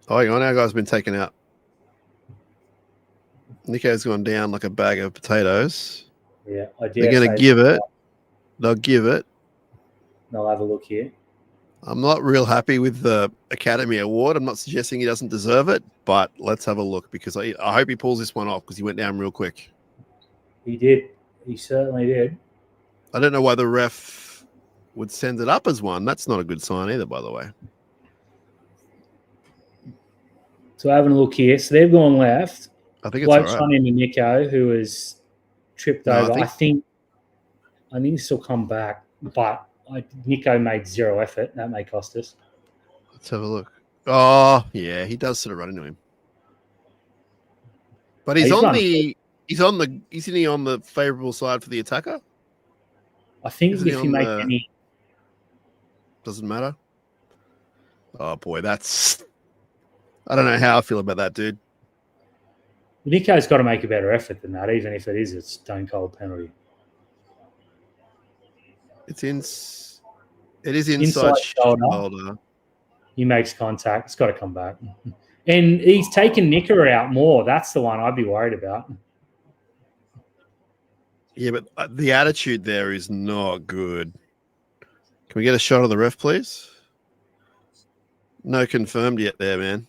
Oh, hang on. Our guy's been taken out. Nico's gone down like a bag of potatoes. Yeah, they're going to give it. They'll give it. They'll have a look here. I'm not real happy with the Academy Award. I'm not suggesting he doesn't deserve it, but let's have a look, because I hope he pulls this one off, because he went down real quick. He did. He certainly did. I don't know why the ref would send it up as one. That's not a good sign either, by the way. So having a look here. So they've gone left. I think it's all right. Running to Nico, who was tripped over. I think this will come back, but Nico made 0 effort. That may cost us. Let's have a look. Oh, yeah, he does sort of run into him. But isn't he on the favourable side for the attacker? I think if you make any... Doesn't matter. Oh, boy, that's... I don't know how I feel about that, dude. Nico's got to make a better effort than that, even if it is a stone cold penalty. It is inside shoulder. He makes contact. It's got to come back. And he's taken Nicker out more. That's the one I'd be worried about. Yeah, but the attitude there is not good. Can we get a shot of the ref, please? No confirmed yet there, man.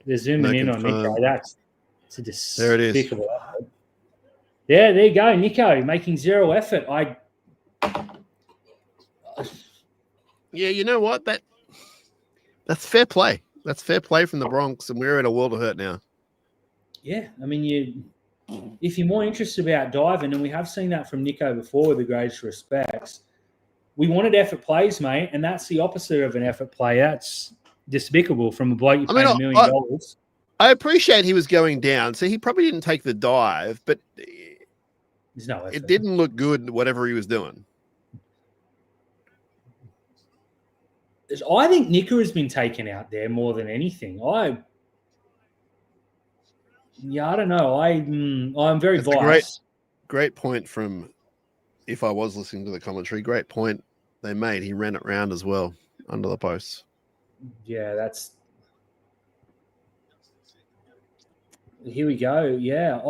They're zooming in on Nico. That's a there it is. Effort. Yeah, there you go. Nico making 0 effort. Yeah, you know what? That's fair play. That's fair play from the Bronx, and we're in a world of hurt now. Yeah, I mean, if you're more interested about diving, and we have seen that from Nico before with the greatest respects, we wanted effort plays, mate, and that's the opposite of an effort play. That's despicable from a bloke you paid $1 million. I appreciate he was going down, so he probably didn't take the dive, but There's no effort. It didn't look good, whatever he was doing. I think Nico has been taken out there more than anything. I don't know. I'm very biased. Great point from, if I was listening to the commentary, great point they made. He ran it round as well under the posts. Yeah, here we go. Yeah,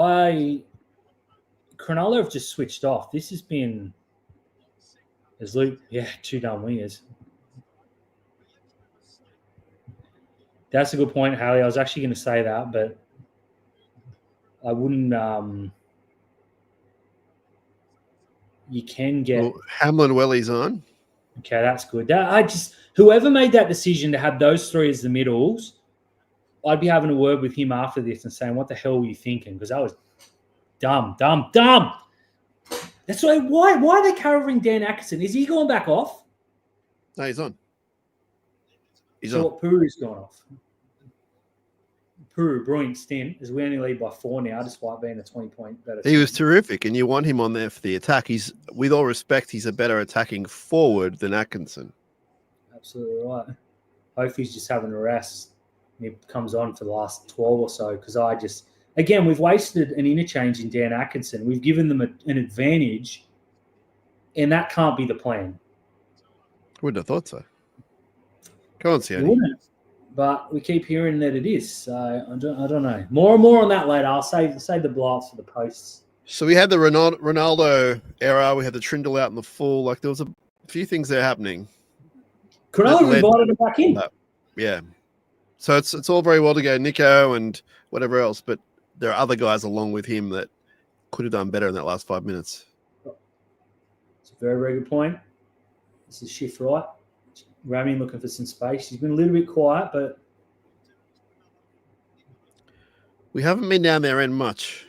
Cronulla have just switched off. This has been, as Luke, two dumb wingers. That's a good point, Haley. I was actually going to say that, but I wouldn't. You can get Hamlin Welly's on. Okay, that's good. Whoever made that decision to have those three as the middles, I'd be having a word with him after this and saying, "What the hell were you thinking?" Because that was dumb. That's why. Why are they covering Dan Atkinson? Is he going back off? No, he's on. What Puru's gone off? Puru, brilliant stint, as we only lead by 4 now, despite being a 20-point better. He was terrific, and you want him on there for the attack. With all respect, he's a better attacking forward than Atkinson. Absolutely right. Hopefully he's just having a rest. He comes on for the last 12 or so, because we've wasted an interchange in Dan Atkinson. We've given them an advantage, and that can't be the plan. Wouldn't have thought so. Go on, Sione. But we keep hearing that it is. So I don't know. More and more on that later. I'll save the blowups for the posts. So we had the Ronaldo era. We had the Trindle out in the full. Like, there was a few things there happening. Cronulla invited him back in. Yeah. So it's all very well to go Nico and whatever else, but there are other guys along with him that could have done better in that last 5 minutes. It's a very, very good point. This is shift right. Rami looking for some space. He's been a little bit quiet, but we haven't been down their end much,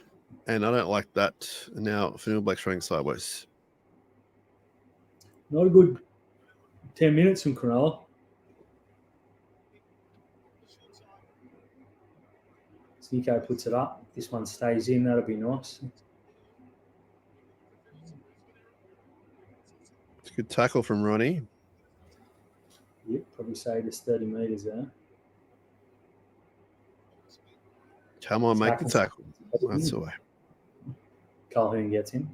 and I don't like that. And now Fanil Black's running sideways. Not a good 10 minutes from Cronulla. Nico puts it up. This one stays in. That'll be nice. It's a good tackle from Ronnie. Yep, probably say it's 30 metres there. Come on, make the tackle. That's the way. Calhoun gets him.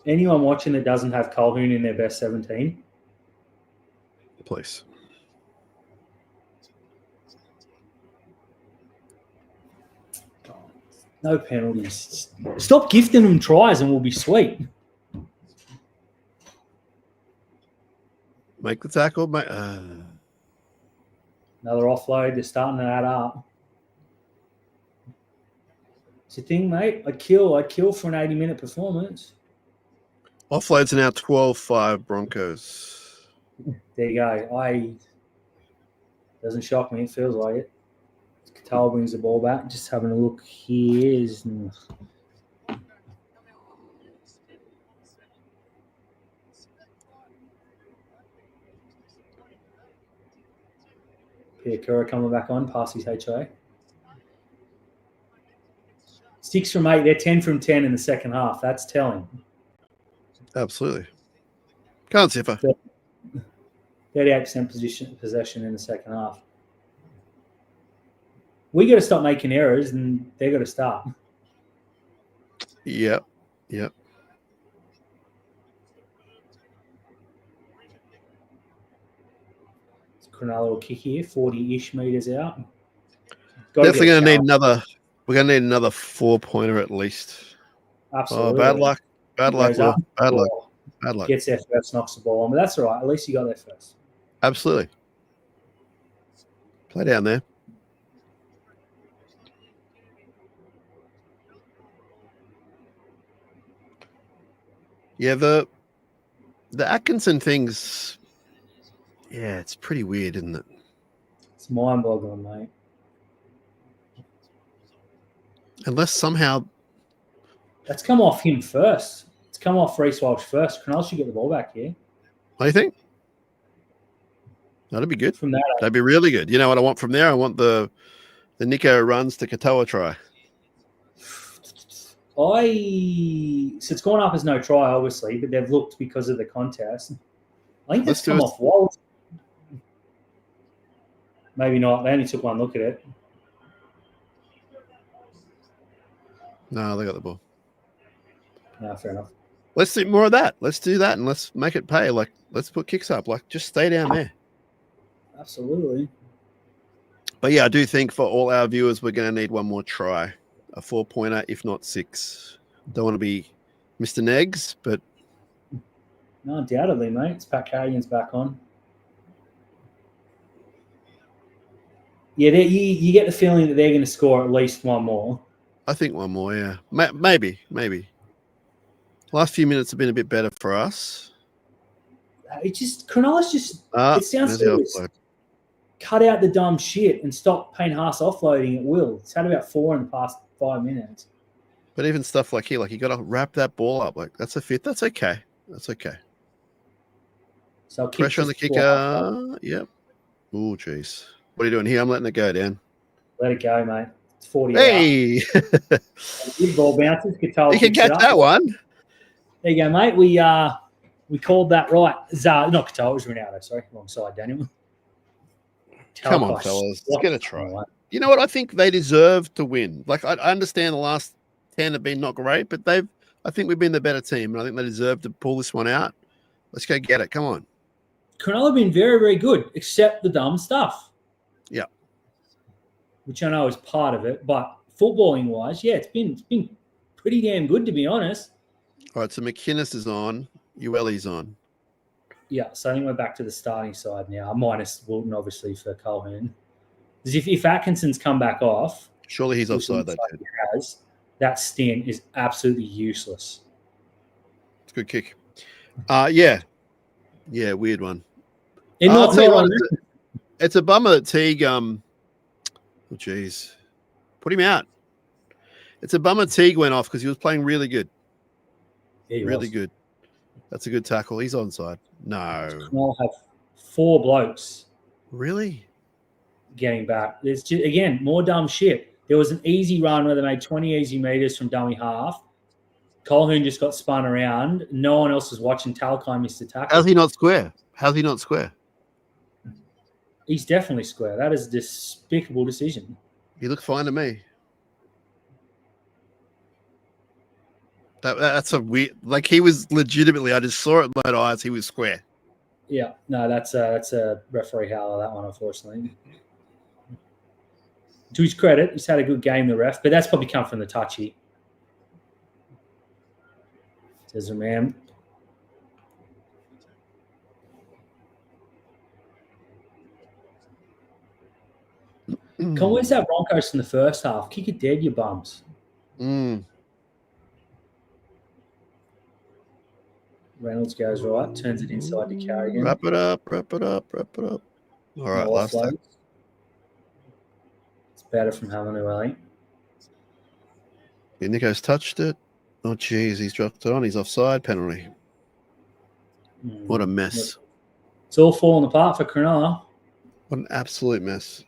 Anyone watching that doesn't have Calhoun in their best 17? Please. No penalties. Stop gifting them tries and we'll be sweet. Make the tackle. Another offload. They're starting to add up. It's a thing, mate. I'd kill for an 80-minute performance. Offloads are now 12-5 Broncos. There you go. Doesn't shock me. It feels like it. Katal brings the ball back. Just having a look here. Piakura coming back on, past his HO. 6 from 8. They're 10 from 10 in the second half. That's telling. Absolutely. Can't Zipper. 38% possession in the second half. We got to stop making errors, and they got to start. Yep. Cronulla will kick here, 40-ish metres out. Definitely going to need another. We're going to need another 4-pointer at least. Absolutely. Oh, bad luck. Bad luck. Gets there first, knocks the ball on, but that's all right. At least you got there first. Absolutely. Play down there. Yeah, the Atkinson thing's, it's pretty weird, isn't it? It's mind-boggling, mate. Unless somehow That's come off him first. It's come off Reece Walsh first. Cronulla should get the ball back here. what do you think? That'd be good. From that, That'd be really good. You know what I want from there? I want the Nico runs to Katoa try. so it's gone up as no try, obviously, but they've looked because of the contest. I think that's come off Walsh. Maybe not. They only took one look at it. No, they got the ball. No, fair enough. Let's do more of that. Let's do that and let's make it pay. Like, let's put kicks up. Like, just stay down there. Absolutely. But yeah, I do think for all our viewers, we're going to need one more try. A 4-pointer, if not 6. Don't want to be Mr. Negs, but... No, undoubtedly, mate. It's Pat Carrigan's back on. Yeah, you get the feeling that they're going to score at least one more. I think one more, yeah. Maybe. Last few minutes have been a bit better for us. Cronulla's just, it sounds serious. Cut out the dumb shit and stop Payne Haas offloading at will. It's had about 4 in the past 5 minutes. But even stuff like here, like you got to wrap that ball up. Like, that's a fit. That's okay. So pressure on the kicker. Yep. Oh, jeez. What are you doing here? I'm letting it go, Dan. Let it go, mate. It's 40. Hey! Big ball bounces. You can catch that one. There you go, mate. We called that right. Not Katoa, it was Ronaldo. Sorry, wrong side, Daniel. Come on, fellas. Let's get a try. Right. You know what? I think they deserve to win. Like, I understand the last 10 have been not great, but I think we've been the better team, and I think they deserve to pull this one out. Let's go get it. Come on. Cronulla have been very, very good, except the dumb stuff. Yeah. Which I know is part of it, but footballing-wise, yeah, it's been pretty damn good, to be honest. All right, so McInnes is on. Ueli's on. Yeah, so I think we're back to the starting side now, minus Wilton, obviously, for Colquhoun. Because if Atkinson's come back off... Surely he's offside, that stint is absolutely useless. It's a good kick. Yeah, weird one. It's a bummer that Teague... oh, jeez. Put him out. It's a bummer Teague went off because he was playing really good. Yeah, really good. That's a good tackle. He's onside. No. We'll have 4 blokes. Really? Getting back. There's just, again, more dumb shit. There was an easy run where they made 20 easy meters from dummy half. Colquhoun just got spun around. No one else was watching. Talakai missed the tackle. How's he not square? He's definitely square. That is a despicable decision. He looked fine to me. That's a weird... Like, he was legitimately... I just saw it with my eyes. He was square. Yeah. No, that's a referee howler, that one, unfortunately. To his credit, he's had a good game, the ref, but that's probably come from the touchy. Says a man. Where's that Broncos in the first half? Kick it dead, you bums. Reynolds goes right, turns it inside to Carrigan. Wrap it up. All right, last time. It's better from Hamanueli. Yeah, Nico's touched it. Oh, geez, he's dropped it on. He's offside penalty. What a mess. It's all falling apart for Cronulla. What an absolute mess.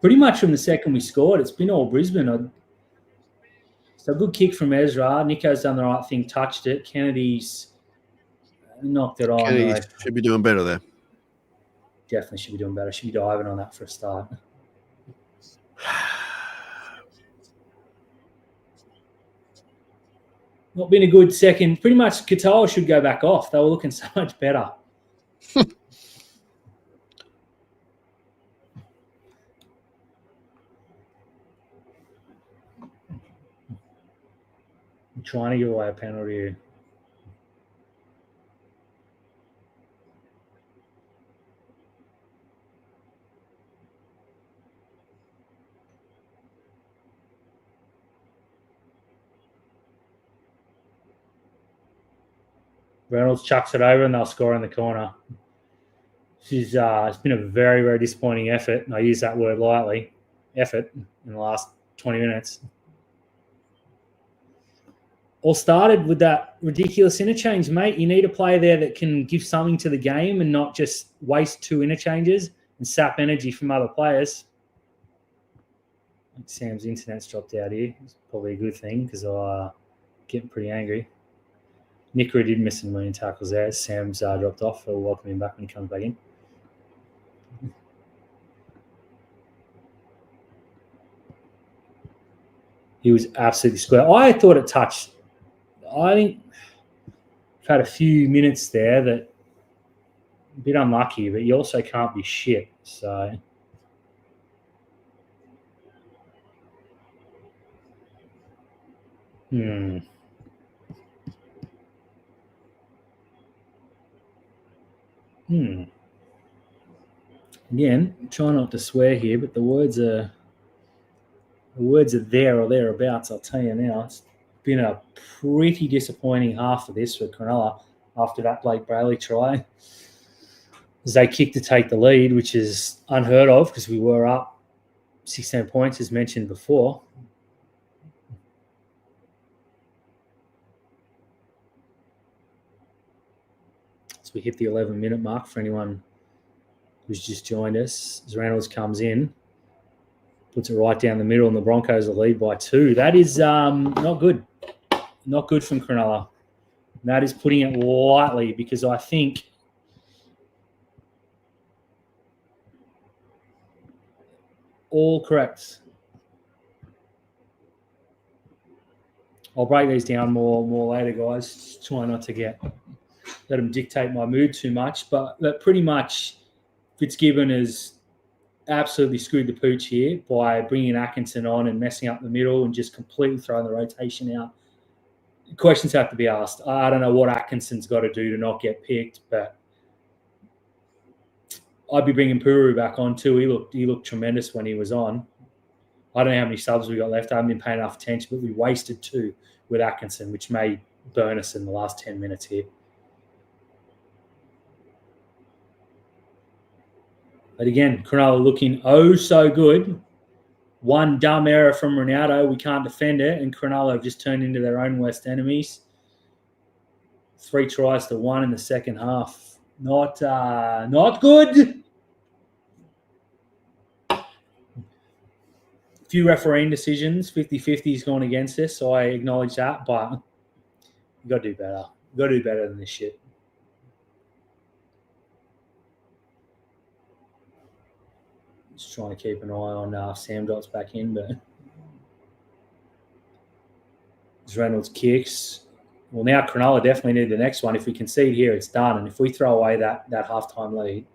Pretty much from the second we scored, it's been all Brisbane. So a good kick from Ezra. Nico's done the right thing, touched it. Kennedy's knocked it on. Kennedy should be doing better there. Definitely should be doing better. Should be diving on that for a start. Not been a good second. Pretty much Katoa should go back off. They were looking so much better. I'm trying to give away a penalty here. Reynolds chucks it over and they'll score in the corner. It's been a very, very disappointing effort, and I use that word lightly, effort, in the last 20 minutes. All started with that ridiculous interchange, mate. You need a player there that can give something to the game and not just waste 2 interchanges and sap energy from other players. Sam's internet's dropped out here. It's probably a good thing because I'm getting pretty angry. Nickera did miss a million tackles there. Sam's dropped off. We'll welcome him back when he comes back in. He was absolutely square. I thought it touched. I think I've had a few minutes there that a bit unlucky, but you also can't be shit. So Again, try not to swear here, but the words are there or thereabouts. I'll tell you now. It's been a pretty disappointing half of this for Cronulla after that Blake Brayley try. As they kicked to take the lead, which is unheard of because we were up 16 points, as mentioned before. So we hit the 11-minute mark for anyone who's just joined us. As Reynolds comes in, puts it right down the middle, and the Broncos will lead by 2. That is not good. Not good from Cronulla. That is putting it lightly because I think all correct. I'll break these down more later, guys. Just try not to let them dictate my mood too much. But pretty much Fitzgibbon has absolutely screwed the pooch here by bringing Atkinson on and messing up the middle and just completely throwing the rotation out. Questions have to be asked. I don't know what Atkinson's got to do to not get picked, but I'd be bringing Puru back on too. He looked tremendous when he was on. I don't know how many subs we got left. I haven't been paying enough attention, but we wasted 2 with Atkinson, which may burn us in the last 10 minutes here. But again, Cronulla looking so good. One dumb error from Ronaldo. We can't defend it, and Cronulla have just turned into their own worst enemies. 3 tries to 1 in the second half. Not good. A few refereeing decisions, 50-50's gone against us, so I acknowledge that, but you've got to do better. You've got to do better than this shit. Just trying to keep an eye on Sam Dot's back in, but as Reynolds kicks. Well, now Cronulla definitely need the next one. If we concede here, it's done. And if we throw away that halftime lead.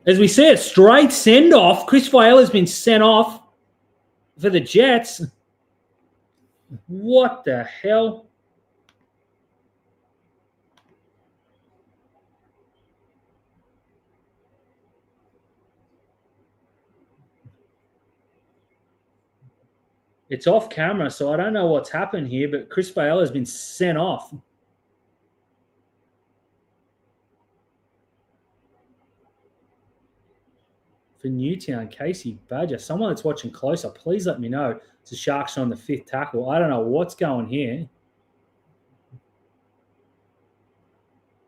As we see a straight send-off, Chris Vaiola's been sent off for the Jets. What the hell? It's off camera, so I don't know what's happened here, but Chris Vaiola's has been sent off. For Newtown, Casey Badger. Someone that's watching closer, please let me know. It's a Sharks on the 5th tackle. I don't know what's going here.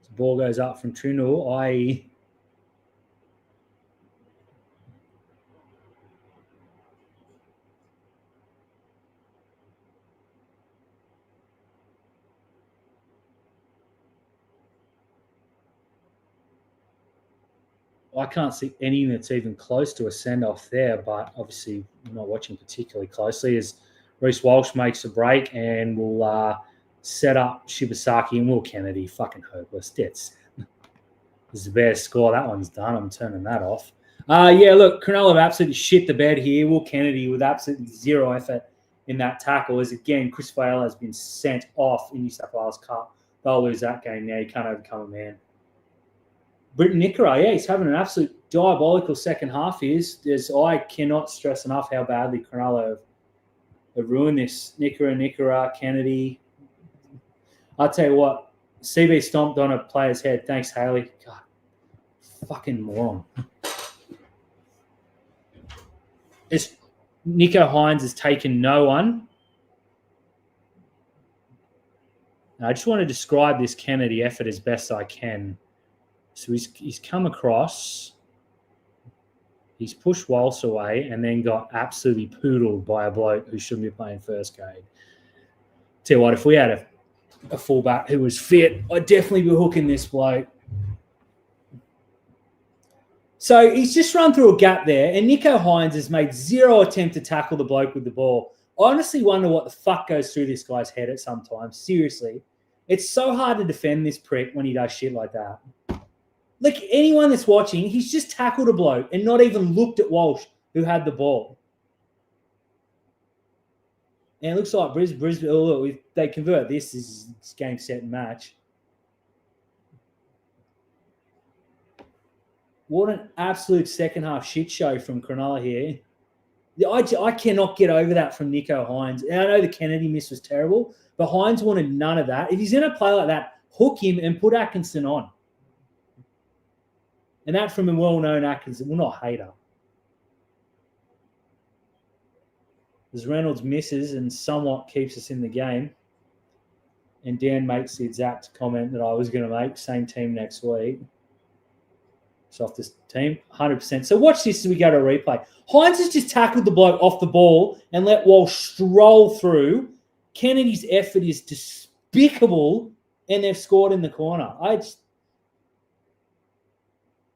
The ball goes up from Trindle. I can't see anything that's even close to a send-off there, but obviously I'm not watching particularly closely as Reece Walsh makes a break and will set up Shibasaki and Will Kennedy. Fucking hopeless. This is the best score. That one's done. I'm turning that off. Yeah, look, Cronulla have absolutely shit the bed here. Will Kennedy with absolutely zero effort in that tackle as, again, Chris Vaila has been sent off in New South Wales Cup. They'll lose that game now. You can't overcome a man. Britton Nickera, yeah, he's having an absolute diabolical second half. I cannot stress enough how badly Cronulla have ruined this. Nickera, Kennedy. I'll tell you what, CB stomped on a player's head. Thanks, Haley. God, fucking moron. Nico Hines has taken no one. I just want to describe this Kennedy effort as best I can. So he's come across. He's pushed Walsh away and then got absolutely poodled by a bloke who shouldn't be playing first grade. Tell you what, if we had a fullback who was fit, I'd definitely be hooking this bloke. So he's just run through a gap there, and Nico Hines has made zero attempt to tackle the bloke with the ball. I honestly wonder what the fuck goes through this guy's head at some time. Seriously. It's so hard to defend this prick when he does shit like that. Like, anyone that's watching, he's just tackled a bloke and not even looked at Walsh, who had the ball. And it looks like Brisbane, oh, look, if they convert this is game, set, and match. What an absolute second-half shit show from Cronulla here. I cannot get over that from Nico Hines. And I know the Kennedy miss was terrible, but Hines wanted none of that. If he's going to play like that, hook him and put Atkinson on. And that from a well-known Atkinson. Well, not hater. As Reynolds misses and somewhat keeps us in the game. And Dan makes the exact comment that I was going to make. Same team next week. Softest team, 100%. So watch this as we go to replay. Hines has just tackled the bloke off the ball and let Walsh stroll through. Kennedy's effort is despicable, and they've scored in the corner.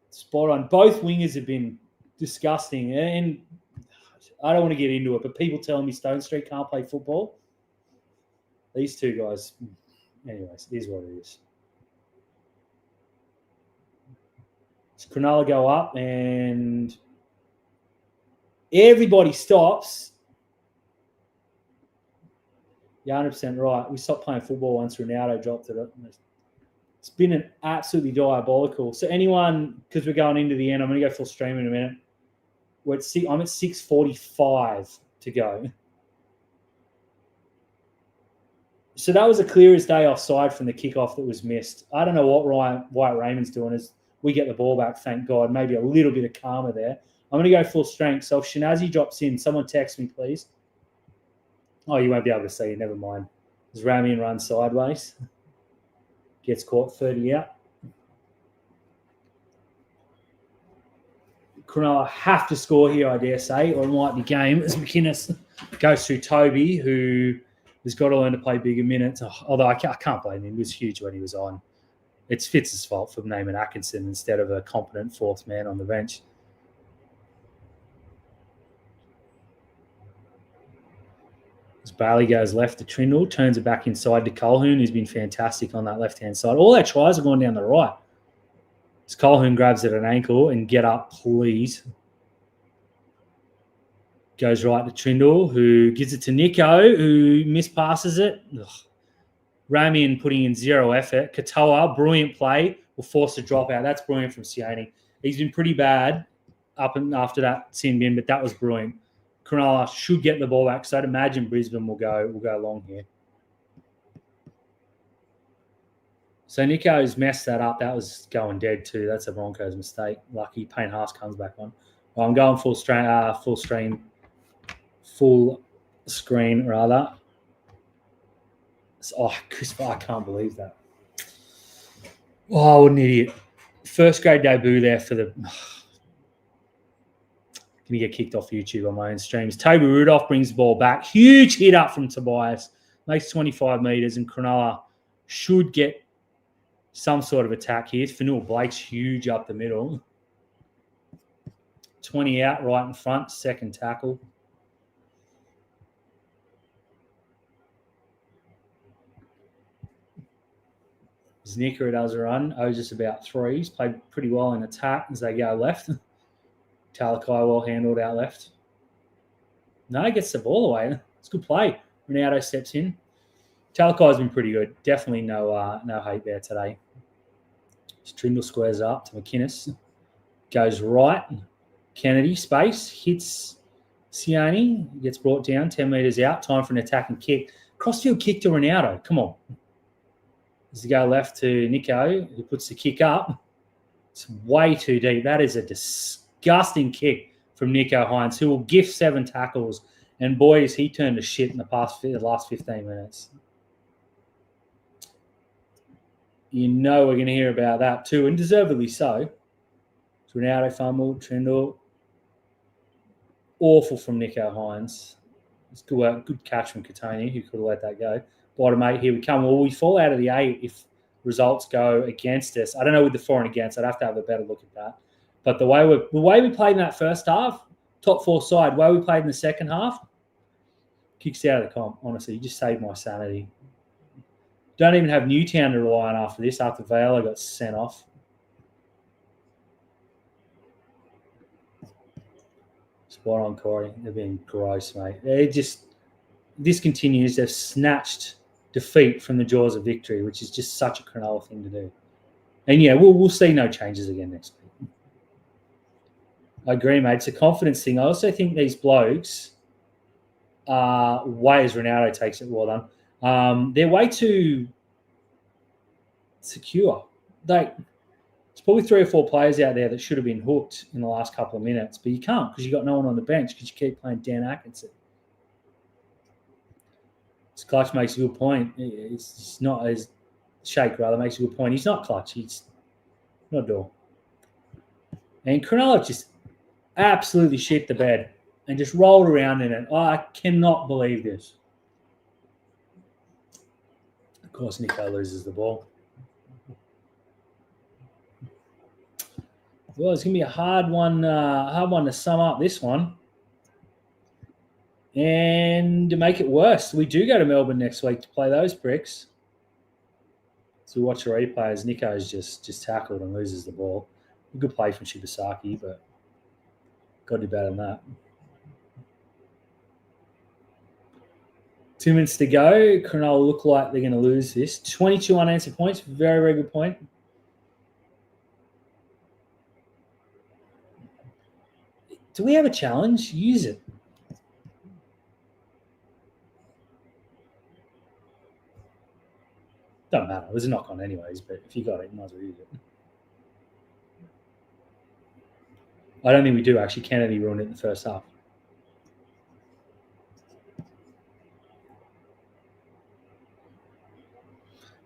Spot on. Both wingers have been disgusting, and I don't want to get into it, but people telling me Stone Street can't play football. These two guys, anyways, it is what it is. Cronulla go up and everybody stops. You're 100% right. We stopped playing football once Ronaldo dropped it. It's been an absolutely diabolical. So anyone, because we're going into the end, I'm going to go full stream in a minute. I'm at 6:45 to go. So that was a clear as day offside from the kickoff that was missed. I don't know what Wyatt Raymond's doing. We get the ball back, thank God. Maybe a little bit of karma there. I'm going to go full strength. So if Shinazi drops in, someone text me, please. Oh, you won't be able to see it. Never mind. As Ramian runs sideways. Gets caught 30 out. Cronulla have to score here, I dare say, or it might be game as McInnes goes through Toby, who has got to learn to play bigger minutes. Although I can't blame him. He was huge when he was on. It's Fitz's fault for naming Atkinson instead of a competent fourth man on the bench. As Bailey goes left to Trindle, turns it back inside to Colhoun, who's been fantastic on that left-hand side. All their tries are going down the right. As Colhoun grabs at an ankle and get up, please. Goes right to Trindle, who gives it to Nico, who mispasses it. Ugh. Ramian putting in zero effort. Katoa, brilliant play, will force a dropout. That's brilliant from Sione. He's been pretty bad up and after that sin bin, but that was brilliant. Cronulla should get the ball back, so I'd imagine Brisbane will go long here. So Nico's messed that up. That was going dead too. That's a Broncos mistake. Lucky Payne Haas comes back on. Well, I'm going full screen rather. Oh, Chris, I can't believe that. Oh, what an idiot. First grade debut there for the... Going to get kicked off YouTube on my own streams. Toby Rudolph brings the ball back. Huge hit up from Tobias. Makes 25 metres, and Cronulla should get some sort of attack here. Fanua Blake's huge up the middle. 20 out right in front. Second tackle. Znicker does a run, owes us about 3. He's played pretty well in attack as they go left. Talakai well handled out left. No, gets the ball away. It's a good play. Ronaldo steps in. Talakai's been pretty good. Definitely no hate there today. Trindle squares up to McInnes. Goes right. Kennedy, space, hits Sione. Gets brought down, 10 metres out. Time for an attacking kick. Crossfield kick to Ronaldo. Come on. As they go left to Nico, who puts the kick up. It's way too deep. That is a disgusting kick from Nico Hines, who will gift 7 tackles. And boys, he turned to shit in the last 15 minutes. You know we're going to hear about that too, and deservedly so. Ronaldo fumble, Trindle. Awful from Nico Hines. It's good work, good catch from Katoni, who could have let that go. Bottom 8, here we come. Well, we fall out of the 8 if results go against us. I don't know with the for and against. I'd have to have a better look at that. But the way we played in that first half, top 4 side, the way we played in the second half, kicks out of the comp. Honestly, you just saved my sanity. Don't even have Newtown to rely on after this, after Vale got sent off. Spot on, Corey. They've been gross, mate. This continues. They've snatched defeat from the jaws of victory, which is just such a Cronulla thing to do. And yeah, we'll see no changes again next week. I agree, mate. It's a confidence thing. I also think these blokes are way as Ronaldo takes it, well done. They're way too secure. There's probably 3 or 4 players out there that should have been hooked in the last couple of minutes, but you can't because you got no one on the bench because you keep playing Dan Atkinson. This Clutch makes a good point. It's not as Shake rather makes a good point. He's not Clutch. He's not Door. And Cronulla just absolutely shit the bed and just rolled around in it. I cannot believe this. Of course, Nico loses the ball. Well, it's going to be a hard one to sum up this one. And to make it worse, we do go to Melbourne next week to play those pricks. So we watch the replay as Nico's just tackled and loses the ball. A good play from Shibasaki, but got to do better than that. 2 minutes to go. Cronulla look like they're going to lose this. 22 unanswered points. Very, very good point. Do we have a challenge? Use it. Doesn't matter. It was a knock on anyways, but if you got it, you might as well use it. I don't think we do, actually. Kennedy ruined it in the first half.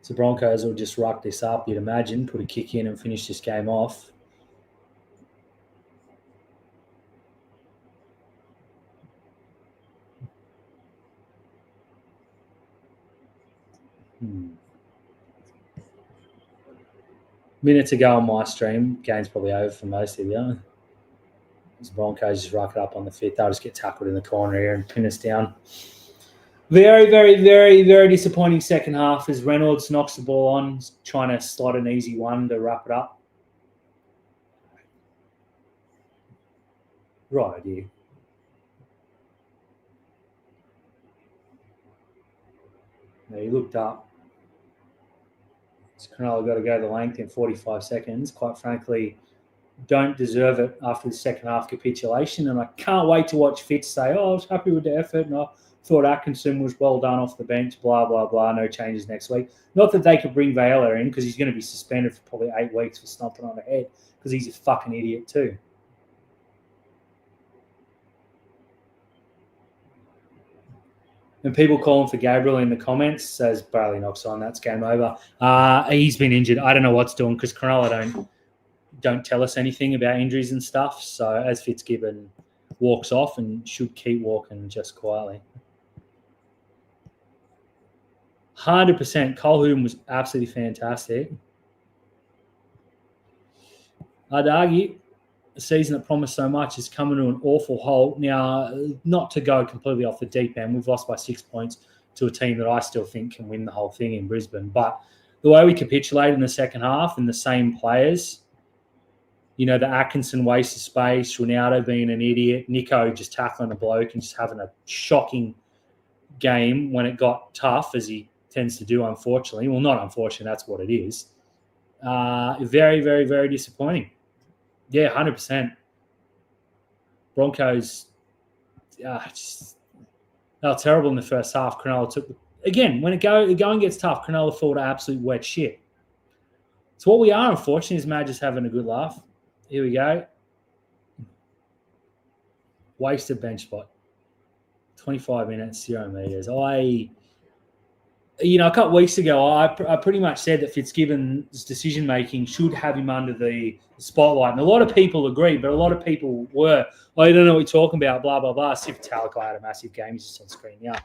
So Broncos will just ruck this up, you'd imagine, put a kick in and finish this game off. Minute to go on my stream. Game's probably over for most of you. As Broncos just ruck it up on the 5th. They'll just get tackled in the corner here and pin us down. Very, very, very, very disappointing second half as Reynolds knocks the ball on, trying to slot an easy one to wrap it up. Right idea. Now he looked up. Cronulla got to go the length in 45 seconds. Quite frankly, don't deserve it after the second half capitulation. And I can't wait to watch Fitz say, I was happy with the effort and I thought Atkinson was well done off the bench, blah, blah, blah. No changes next week. Not that they could bring Vale in because he's going to be suspended for probably 8 weeks for stomping on the head because he's a fucking idiot too. And people calling for Gabriel in the comments says Bailey knocks on. That's game over. He's been injured. I don't know what's doing because Cronulla don't tell us anything about injuries and stuff. So as Fitzgibbon walks off and should keep walking just quietly. 100%. Cole Hoon was absolutely fantastic. I'd argue a season that promised so much is coming to an awful halt. Now, not to go completely off the deep end, we've lost by 6 points to a team that I still think can win the whole thing in Brisbane. But the way we capitulated in the second half and the same players, the Atkinson waste of space, Ronaldo being an idiot, Nico just tackling a bloke and just having a shocking game when it got tough, as he tends to do, unfortunately. Well, not unfortunately, that's what it is. Very, very, very disappointing. Yeah, 100%. Broncos, they were terrible in the first half. Cronulla took – again, when the going gets tough, Cronulla fall to absolute wet shit. It's what we are, unfortunately, is Matt just having a good laugh. Here we go. Wasted bench spot. 25 minutes, 0 meters. A couple of weeks ago, I pretty much said that Fitzgibbon's decision-making should have him under the spotlight. And a lot of people agree, but a lot of people were, I don't know what you're talking about, blah, blah, blah. Sif Talakai had a massive game. He's just on screen now.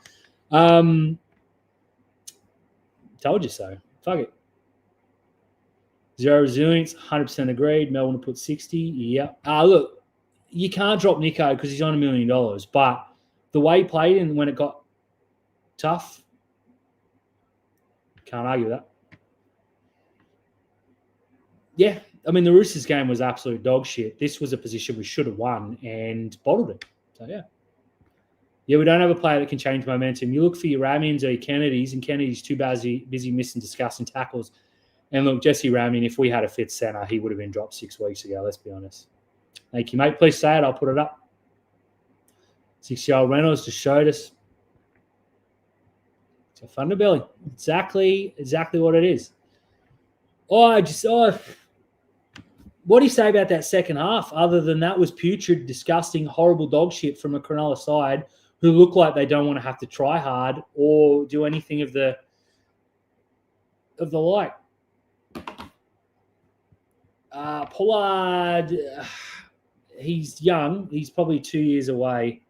Told you so. Fuck it. Zero resilience, 100% agreed. Melbourne put 60. Yeah. Look, you can't drop Nico because he's on $1 million. But the way he played and when it got tough, can't argue with that. Yeah. I mean, the Roosters game was absolute dog shit. This was a position we should have won and bottled it. So, yeah. Yeah, we don't have a player that can change momentum. You look for your Ramians or your Kennedys, and Kennedy's too busy missing disgusting tackles. And look, Jesse Ramian, if we had a fit centre, he would have been dropped 6 weeks ago, let's be honest. Thank you, mate. Please say it. I'll put it up. 6-year-old Reynolds just showed us. It's a thunder belly. Exactly what it is. What do you say about that second half? Other than that was putrid, disgusting, horrible dog shit from a Cronulla side who look like they don't want to have to try hard or do anything of the like. Pollard, he's young. He's probably 2 years away.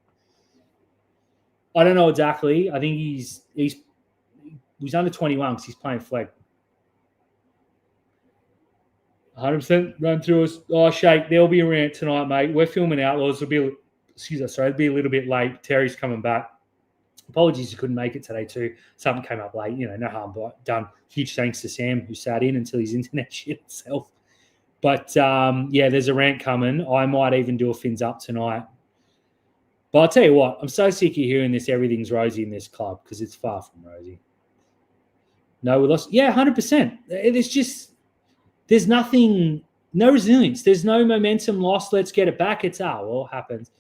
I don't know exactly. I think he's under 21 because he's playing flag. 100% run through us. Oh, Shake, there'll be a rant tonight, mate. We're filming Outlaws. It'll be a little bit late. Terry's coming back. Apologies you couldn't make it today too. Something came up late. No harm done. Huge thanks to Sam who sat in until his internet shit itself. But, there's a rant coming. I might even do a fins up tonight. But I'll tell you what, I'm so sick of hearing this everything's rosy in this club because it's far from rosy. No, we lost. Yeah, 100%. There's nothing, no resilience. There's no momentum lost. Let's get it back. It happens.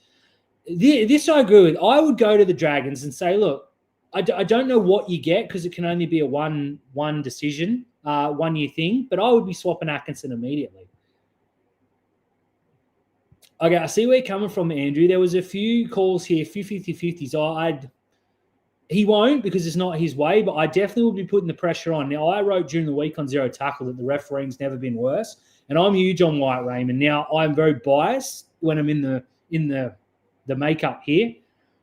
This I agree with. I would go to the Dragons and say, look, I don't know what you get because it can only be a one decision, 1 year thing, but I would be swapping Atkinson immediately. Okay, I see where you're coming from, Andrew. There was a few calls here, a few 50-50s. He won't because it's not his way, but I definitely will be putting the pressure on. Now, I wrote during the week on Zero Tackle that the refereeing's never been worse, and I'm huge on White Raymond. Now, I'm very biased when I'm in the makeup here,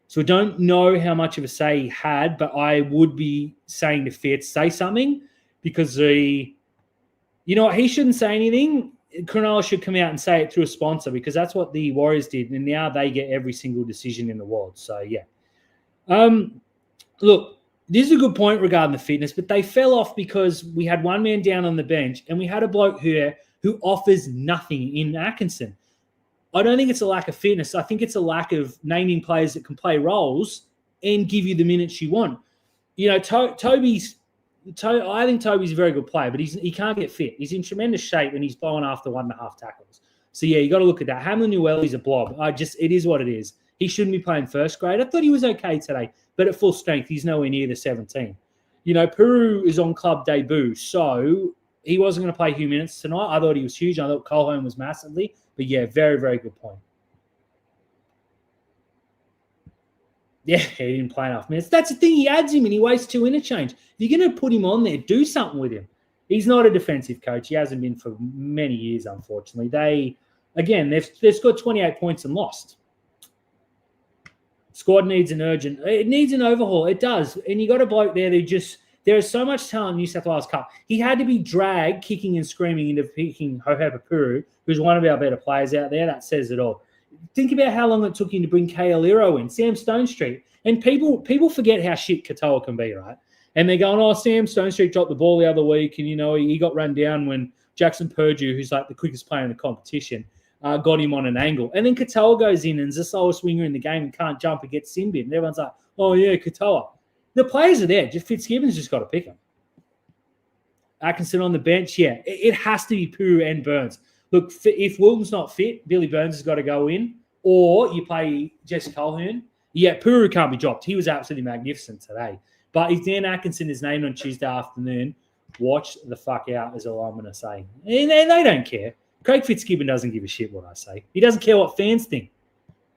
so I don't know how much of a say he had, but I would be saying to Fitz, say something because he shouldn't say anything. Cronulla should come out and say it through a sponsor because that's what the Warriors did, and now they get every single decision in the world. So, yeah. Look, this is a good point regarding the fitness, but they fell off because we had one man down on the bench and we had a bloke here who offers nothing in Atkinson. I don't think it's a lack of fitness. I think it's a lack of naming players that can play roles and give you the minutes you want. I think Toby's a very good player, but he can't get fit. He's in tremendous shape and he's blowing after 1.5 tackles. So, yeah, you got to look at that. Hamlin Newelli's a blob. It is what it is. He shouldn't be playing first grade. I thought he was okay today, but at full strength, he's nowhere near the 17. Puru is on club debut, so he wasn't going to play a few minutes tonight. I thought he was huge. I thought Colholm was massively. But, yeah, very, very good point. Yeah, he didn't play enough minutes. That's the thing. He adds him and he wastes 2 interchange. If you're going to put him on there, do something with him. He's not a defensive coach. He hasn't been for many years, unfortunately. They've scored 28 points and lost. Squad needs it needs an overhaul. It does. And you got a bloke there there is so much talent in New South Wales Cup. He had to be dragged kicking and screaming into picking Hohepa-Puru, who's one of our better players out there. That says it all. Think about how long it took him to bring Kaoliro in, Sam Stone Street. And people forget how shit Katoa can be, right? And they're going, Sam Stone Street dropped the ball the other week and, he got run down when Jackson Purdue, who's like the quickest player in the competition, got him on an angle. And then Katoa goes in and is the slowest winger in the game and can't jump and get sin bin. And everyone's like, oh, yeah, Katoa. The players are there. Just Fitzgibbon's just got to pick them. Atkinson on the bench, yeah. It has to be Puru and Burns. Look, if Wilton's not fit, Billy Burns has got to go in, or you play Jesse Colquhoun. Yeah, Puru can't be dropped. He was absolutely magnificent today. But if Dan Atkinson is named on Tuesday afternoon, Watch the fuck out is all I'm going to say. And they don't care. Craig Fitzgibbon doesn't give a shit what I say. He doesn't care what fans think.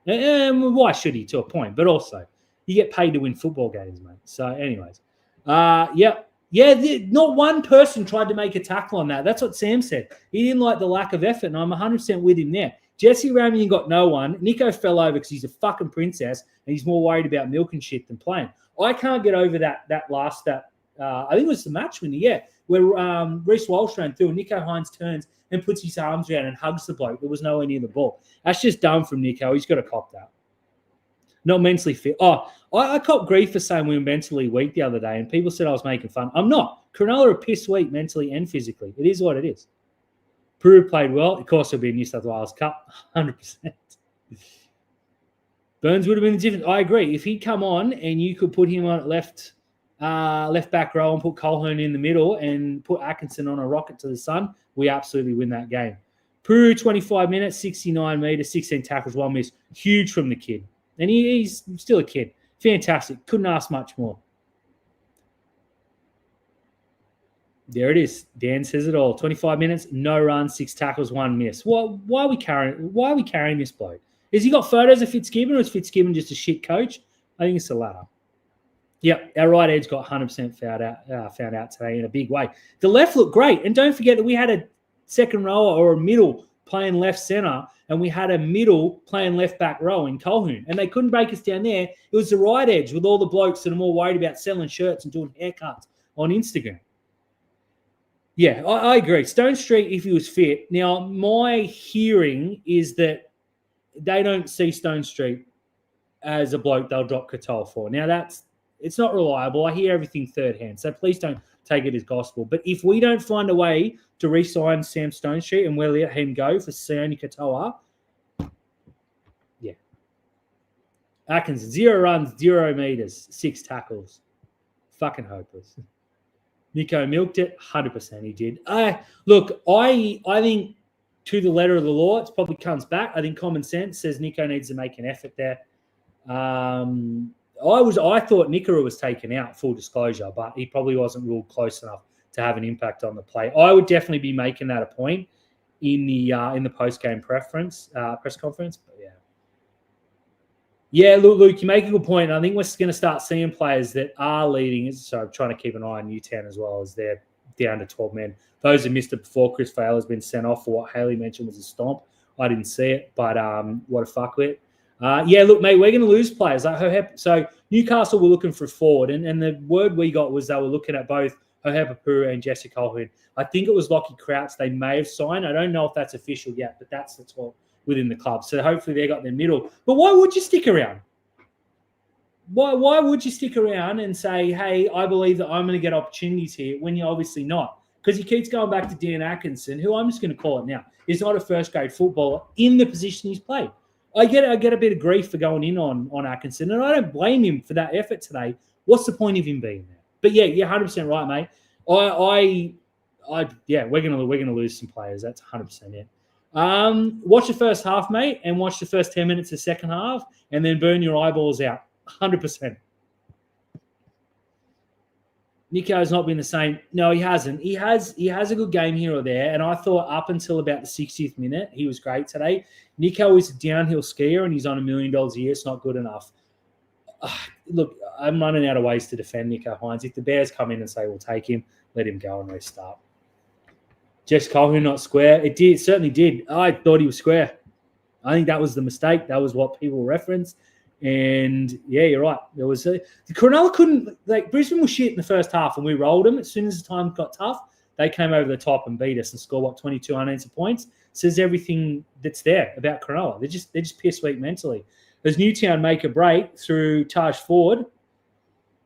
And why should he, to a point? But also, you get paid to win football games, mate. So anyways, not one person tried to make a tackle on that. That's what Sam said. He didn't like the lack of effort, and I'm 100% with him there. Jesse Ramian got no one. Nico fell over because he's a fucking princess, and he's more worried about milk and shit than playing. I can't get over that I think it was the match winner, where Reece Walsh ran through and Nico Hines turns and puts his arms around and hugs the bloke. There was nowhere near the ball. That's just dumb from Nico. He's got to cop that. Not mentally fit. I copped grief for saying we were mentally weak the other day, and people said I was making fun. I'm not. Cronulla are a piss weak mentally and physically. It is what it is. Peru played well. Of course, it'll be a New South Wales Cup, 100%. Burns would have been the difference. I agree. If he'd come on and you could put him on left back row and put Colquhoun in the middle and put Atkinson on a rocket to the sun, we absolutely win that game. Peru, 25 minutes, 69 metres, 16 tackles, 1 miss. Huge from the kid. And he's still a kid. Fantastic. Couldn't ask much more. There it is. Dan says it all. 25 minutes, no runs, 6 tackles, 1 miss. Why are we carrying this bloke? Has he got photos of Fitzgibbon, or is Fitzgibbon just a shit coach? I think it's the latter. Yep, our right edge got 100% found out today in a big way. The left looked great. And don't forget that we had a second rower or a middle playing left centre, and we had a middle playing left back row in Colquhoun. And they couldn't break us down there. It was the right edge with all the blokes that are more worried about selling shirts and doing haircuts on Instagram. Yeah, I agree. Stone Street, if he was fit. Now, my hearing is that they don't see Stone Street as a bloke they'll drop Katoa for. Now, it's not reliable. I hear everything third hand, so please don't take it as gospel. But if we don't find a way to re-sign Sam Stone Street and we'll let him go for Sione Katoa, yeah. Atkinson, 0 runs, 0 metres, 6 tackles. Fucking hopeless. Nico milked it, 100% he did. Look, I think to the letter of the law, it probably comes back. I think common sense says Nico needs to make an effort there. I thought Nikora was taken out, full disclosure, but he probably wasn't ruled close enough to have an impact on the play. I would definitely be making that a point in the post-game press conference. But yeah, Luke, you make a good point. I think we're going to start seeing players that are leading. So I'm trying to keep an eye on Newtown as well, as they're down to 12 men. Those who missed it before, Chris Vale has been sent off for what Haley mentioned was a stomp. I didn't see it, but what a fuckwit. Look, mate, we're going to lose players. So Newcastle were looking for a forward, and the word we got was they were looking at both Hohepa and Jesse Colquhoun. I think it was Lockie Crouch they may have signed. I don't know if that's official yet, but that's the talk within the club. So hopefully they got their middle. But why would you stick around? Why would you stick around and say, hey, I believe that I'm going to get opportunities here when you're obviously not? Because he keeps going back to Dan Atkinson, who I'm just going to call it now, is not a first-grade footballer in the position he's played. I get a bit of grief for going in on Atkinson, and I don't blame him for that effort today. What's the point of him being there? But yeah, you're 100% right, mate. We're gonna lose some players. That's 100% it. Watch the first half, mate, and watch the first 10 minutes of the second half, and then burn your eyeballs out. 100%. Nico's not been the same. No, he hasn't. He has a good game here or there, and I thought up until about the 60th minute, he was great today. Nico is a downhill skier, and he's on $1 million a year. It's not good enough. Look, I'm running out of ways to defend Nico Hines. If the Bears come in and say, we'll take him, let him go and restart. Jess Colquhoun not square. It certainly did. I thought he was square. I think that was the mistake. That was what people referenced. And yeah, you're right. There was the Cronulla couldn't, Brisbane was shit in the first half, and we rolled them. As soon as the time got tough, they came over the top and beat us and scored 22 unanswered points. Says everything that's there about Cronulla. They're just piss weak mentally. As Newtown make a break through Taj Ford,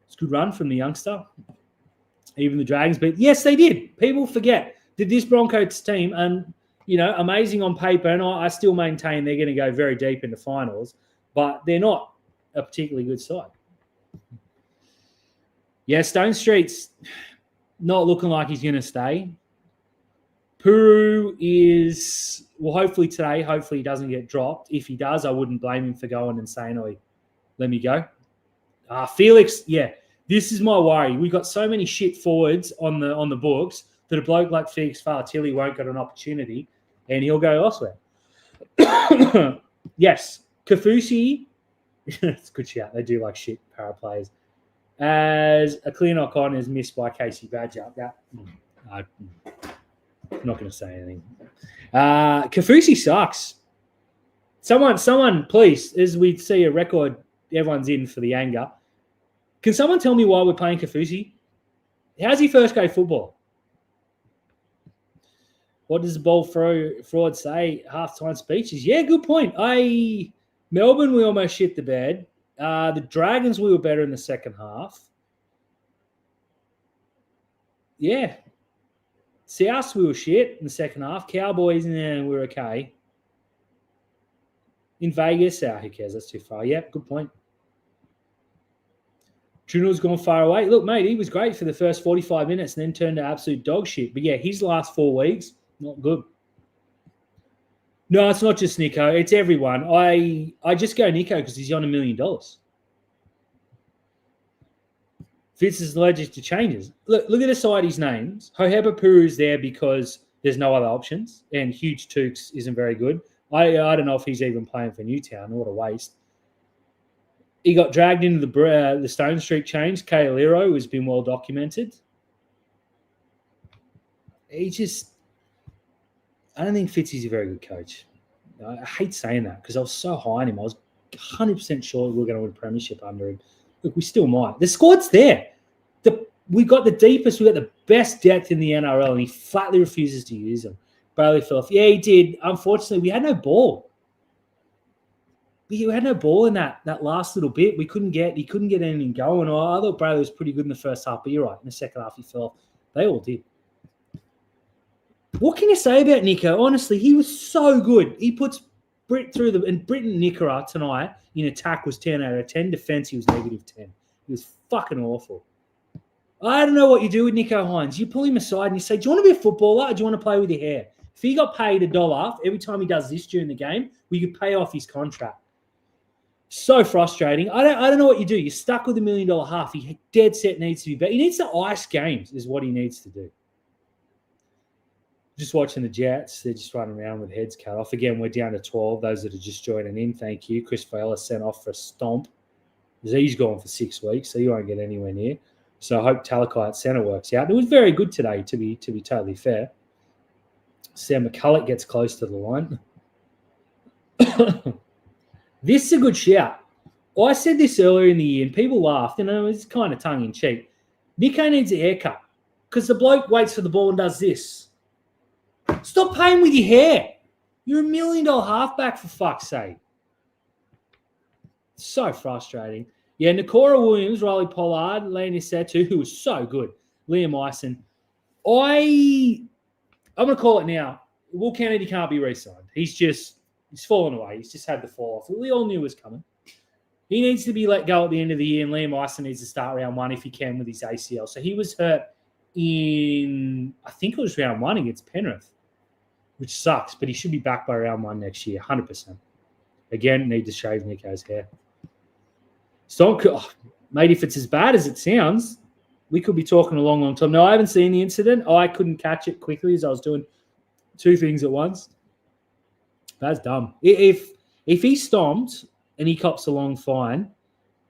it's a good run from the youngster. Even the Dragons, but yes, they did. People forget that this Broncos team, and amazing on paper, and I still maintain they're going to go very deep into finals. But they're not a particularly good side. Yeah, Stone Street's not looking like he's going to stay. Puru is, hopefully today, he doesn't get dropped. If he does, I wouldn't blame him for going and saying, let me go. Felix, yeah. This is my worry. We've got so many shit forwards on the books that a bloke like Felix Fartilli won't get an opportunity and he'll go elsewhere. Yes, Kafusi, it's a good shout. They do like shit para players. As a clear knock on is missed by Casey Badger. I'm not going to say anything. Kafusi sucks. Someone, please, as we see a record, everyone's in for the anger. Can someone tell me why we're playing Kafusi? How's he first grade football? What does the ball fraud say? Halftime speeches. Yeah, good point. Melbourne, we almost shit the bed. The Dragons, we were better in the second half. Yeah. South, we were shit in the second half. Cowboys, we were okay. In Vegas, who cares? That's too far. Yeah, good point. Trunell's gone far away. Look, mate, he was great for the first 45 minutes and then turned to absolute dog shit. But yeah, his last 4 weeks, not good. No, it's not just Nico. It's everyone. I just go Nico because he's on $1 million. Fitz is allergic to changes. Look at the side his names. Hoheba Puru's there because there's no other options, and Huge Tukes isn't very good. I don't know if he's even playing for Newtown. What a waste. He got dragged into the Stone Street change. Kaoliro has been well documented. I don't think Fitzy's a very good coach. I hate saying that because I was so high on him. I was 100% sure we were going to win a premiership under him. Look, we still might. The squad's there. We got the deepest, we got the best depth in the NRL, and he flatly refuses to use them. Bailey fell off. Yeah, he did. Unfortunately, we had no ball. We had no ball in that last little bit. He couldn't get anything going. I thought Bailey was pretty good in the first half, but you're right. In the second half, he fell off. They all did. What can you say about Nico? Honestly, he was so good. He puts Britt through and Britton Nickera tonight in attack was 10 out of 10. Defense, he was -10. He was fucking awful. I don't know what you do with Nico Hines. You pull him aside and you say, do you want to be a footballer or do you want to play with your hair? If he got paid $1 every time he does this during the game, we could pay off his contract. So frustrating. I don't know what you do. You're stuck with $1 million half. He dead set needs to be better. He needs to ice games is what he needs to do. Just watching the Jets. They're just running around with heads cut off. Again, we're down to 12. Those that are just joining in, thank you. Chris Vela sent off for a stomp. He's gone for 6 weeks, so you won't get anywhere near. So I hope Talakai at centre works out. It was very good today, to be totally fair. Sam McCulloch gets close to the line. This is a good shout. I said this earlier in the year, and people laughed. It's kind of tongue-in-cheek. Nico needs a haircut because the bloke waits for the ball and does this. Stop playing with your hair. You're $1 million halfback, for fuck's sake. So frustrating. Yeah, Nakora Williams, Riley Pollard, Laney Setu, who was so good. Liam Eisen. I'm going to call it now. Will Kennedy can't be re-signed. He's fallen away. He's just had the fall off. We all knew it was coming. He needs to be let go at the end of the year, and Liam Eisen needs to start round 1 if he can with his ACL. So he was hurt in, I think it was round 1 against Penrith, which sucks, but he should be back by round 1 next year, 100%. Again, need to shave Nico's hair. Mate, if it's as bad as it sounds, we could be talking a long, long time. No, I haven't seen the incident. I couldn't catch it quickly as I was doing 2 things at once. That's dumb. If he stomped and he cops a long fine,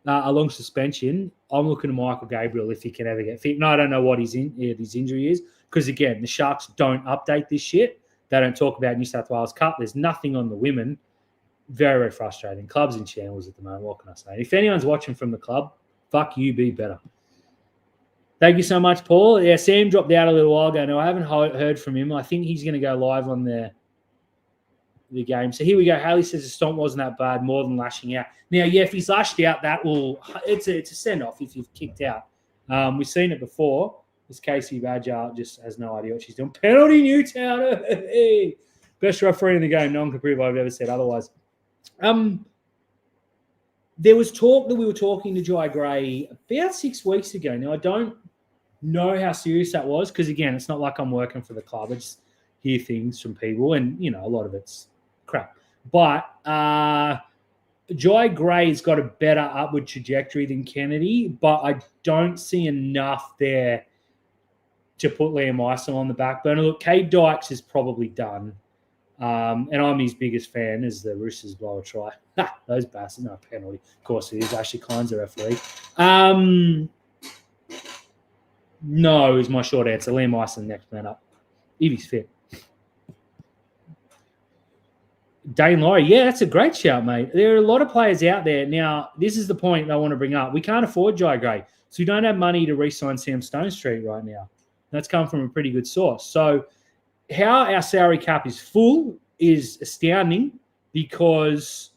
a long suspension, I'm looking to Michael Gabriel if he can ever get fit. No, I don't know what his injury is because, again, the Sharks don't update this shit. They don't talk about New South Wales Cup. There's nothing on the women. Very, very frustrating. Club's in shambles at the moment. What can I say? If anyone's watching from the club, fuck you, be better. Thank you so much, Paul. Yeah, Sam dropped out a little while ago. No, I haven't heard from him. I think he's going to go live on the game. So here we go. Haley says the stomp wasn't that bad, more than lashing out. Now, yeah, if he's lashed out, it's a send-off if you've kicked out. We've seen it before. This Casey Badger just has no idea what she's doing. Penalty, Newtown. Hey. Best referee in the game. No one can prove I've ever said otherwise. There was talk that we were talking to Jai Gray about 6 weeks ago. Now, I don't know how serious that was because, again, it's not like I'm working for the club. I just hear things from people and, a lot of it's crap. But Jai Gray's got a better upward trajectory than Kennedy, but I don't see enough there to put Liam Eisel on the back burner. Look, Cade Dykes is probably done. And I'm his biggest fan as the Roosters blow a try. Those bastards, no penalty. Of course it is. Ashley Klein's the referee. No is my short answer. Liam Eisel next man up. If he's fit. Dane Laurie, yeah, that's a great shout, mate. There are a lot of players out there. Now, this is the point I want to bring up. We can't afford Jai Gray, so we don't have money to re-sign Sam Stonestreet right now. That's come from a pretty good source. So how our salary cap is full is astounding because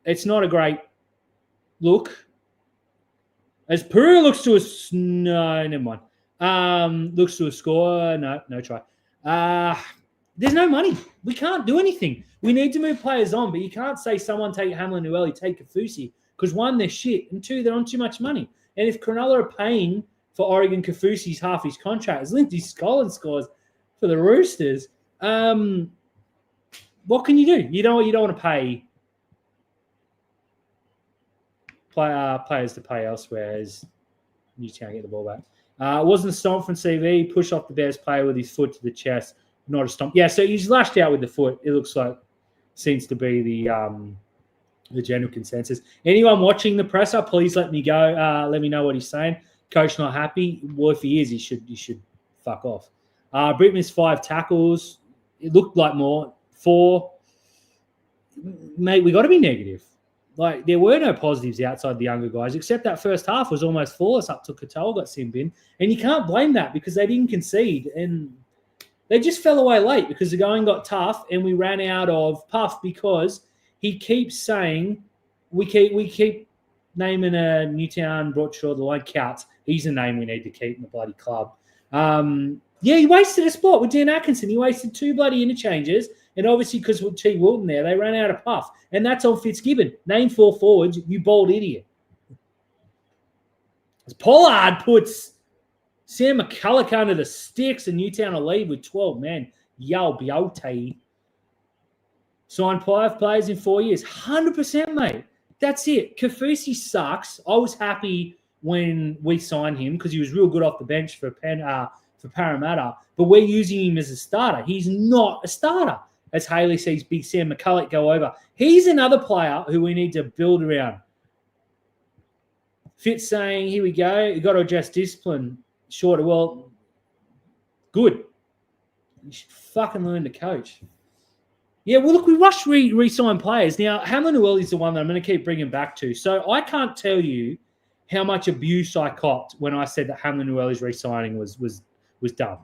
it's not a great look. As Peru looks to a... No, never mind. Looks to a score. No try. There's no money. We can't do anything. We need to move players on, but you can't say someone take Hamlin Ueli, take Kafusi, because one, they're shit, and two, they're on too much money. And if Cronulla are paying for Oregon Kafusi's half his contract, as Lindsay Scollin scores for the Roosters, what can you do? You don't want to pay players to pay elsewhere as Newtown get the ball back. Wasn't a stomp from CV, push off the Bears player with his foot to the chest. Not a stomp. Yeah, so he's lashed out with the foot. It looks like seems to be the general consensus. Anyone watching the presser, please let me go. Let me know what he's saying. Coach not happy. Well, if he is, he should fuck off. Britt missed 5 tackles. It looked like more. 4. Mate, we got to be negative. Like, there were no positives outside the younger guys, except that first half was almost flawless up till Katoa got sin bin. And you can't blame that because they didn't concede. And they just fell away late because the going got tough and we ran out of puff because he keeps saying we keep naming a Newtown brought short the line counts. He's a name we need to keep in the bloody club. Yeah, he wasted a spot with Dan Atkinson. He wasted 2 bloody interchanges. And obviously because with T. Wilton there, they ran out of puff. And that's on Fitzgibbon. Name 4 forwards, you bold idiot. As Pollard puts Sam McCulloch under the sticks and Newtown will lead with 12 men. Yao Biote. Signed 5 players in 4 years. 100%, mate. That's it. Kafusi sucks. I was happy when we signed him because he was real good off the bench for Parramatta. But we're using him as a starter. He's not a starter. As Haley sees Big Sam McCulloch go over. He's another player who we need to build around. Fitz saying, here we go. You've got to adjust discipline. Shorter. Well, good. You should fucking learn to coach. Yeah, well, look, we rushed re-sign players. Now, Hamlin Ueli is the one that I'm going to keep bringing back to. So I can't tell you how much abuse I copped when I said that Hamlin Ueli's re-signing was dumb.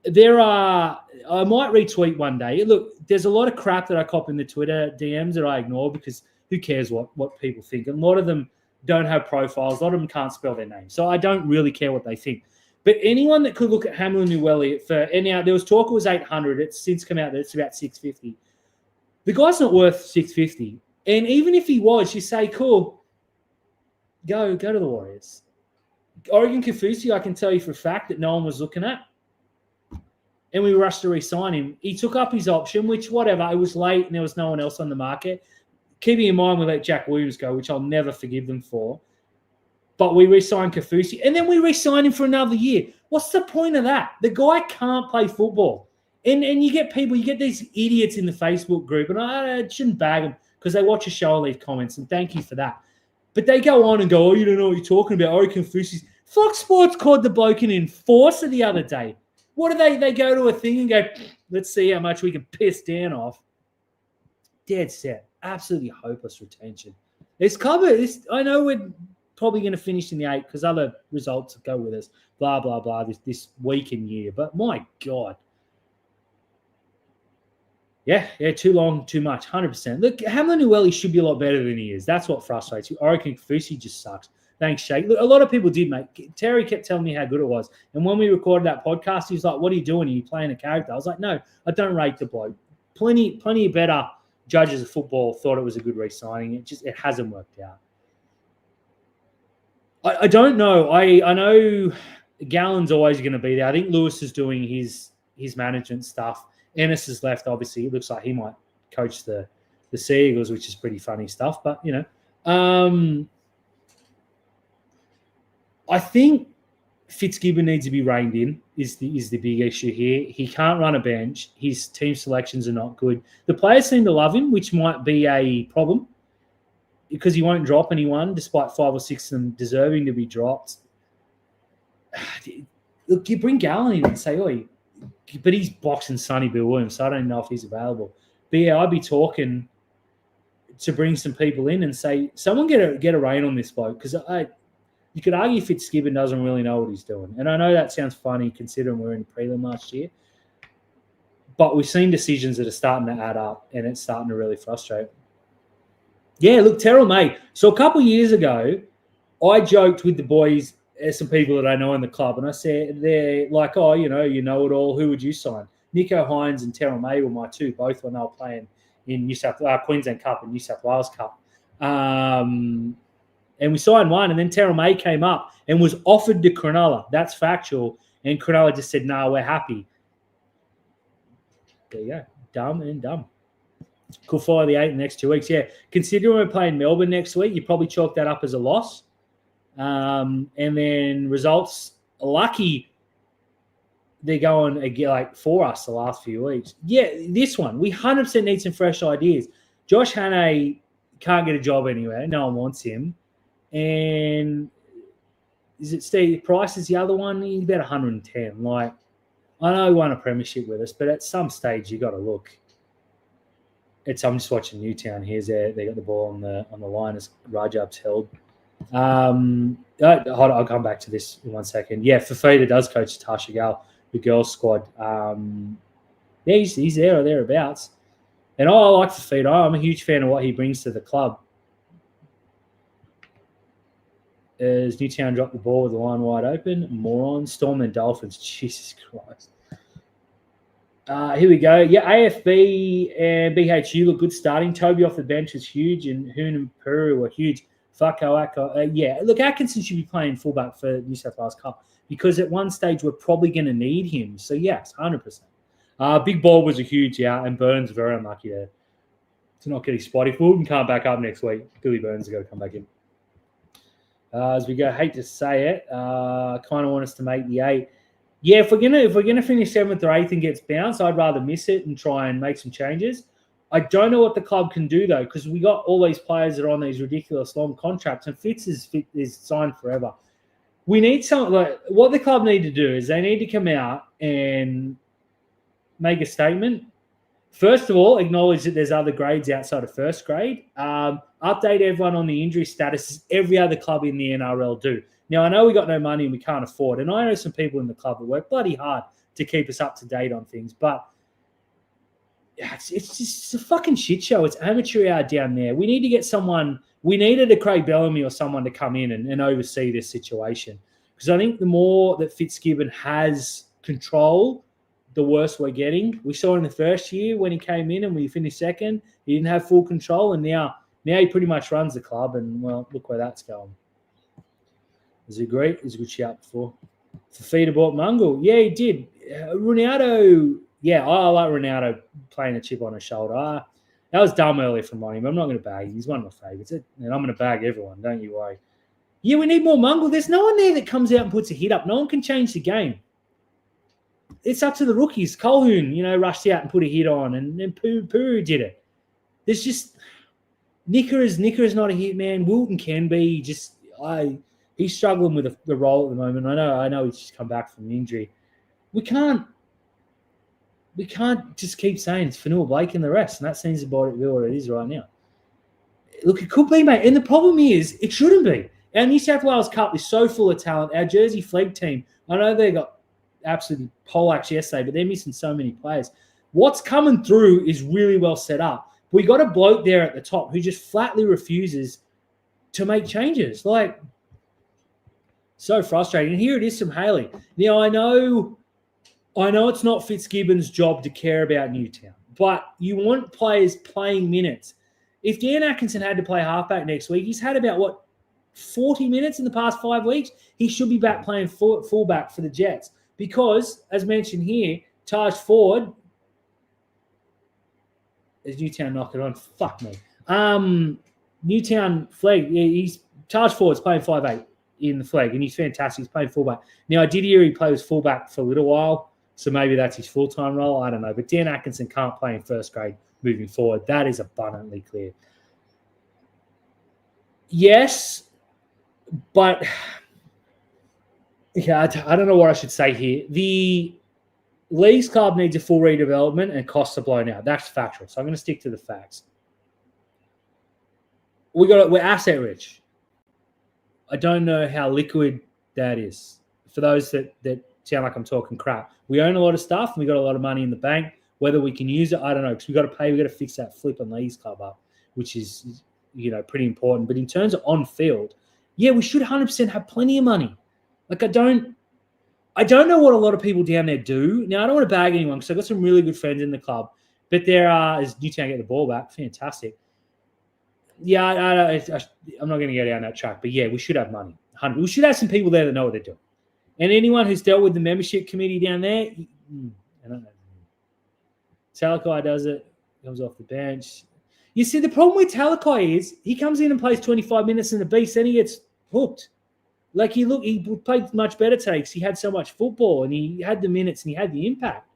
I might retweet one day. Look, there's a lot of crap that I cop in the Twitter DMs that I ignore because who cares what people think. And a lot of them don't have profiles. A lot of them can't spell their name. So I don't really care what they think. But anyone that could look at Hamlin Ueli and now there was talk it was 800. It's since come out that it's about 650. The guy's not worth 650. And even if he was, you say, cool, go to the Warriors. Oregon Kafusi, I can tell you for a fact that no one was looking at. And we rushed to re-sign him. He took up his option, which whatever, it was late and there was no one else on the market. Keeping in mind we let Jack Williams go, which I'll never forgive them for. But we re-signed Kafusi, and then we re-signed him for another year. What's the point of that? The guy can't play football. And you get these idiots in the Facebook group, and I shouldn't bag them because they watch a show and leave comments, and thank you for that. But they go on and go, oh, you don't know what you're talking about. Oregon Kafusi's. Fox Sports called the bloke an enforcer the other day. What do they go to a thing and go, let's see how much we can piss Dan off. Dead set. Absolutely hopeless retention. This cover, I know we're probably going to finish in the 8 because other results go with us, blah, blah, blah, this week and year. But my God. Yeah, too long, too much, 100%. Look, Hamlin Ueli should be a lot better than he is. That's what frustrates you. Oregon Kafusi just sucks. Thanks, Shake. Look, a lot of people did, mate. Terry kept telling me how good it was. And when we recorded that podcast, he was like, what are you doing? Are you playing a character? I was like, no, I don't rate the bloke. Plenty better judges of football thought it was a good re-signing. It hasn't worked out. I don't know. I know Gallen's always going to be there. I think Lewis is doing his management stuff. Ennis has left, obviously. It looks like he might coach the the Sea Eagles, which is pretty funny stuff. But, I think Fitzgibbon needs to be reined in is the big issue here. He can't run a bench. His team selections are not good. The players seem to love him, which might be a problem because he won't drop anyone, despite 5 or 6 of them deserving to be dropped. Look, you bring Gallen in and say, "Oi," but he's boxing Sonny Bill Williams, so I don't know if he's available. But yeah, I'd be talking to bring some people in and say, "Someone get a rein on this bloke," because you could argue Fitzgibbon doesn't really know what he's doing. And I know that sounds funny considering we were in the prelim last year. But we've seen decisions that are starting to add up, and it's starting to really frustrate. Yeah, look, Terrell May. So a couple of years ago, I joked with the boys, some people that I know in the club, and I said, they're like, "Oh, you know it all. Who would you sign?" Nico Hines and Terrell May were my two, both when they were playing in Queensland Cup and New South Wales Cup. And we signed one, and then Terrell May came up and was offered to Cronulla. That's factual. And Cronulla just said, "No, we're happy." There you go. Dumb and dumb. Could follow the 8 in the next 2 weeks. Yeah, considering we're playing Melbourne next week, you probably chalk that up as a loss. And then results, lucky they're going like for us the last few weeks. Yeah, this one, we 100% need some fresh ideas. Josh Hannay can't get a job anywhere. No one wants him. And is it Steve Price is the other one? He's about 110. Like, I know he won a premiership with us, but at some stage you got to look. I'm just watching Newtown here. They got the ball on the line as Rajab's held. I'll come back to this in 1 second. Yeah, Fafita does coach Tasha Gal, the girls squad. Yeah, he's there or thereabouts. And I like Fafita. I'm a huge fan of what he brings to the club. As Newtown dropped the ball with the line wide open. Morons. Storm and Dolphins. Jesus Christ. Here we go. Yeah, AFB and BHU look good starting. Toby off the bench is huge, and Hoon and Peru were huge. Yeah, look, Atkinson should be playing fullback for New South Wales Cup because at one stage we're probably going to need him. So, yes, 100%. Big Ball was a huge out, and Burns very unlucky there to not get his spot. If Wilton can't back up next week, Billy Burns has got to come back in. As we go, hate to say it, kind of want us to make the 8. Yeah, if we're gonna finish 7th or 8th and gets bounced, I'd rather miss it and try and make some changes. I don't know what the club can do though, because we got all these players that are on these ridiculous long contracts, and Fitz is signed forever. We need something like what the club need to do is they need to come out and make a statement. First of all, acknowledge that there's other grades outside of first grade. Update everyone on the injury status as every other club in the NRL do. Now, I know we got no money and we can't afford, and I know some people in the club that work bloody hard to keep us up to date on things, but it's just a fucking shit show. It's amateur hour down there. We need to get someone. We needed a Craig Bellamy or someone to come in and oversee this situation, because I think the more that Fitzgibbon has control, the worse we're getting. We saw in the first year when he came in and we finished second, he didn't have full control, and now he pretty much runs the club, and, well, look where that's going. Is it great? It was a good shout before. Fafita bought Mungle. Yeah, he did. Ronaldo, yeah, I like Ronaldo playing a chip on his shoulder. That was dumb earlier from him. I'm not going to bag him. He's one of my favourites. And I'm going to bag everyone. Don't you worry. Yeah, we need more Mungle. There's no one there that comes out and puts a hit up. No one can change the game. It's up to the rookies. Colhoun, rushed out and put a hit on, and then Puru did it. There's just Nicker is not a hit man. Wilton can be. He's struggling with the role at the moment. I know he's just come back from an injury. We can't just keep saying it's Fanua Blake and the rest, and that seems about it what it is right now. Look, it could be, mate. And the problem is, it shouldn't be. Our New South Wales Cup is so full of talent. Our Jersey Flegg team, I know they got absolutely poleaxed yesterday, but they're missing so many players. What's coming through is really well set up. We got a bloke there at the top who just flatly refuses to make changes. Like, so frustrating. And here it is from Haley. Now, I know it's not Fitzgibbon's job to care about Newtown, but you want players playing minutes. If Dan Atkinson had to play halfback next week, he's had about, 40 minutes in the past 5 weeks? He should be back playing fullback for the Jets because, as mentioned here, Taj Ford Is Newtown knocking on? Fuck me. Newtown flag. Yeah, he's charge forward. He's playing 5'8" in the flag, and he's fantastic. He's playing fullback. Now I did hear he plays fullback for a little while, so maybe that's his full-time role. I don't know. But Dan Atkinson can't play in first grade moving forward. That is abundantly clear. Yes, but yeah, I don't know what I should say here. The Leagues Club needs a full redevelopment and costs are blown out. That's factual. So I'm going to stick to the facts. We're asset rich. I don't know how liquid that is. For those that sound like I'm talking crap, we own a lot of stuff and we got a lot of money in the bank. Whether we can use it, I don't know, because we got to pay. We got to fix that flipping Leagues Club up, which is pretty important. But in terms of on field, yeah, we should 100% have plenty of money. Like I don't know what a lot of people down there do. Now, I don't want to bag anyone because I've got some really good friends in the club. But there are, as Newtown get the ball back, fantastic. Yeah, I'm not going to go down that track. But yeah, we should have money. We should have some people there that know what they're doing. And anyone who's dealt with the membership committee down there, I don't know. Talakai does it, comes off the bench. You see, the problem with Talakai is he comes in and plays 25 minutes in the beast, then he gets hooked. Like he played much better today because he had so much football and he had the minutes and he had the impact.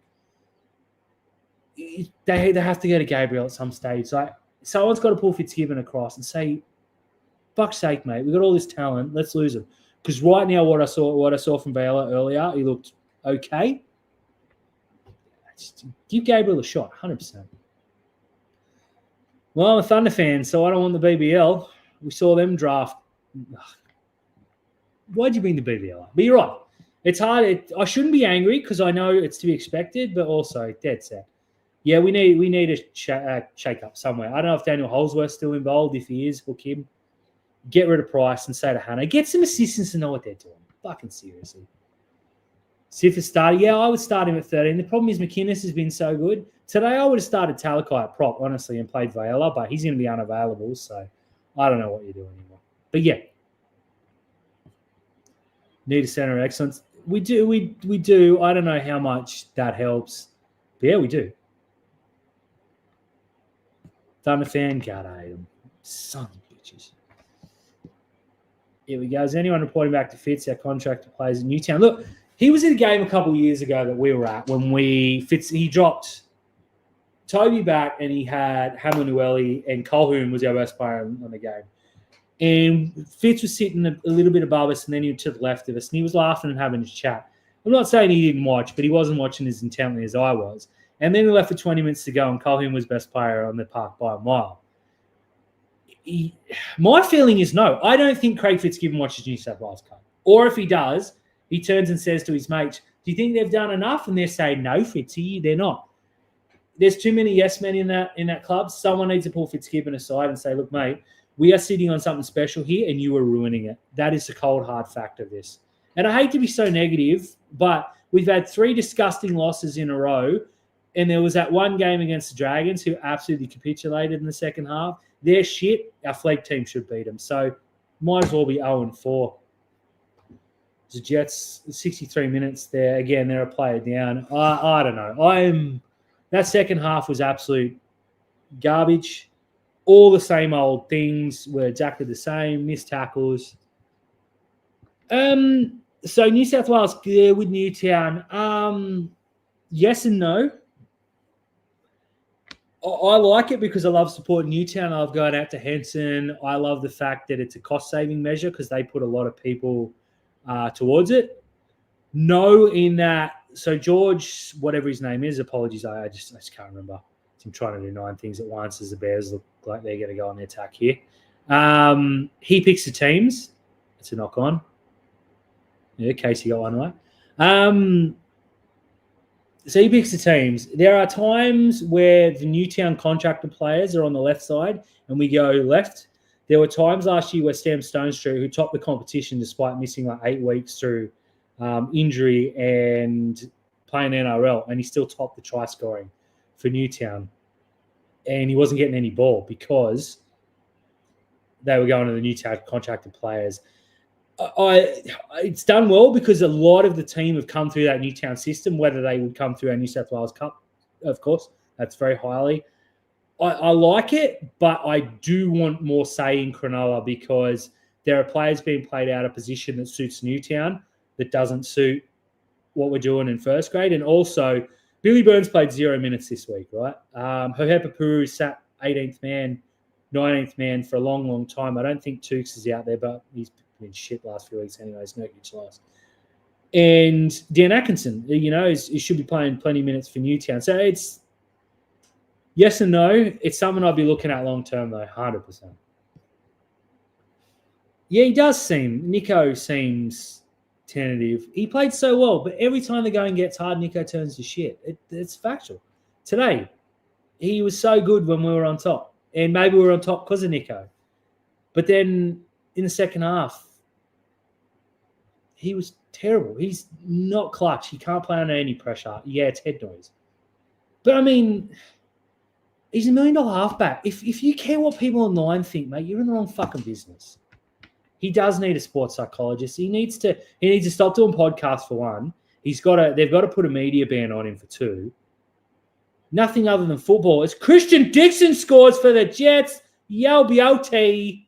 They have to go to Gabriel at some stage. Like someone's got to pull Fitzgibbon across and say, "Fuck's sake, mate, we got all this talent. Let's lose him." Because right now, what I saw from Vela earlier, he looked okay. Just give Gabriel a shot, 100%. Well, I'm a Thunder fan, so I don't want the BBL. We saw them draft. Why'd you bring the BBL up? But you're right. It's hard. I shouldn't be angry because I know it's to be expected, but also dead set. Yeah, we need a shake up somewhere. I don't know if Daniel Holsworth's still involved. If he is, hook him. Get rid of Price and say to Hannah, get some assistants to know what they're doing. Fucking seriously. Sif is starting. Yeah, I would start him at 13. The problem is McInnes has been so good. Today I would have started Talakai at prop, honestly, and played Vela, but he's going to be unavailable, so I don't know what you do anymore. But yeah. Need a center of excellence. We do. I don't know how much that helps. But yeah, we do. Thunder fan, God, I hate them. Son of bitches. Here we go. Is anyone reporting back to Fitz, our contractor plays in Newtown? Look, he was in a game a couple of years ago that we were at when he dropped Toby back and he had Hamanueli and Colhoun was our best player on the game. And Fitz was sitting a little bit above us and then he was to the left of us and he was laughing and having a chat. I'm not saying he didn't watch, but he wasn't watching as intently as I was. And then he left for 20 minutes to go and Colhoun was best player on the park by a mile. My feeling is no. I don't think Craig Fitzgibbon watches New South Wales Cup. Or if he does, he turns and says to his mates, do you think they've done enough? And they're saying, no, Fitzy, they're not. There's too many yes men in that club. Someone needs to pull Fitzgibbon aside and say, look, mate, we are sitting on something special here and you are ruining it. That is the cold, hard fact of this. And I hate to be so negative, but we've had 3 disgusting losses in a row. And there was that one game against the Dragons who absolutely capitulated in the second half. They're shit. Our flag team should beat them. So might as well be 0-4. The Jets, 63 minutes there. Again, they're a player down. I don't know. That second half was absolute garbage. All the same old things were exactly the same. Missed tackles. So New South Wales with Newtown. Yes and no. I like it because I love supporting Newtown. I love going out to Henson. I love the fact that it's a cost-saving measure because they put a lot of people towards it. No, in that. So George, whatever his name is, apologies, I just can't remember. I'm trying to do 9 things at once as the Bears look like they're going to go on the attack here. He picks the teams. It's a knock on. Yeah, Casey got one right. So he picks the teams. There are times where the Newtown contractor players are on the left side and we go left. There were times last year where Sam Stonestreet, who topped the competition despite missing like 8 weeks through injury and playing NRL, and he still topped the try scoring for Newtown. And he wasn't getting any ball because they were going to the Newtown contracted players. It's done well because a lot of the team have come through that Newtown system, whether they would come through our New South Wales Cup, of course, that's very highly. I like it, but I do want more say in Cronulla because there are players being played out of position that suits Newtown that doesn't suit what we're doing in first grade. And also, Billy Burns played 0 minutes this week, right? Hohepa Puru sat 18th man, 19th man for a long, long time. I don't think Tukes is out there, but he's been shit last few weeks anyways. Nurkic last. And Dan Atkinson, he should be playing plenty of minutes for Newtown. So it's yes and no. It's something I'll be looking at long term, though, 100%. Yeah, he does seem. Nico seems tentative. He played so well, but every time the going gets hard, Nico turns to shit. It's factual. Today, he was so good when we were on top. And maybe we were on top because of Nico. But then in the second half, he was terrible. He's not clutch. He can't play under any pressure. Yeah, it's head noise. But, I mean, he's $1 million halfback. If you care what people online think, mate, you're in the wrong fucking business. He does need a sports psychologist. He needs to stop doing podcasts for one. They've got to put a media ban on him for two. Nothing other than football. It's Christian Dixon scores for the Jets. Yo, beauty.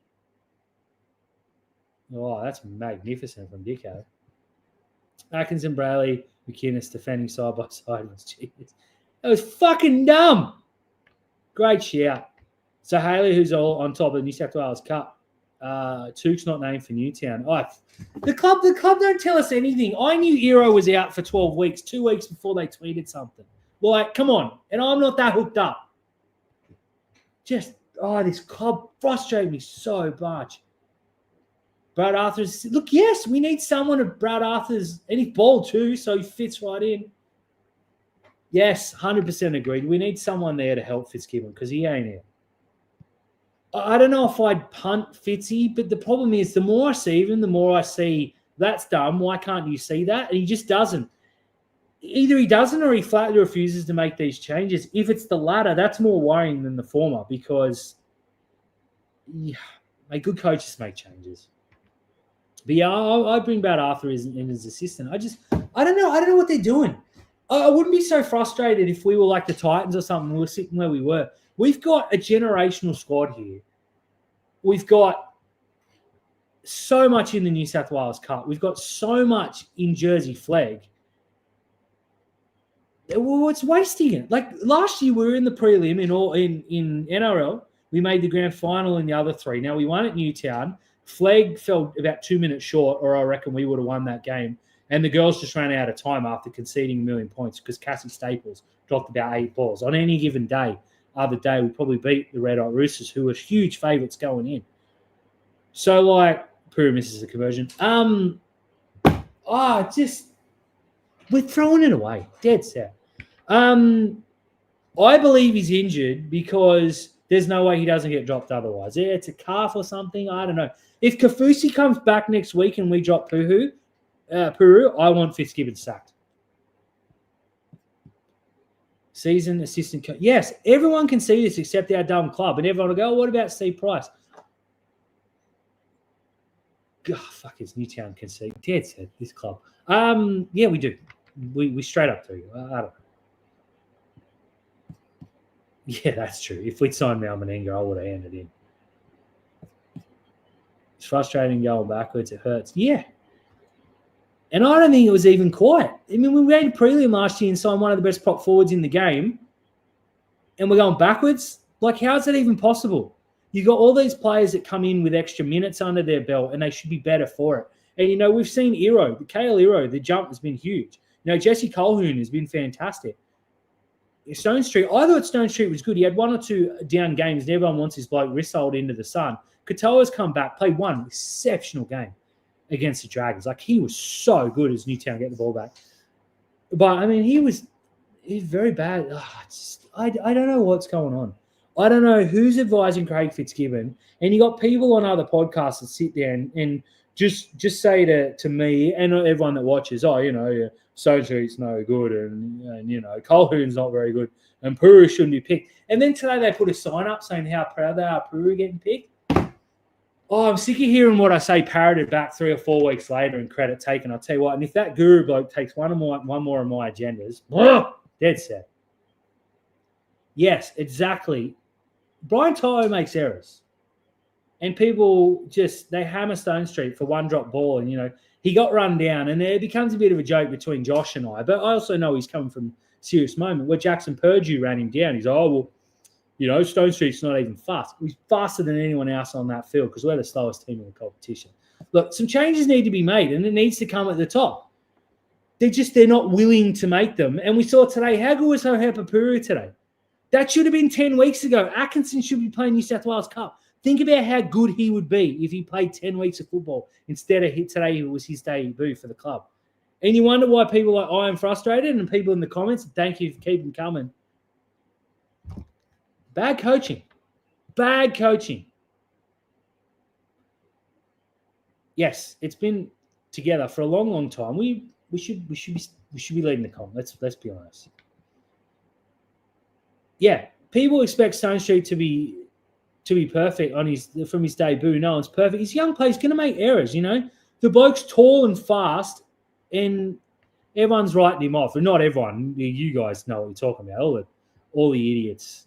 Oh, that's magnificent from Dicko. Atkinson, Brayley, McInnes defending side by side. That was fucking dumb. Great shout. So Haley, who's all on top of the New South Wales Cup. Tukes not named for Newtown. The club don't tell us anything. I knew Ero was out for 12 weeks, 2 weeks before they tweeted something. Like, come on. And I'm not that hooked up. This club frustrated me so much. Brad Arthur's, look, yes, we need someone of Brad Arthur's, and he's bald too, so he fits right in. Yes, 100% agreed. We need someone there to help Fitzgibbon because he ain't here. I don't know if I'd punt Fitzy, but the problem is the more I see him, the more I see that's dumb. Why can't you see that? And he just doesn't. Either he doesn't or he flatly refuses to make these changes. If it's the latter, that's more worrying than the former because good coaches make changes. But yeah, I bring back Arthur in his assistant. I don't know. I don't know what they're doing. I wouldn't be so frustrated if we were like the Titans or something. We were sitting where we were. We've got a generational squad here. We've got so much in the New South Wales Cup. We've got so much in Jersey Flag. Well, it's wasting it. Like last year, we were in the prelim in NRL. We made the grand final in the other three. Now, we won at Newtown. Flag fell about 2 minutes short, or I reckon we would have won that game. And the girls just ran out of time after conceding 1 million points because Cassie Staples dropped about 8 balls. On any given day, other day, we probably beat the Red Hot Roosters, who were huge favourites going in. So, Puru misses the conversion. We're throwing it away. Dead set. I believe he's injured because there's no way he doesn't get dropped otherwise. Yeah, it's a calf or something. I don't know. If Kafusi comes back next week and we drop Puru, I want Fitzgibbon sacked. Season assistant coach. Yes, everyone can see this except our dumb club. And everyone will go, what about Steve Price? Fuck, it's Newtown can see. Dead set, this club. Yeah, we do. We straight up do. I don't know. Yeah, that's true. If we'd signed Mal Meninga, I would have handed in. It's frustrating going backwards. It hurts. Yeah. And I don't think it was even quiet. I mean, we made a prelim last year and signed one of the best prop forwards in the game, and we're going backwards. Like, how is that even possible? You got all these players that come in with extra minutes under their belt, and they should be better for it. And, we've seen the Kale Ero, the jump has been huge. Jesse Colhoun has been fantastic. Stone Street, I thought Stone Street was good. He had 1 or 2 down games, and everyone wants his bloke wrist hold into the sun. Katoa's come back, played one exceptional game against the Dragons. Like, he was so good as Newtown get the ball back. But, I mean, he's very bad. I don't know what's going on. I don't know who's advising Craig Fitzgibbon. And you got people on other podcasts that sit there and just say to me and everyone that watches, Stone Street's no good and Colhoun's not very good and Puru shouldn't be picked. And then today they put a sign up saying how proud they are Puru getting picked. Oh, I'm sick of hearing what I say parroted back 3 or 4 weeks later and credit taken. I'll tell you what, and if that guru bloke takes one more of my agendas, dead set. Yes, exactly. Brian Tyler makes errors. And people they hammer Stone Street for one drop ball. And, he got run down. And it becomes a bit of a joke between Josh and I. But I also know he's coming from a serious moment where Jackson Purdue ran him down. He's Stone Street's not even fast. He's faster than anyone else on that field because we're the slowest team in the competition. Look, some changes need to be made, and it needs to come at the top. They're not willing to make them. And we saw today, how good was Hoheipapuru today? That should have been 10 weeks ago. Atkinson should be playing New South Wales Cup. Think about how good he would be if he played 10 weeks of football instead of today it was his debut for the club. And you wonder why people like I am frustrated and people in the comments, thank you for keeping coming. Bad coaching. Bad coaching. Yes, it's been together for a long, long time. We should be leading the comp. Let's be honest. Yeah, people expect Stone Street to be perfect from his debut. No one's perfect. He's a young player. He's going to make errors. The bloke's tall and fast, and everyone's writing him off. And not everyone. You guys know what you're talking about. All the idiots.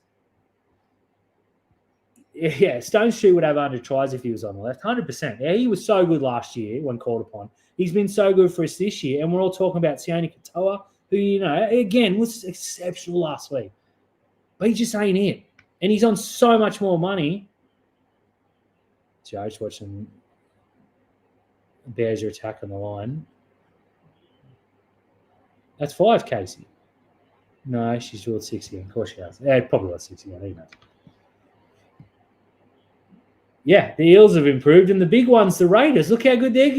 Yeah, Stone Street would have 100 tries if he was on the left, 100%. Yeah, he was so good last year when called upon. He's been so good for us this year, and we're all talking about Sione Katoa, who, again, was exceptional last week. But he just ain't it. And he's on so much more money. Joe's watching Bears attack on the line. That's 5, Casey. No, she's ruled 6 again. Of course she has. Probably got 6 again, even. Yeah, the Eels have improved, and the big ones, the Raiders, look how good they've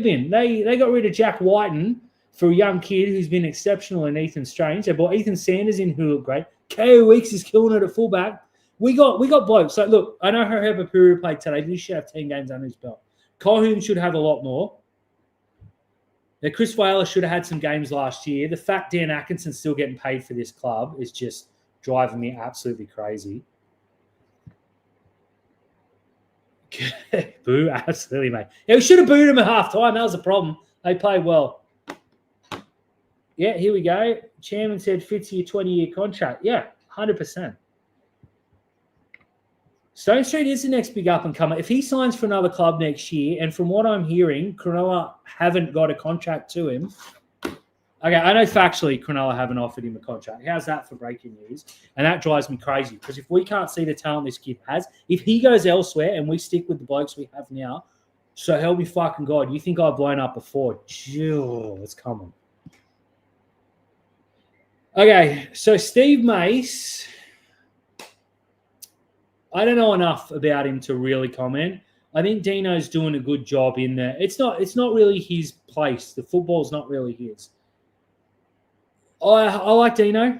been. They got rid of Jack Whiten for a young kid who's been exceptional in Ethan Strange. They brought Ethan Sanders in, who looked great. KO Weeks is killing it at fullback. We got blokes. So look, I know Hoheipapuru played today, but he should have 10 games under his belt. Colquhoun should have a lot more. Now, Chris Whaler should have had some games last year. The fact Dan Atkinson's still getting paid for this club is just driving me absolutely crazy. Boo, absolutely, mate. Yeah, we should have booed him at halftime. That was the problem. They played well. Yeah, here we go. Chairman said Fitzy a 20-year contract. Yeah, 100%. Stone Street is the next big up-and-comer. If he signs for another club next year, and from what I'm hearing, Cronulla haven't got a contract to him. Okay, I know factually Cronulla haven't offered him a contract. How's that for breaking news? And that drives me crazy because if we can't see the talent this kid has, if he goes elsewhere and we stick with the blokes we have now, so help me fucking God, you think I've blown up before? Jill, it's coming. Okay, so Steve Mace, I don't know enough about him to really comment. I think Dino's doing a good job in there. It's not really his place. The football's not really his. I like Dino.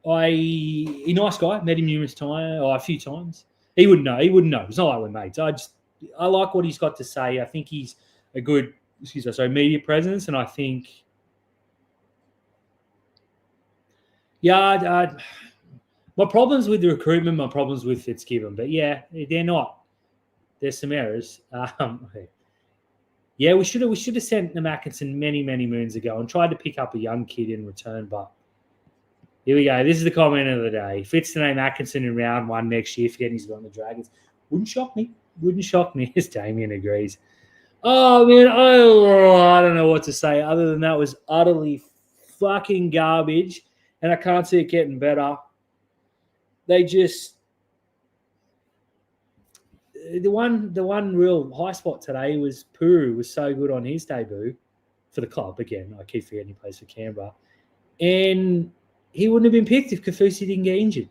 He's a nice guy. Met him numerous times, or a few times. He wouldn't know. It's not like we're mates. I like what he's got to say. I think he's a good, media presence, and I think, my problems with the recruitment, my problems with Fitzgibbon, but yeah, they're not. There's some errors. Yeah, we should have sent them Atkinson many, many moons ago and tried to pick up a young kid in return. But here we go. This is the comment of the day. Fitz to name Atkinson in round 1 next year, forgetting he's on the Dragons. Wouldn't shock me. As Damien agrees. Oh, man, I don't know what to say other than that was utterly fucking garbage, and I can't see it getting better. They just... The one real high spot today was Puru was so good on his debut for the club. Again, I keep forgetting he plays for Canberra. And he wouldn't have been picked if Kafusi didn't get injured.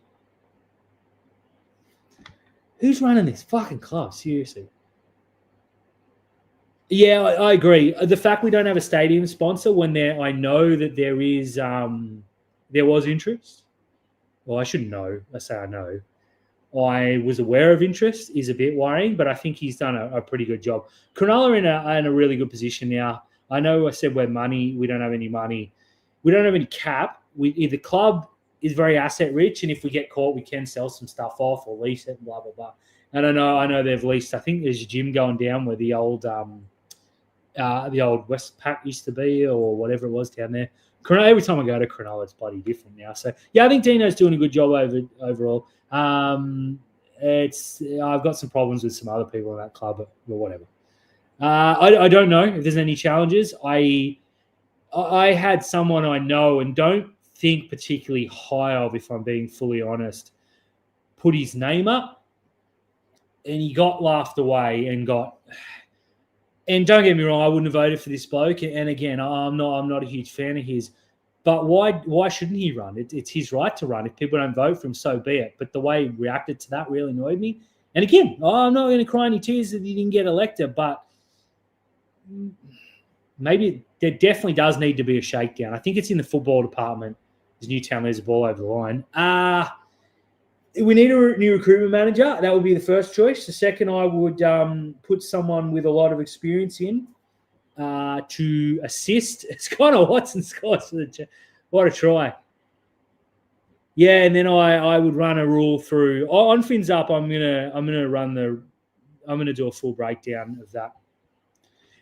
Who's running this fucking club? Seriously. Yeah, I agree. The fact we don't have a stadium sponsor when I know that there was interest. Well, I shouldn't know. I say I know. I was aware of interest is a bit worrying, but I think he's done a pretty good job. Cronulla are in a really good position now. I know I said we don't have any money. We don't have any cap. The club is very asset rich, and if we get caught, we can sell some stuff off or lease it and blah, blah, blah. And I know they've leased, I think there's a gym going down where the old the old Westpac used to be, or whatever it was down there. Every time I go to Cronulla, it's bloody different now. So yeah, I think Dino's doing a good job overall. I've got some problems with some other people in that club, but whatever. I don't know if there's any challenges. I had someone I know and don't think particularly high of, if I'm being fully honest, put his name up, and he got laughed away and got. And don't get me wrong, I wouldn't have voted for this bloke. And again, I'm not a huge fan of his. But why shouldn't he run? It's his right to run. If people don't vote for him, so be it. But the way he reacted to that really annoyed me. And again, I'm not going to cry any tears that he didn't get elected, but maybe there definitely does need to be a shakedown. I think it's in the football department. As Newtown leaves the ball over the line. We need a new recruitment manager. That would be the first choice. The second, I would put someone with a lot of experience in to assist. It's kind of Watson scores. What a try. Yeah, and then I would run a rule through on Fins Up. I'm gonna do a full breakdown of that.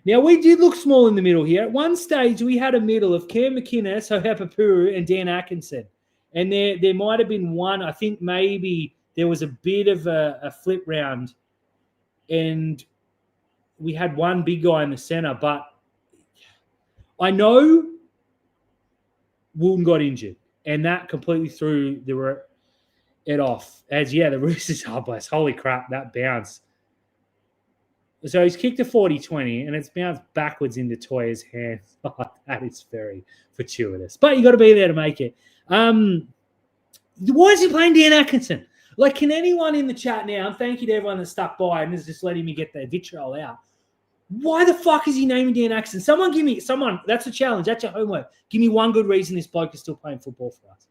Now, we did look small in the middle here. At one stage, we had a middle of Cam McInnes, Hohapapuru, and Dan Atkinson. And there might have been one, I think maybe there was a bit of a flip round, and we had one big guy in the center. But I know Woolton got injured, and that completely threw it off. The Roosters, bless, holy crap, that bounce. So he's kicked a 40-20, and it's bounced backwards into Toya's hands. Oh, that is very fortuitous. But you got to be there to make it. Why is he playing Dan Atkinson? Like, can anyone in the chat now, and thank you to everyone that stuck by and is just letting me get the vitriol out. Why the fuck is he naming Dan Atkinson? Someone, that's a challenge. That's your homework. Give me one good reason this bloke is still playing football for us.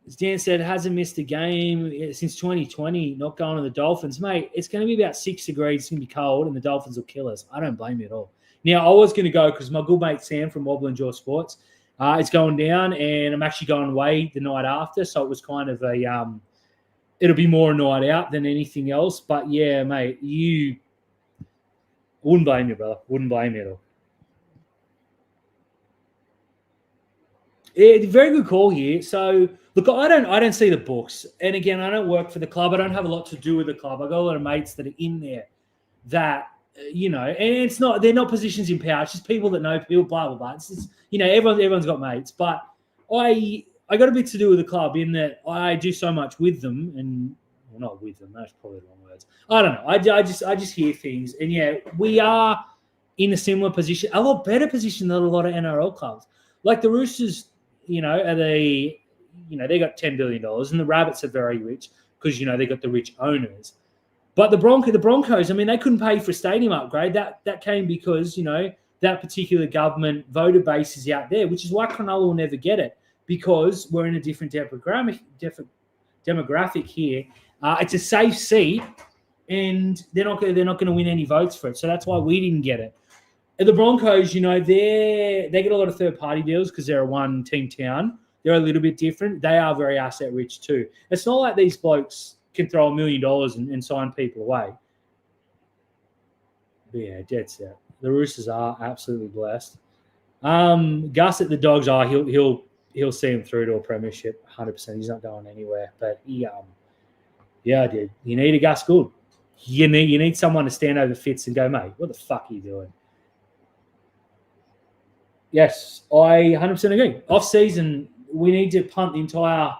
As Dan said, hasn't missed a game since 2020, not going to the Dolphins. Mate, it's going to be about 6 degrees. It's going to be cold, and the Dolphins will kill us. I don't blame you at all. Now, I was going to go because my good mate Sam from Wobble and Jaw Sports, it's going down, and I'm actually going away the night after, so it was kind of it'll be more a night out than anything else. But, yeah, mate, wouldn't blame you, brother. Wouldn't blame you at all. Yeah, very good call here. So, look, I don't see the books. And again, I don't work for the club. I don't have a lot to do with the club. I got a lot of mates that are in there that, and they're not positions in power. It's just people that know people, blah, blah, blah. It's just, everyone's got mates. But I got a bit to do with the club in that I do so much with them, and well, not with them. That's probably the wrong words. I don't know. I just hear things. And yeah, we are in a similar position, a lot better position than a lot of NRL clubs. Like the Roosters, they got $10 billion, and the Rabbits are very rich because, they got the rich owners. But the Broncos, I mean, they couldn't pay for a stadium upgrade. That came because, that particular government voter base is out there, which is why Cronulla will never get it, because we're in a different demographic here. It's a safe seat, and they're not going to win any votes for it. So that's why we didn't get it. And the Broncos, they get a lot of third-party deals because they're a one-team town. They're a little bit different. They are very asset-rich too. It's not like these blokes can throw $1 million and sign people away. But yeah, dead set. The Roosters are absolutely blessed. Gus at the Dogs, he'll see him through to a premiership, 100%. He's not going anywhere. But dude, you need a Gus Gould. You need someone to stand over Fitz and go, mate, what the fuck are you doing? Yes, I 100% agree. Off-season, we need to punt the entire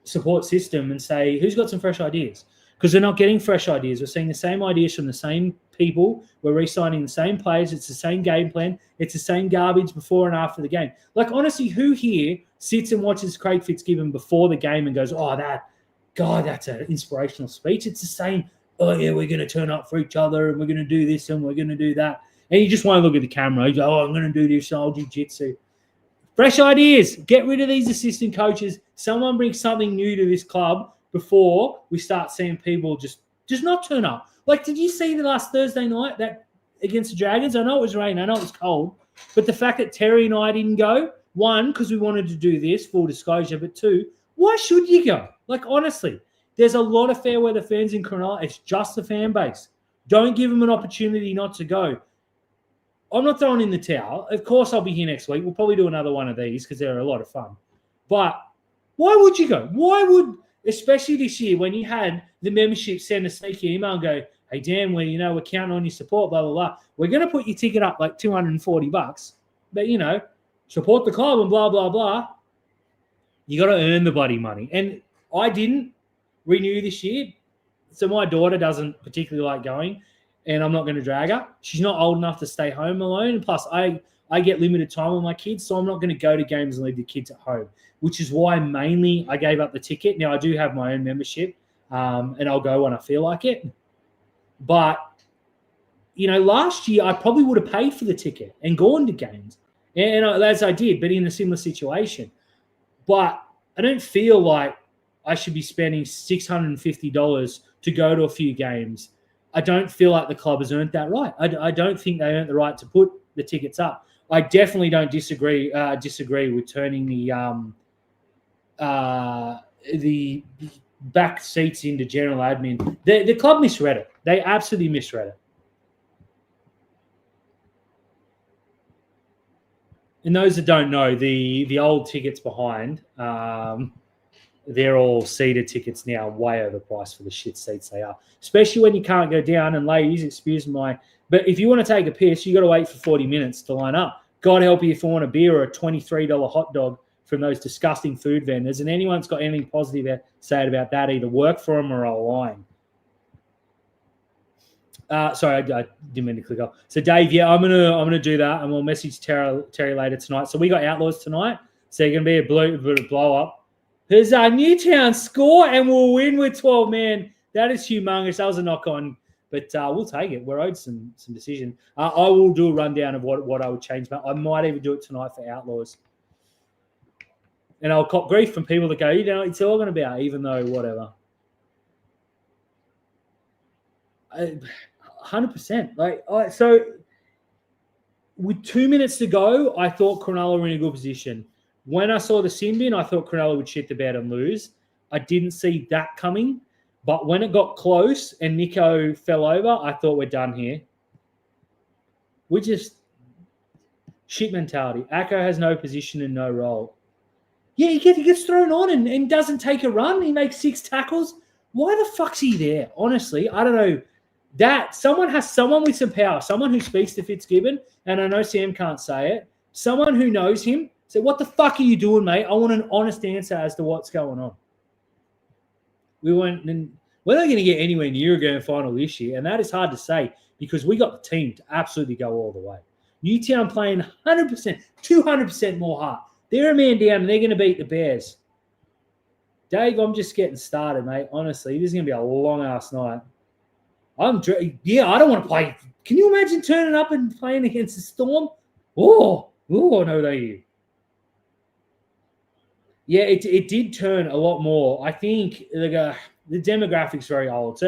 support system and say, who's got some fresh ideas? Because we're not getting fresh ideas. We're seeing the same ideas from the same people. We're re-signing the same players. It's the same game plan. It's the same garbage before and after the game. Like, honestly, who here sits and watches Craig Fitzgibbon before the game and goes, oh, that's an inspirational speech? It's the same, oh, yeah, we're going to turn up for each other and we're going to do this and we're going to do that. And you just want to look at the camera. You go, oh, I'm going to do this, old jiu-jitsu. Fresh ideas. Get rid of these assistant coaches. Someone bring something new to this club before we start seeing people just not turn up. Like, did you see the last Thursday night that against the Dragons? I know it was rain. I know it was cold. But the fact that Terry and I didn't go, one, because we wanted to do this, full disclosure, but two, why should you go? Like, honestly, there's a lot of fair weather fans in Cronulla. It's just the fan base. Don't give them an opportunity not to go. I'm not throwing in the towel. Of course, I'll be here next week. We'll probably do another one of these because they're a lot of fun. But why would you go? Why would, especially this year when you had the membership send a sneaky email and go, hey, Dan, we're counting on your support, blah, blah, blah. We're going to put your ticket up like $240, but, support the club and blah, blah, blah. You got to earn the bloody money. And I didn't renew this year. So my daughter doesn't particularly like going, and I'm not going to drag her. She's not old enough to stay home alone. And plus, I get limited time with my kids, so I'm not going to go to games and leave the kids at home, which is why mainly I gave up the ticket. Now, I do have my own membership, and I'll go when I feel like it. But, last year I probably would have paid for the ticket and gone to games, and as I did, but in a similar situation. But I don't feel like I should be spending $650 to go to a few games. I don't feel like the club has earned that right. I don't think they earned the right to put the tickets up. I definitely don't disagree with turning the back seats into general admin. The club misread it. They absolutely misread it. And those that don't know, the old tickets behind, they're all seated tickets now, way overpriced for the shit seats they are. Especially when you can't go down. And ladies, excuse my, but if you want to take a piss, you got to wait for 40 minutes to line up. God help you if you want a beer or a $23 hot dog from those disgusting food vendors. And anyone that's got anything positive to say about that, either work for them or are lying. Sorry, I didn't mean to click off. So Dave, yeah, I'm gonna do that, and we'll message Terry later tonight. So we got Outlaws tonight, so you're gonna be a bit of blow up. There's our Newtown score, and we'll win with 12 man. That is humongous. That was a knock on, but we'll take it. We're owed some decision. I will do a rundown of what I would change. I might even do it tonight for Outlaws, and I'll cop grief from people that go, it's all going to be out, even though whatever. 100%. So with 2 minutes to go, I thought Cronulla were in a good position. When I saw the sin bin, I thought Cronulla would shit the bed and lose. I didn't see that coming. But when it got close and Nico fell over, I thought we're done here. We're just shit mentality. Acco has no position and no role. Yeah, he gets thrown on and doesn't take a run. He makes 6 tackles. Why the fuck's he there? Honestly, I don't know. That someone with some power, someone who speaks to Fitzgibbon, and I know Sam can't say it, someone who knows him, say, what the fuck are you doing, mate? I want an honest answer as to what's going on. We're not going to get anywhere near a grand final this year, and that is hard to say because we got the team to absolutely go all the way. Newtown playing 100%, 200% more heart. They're a man down, and they're going to beat the Bears. Dave, I'm just getting started, mate. Honestly, this is going to be a long-ass night. I don't want to play. Can you imagine turning up and playing against the Storm? Oh, no, thank you. Yeah, it did turn a lot more. I think the demographic's very old. So,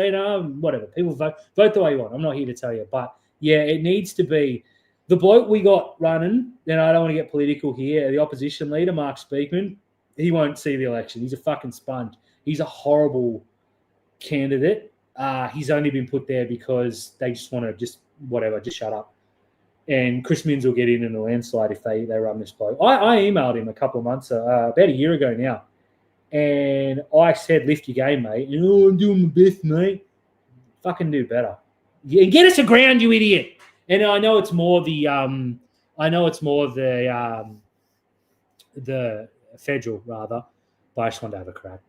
whatever. People vote the way you want. I'm not here to tell you. But, yeah, it needs to be. The bloke we got running, and I don't want to get political here, the opposition leader, Mark Speakman, he won't see the election. He's a fucking sponge. He's a horrible candidate. He's only been put there because they just want to just shut up. And Chris Minns will get in a landslide if they run this bloke. I emailed him a couple of months, about a year ago now, and I said, lift your game, mate. I'm doing my best, mate. Fucking do better. Yeah, get us a ground, you idiot. And I know it's more the federal rather, but I just wanted to have a crack.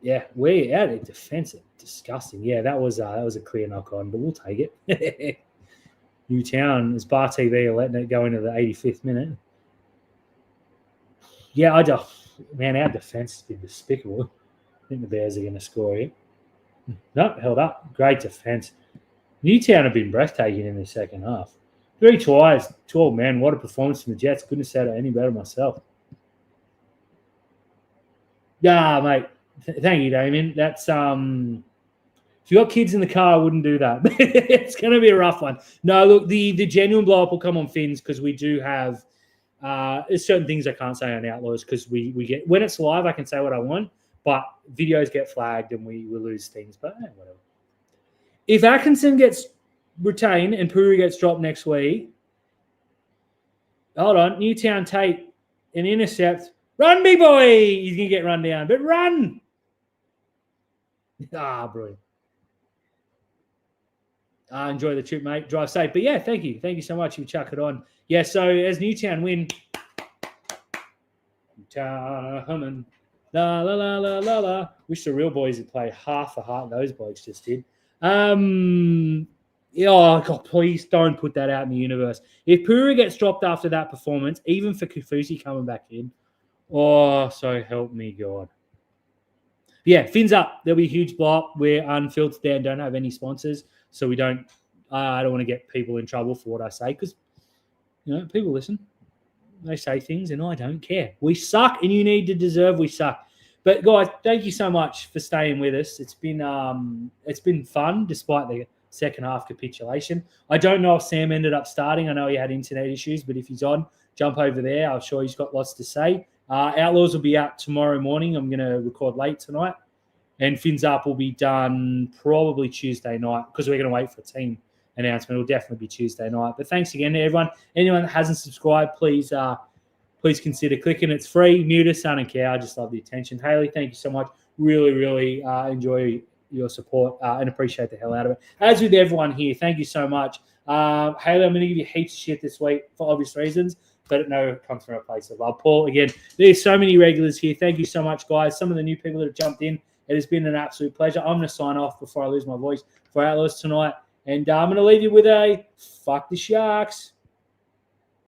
Yeah, we're out of defensive. Disgusting. Yeah, that was a clear knock on, but we'll take it. Newtown, as Bar TV are letting it go into the 85th minute. Yeah, our defense has been despicable. I think the Bears are going to score here. Nope, held up. Great defense. Newtown have been breathtaking in the second half. 3 tries, 12 men. What a performance from the Jets. Couldn't have said it any better myself. Yeah, mate. Thank you, Damien. That's if you got kids in the car, I wouldn't do that. It's going to be a rough one. No, look, the genuine blow up will come on Fins because we do have there's certain things I can't say on Outlaws because we get when it's live, I can say what I want, but videos get flagged and we lose things. But whatever. If Atkinson gets retained and Puri gets dropped next week, hold on, Newtown take an intercept. Run, big boy! He's going to get run down, but run! Brilliant. Enjoy the trip, mate. Drive safe. But yeah, thank you. Thank you so much. You chuck it on. Yeah, so as Newtown win, Newtown, la la la la la la. Wish the real boys had played half the heart those blokes just did. Yeah, oh God, please don't put that out in the universe. If Pura gets dropped after that performance, even for Kafusi coming back in, oh, so help me God. Yeah, fins up. There'll be a huge block. We're unfiltered there and don't have any sponsors, so we don't. I don't want to get people in trouble for what I say because people listen. They say things, and I don't care. We suck, and you need to deserve we suck. But guys, thank you so much for staying with us. It's been fun despite the second half capitulation. I don't know if Sam ended up starting. I know he had internet issues, but if he's on, jump over there. I'm sure he's got lots to say. Outlaws will be out tomorrow morning. I'm going to record late tonight. And Fins Up will be done probably Tuesday night because we're going to wait for a team announcement. It'll definitely be Tuesday night. But thanks again to everyone. Anyone that hasn't subscribed, please consider clicking. It's free. Mute us, I don't care. I just love the attention. Haley, thank you so much. Really, really enjoy your support and appreciate the hell out of it. As with everyone here, thank you so much. Haley, I'm going to give you heaps of shit this week for obvious reasons, but no, it comes from a place of love. Paul, again, there's so many regulars here. Thank you so much, guys. Some of the new people that have jumped in, it has been an absolute pleasure. I'm going to sign off before I lose my voice for Outlaws tonight, and I'm going to leave you with a fuck the Sharks.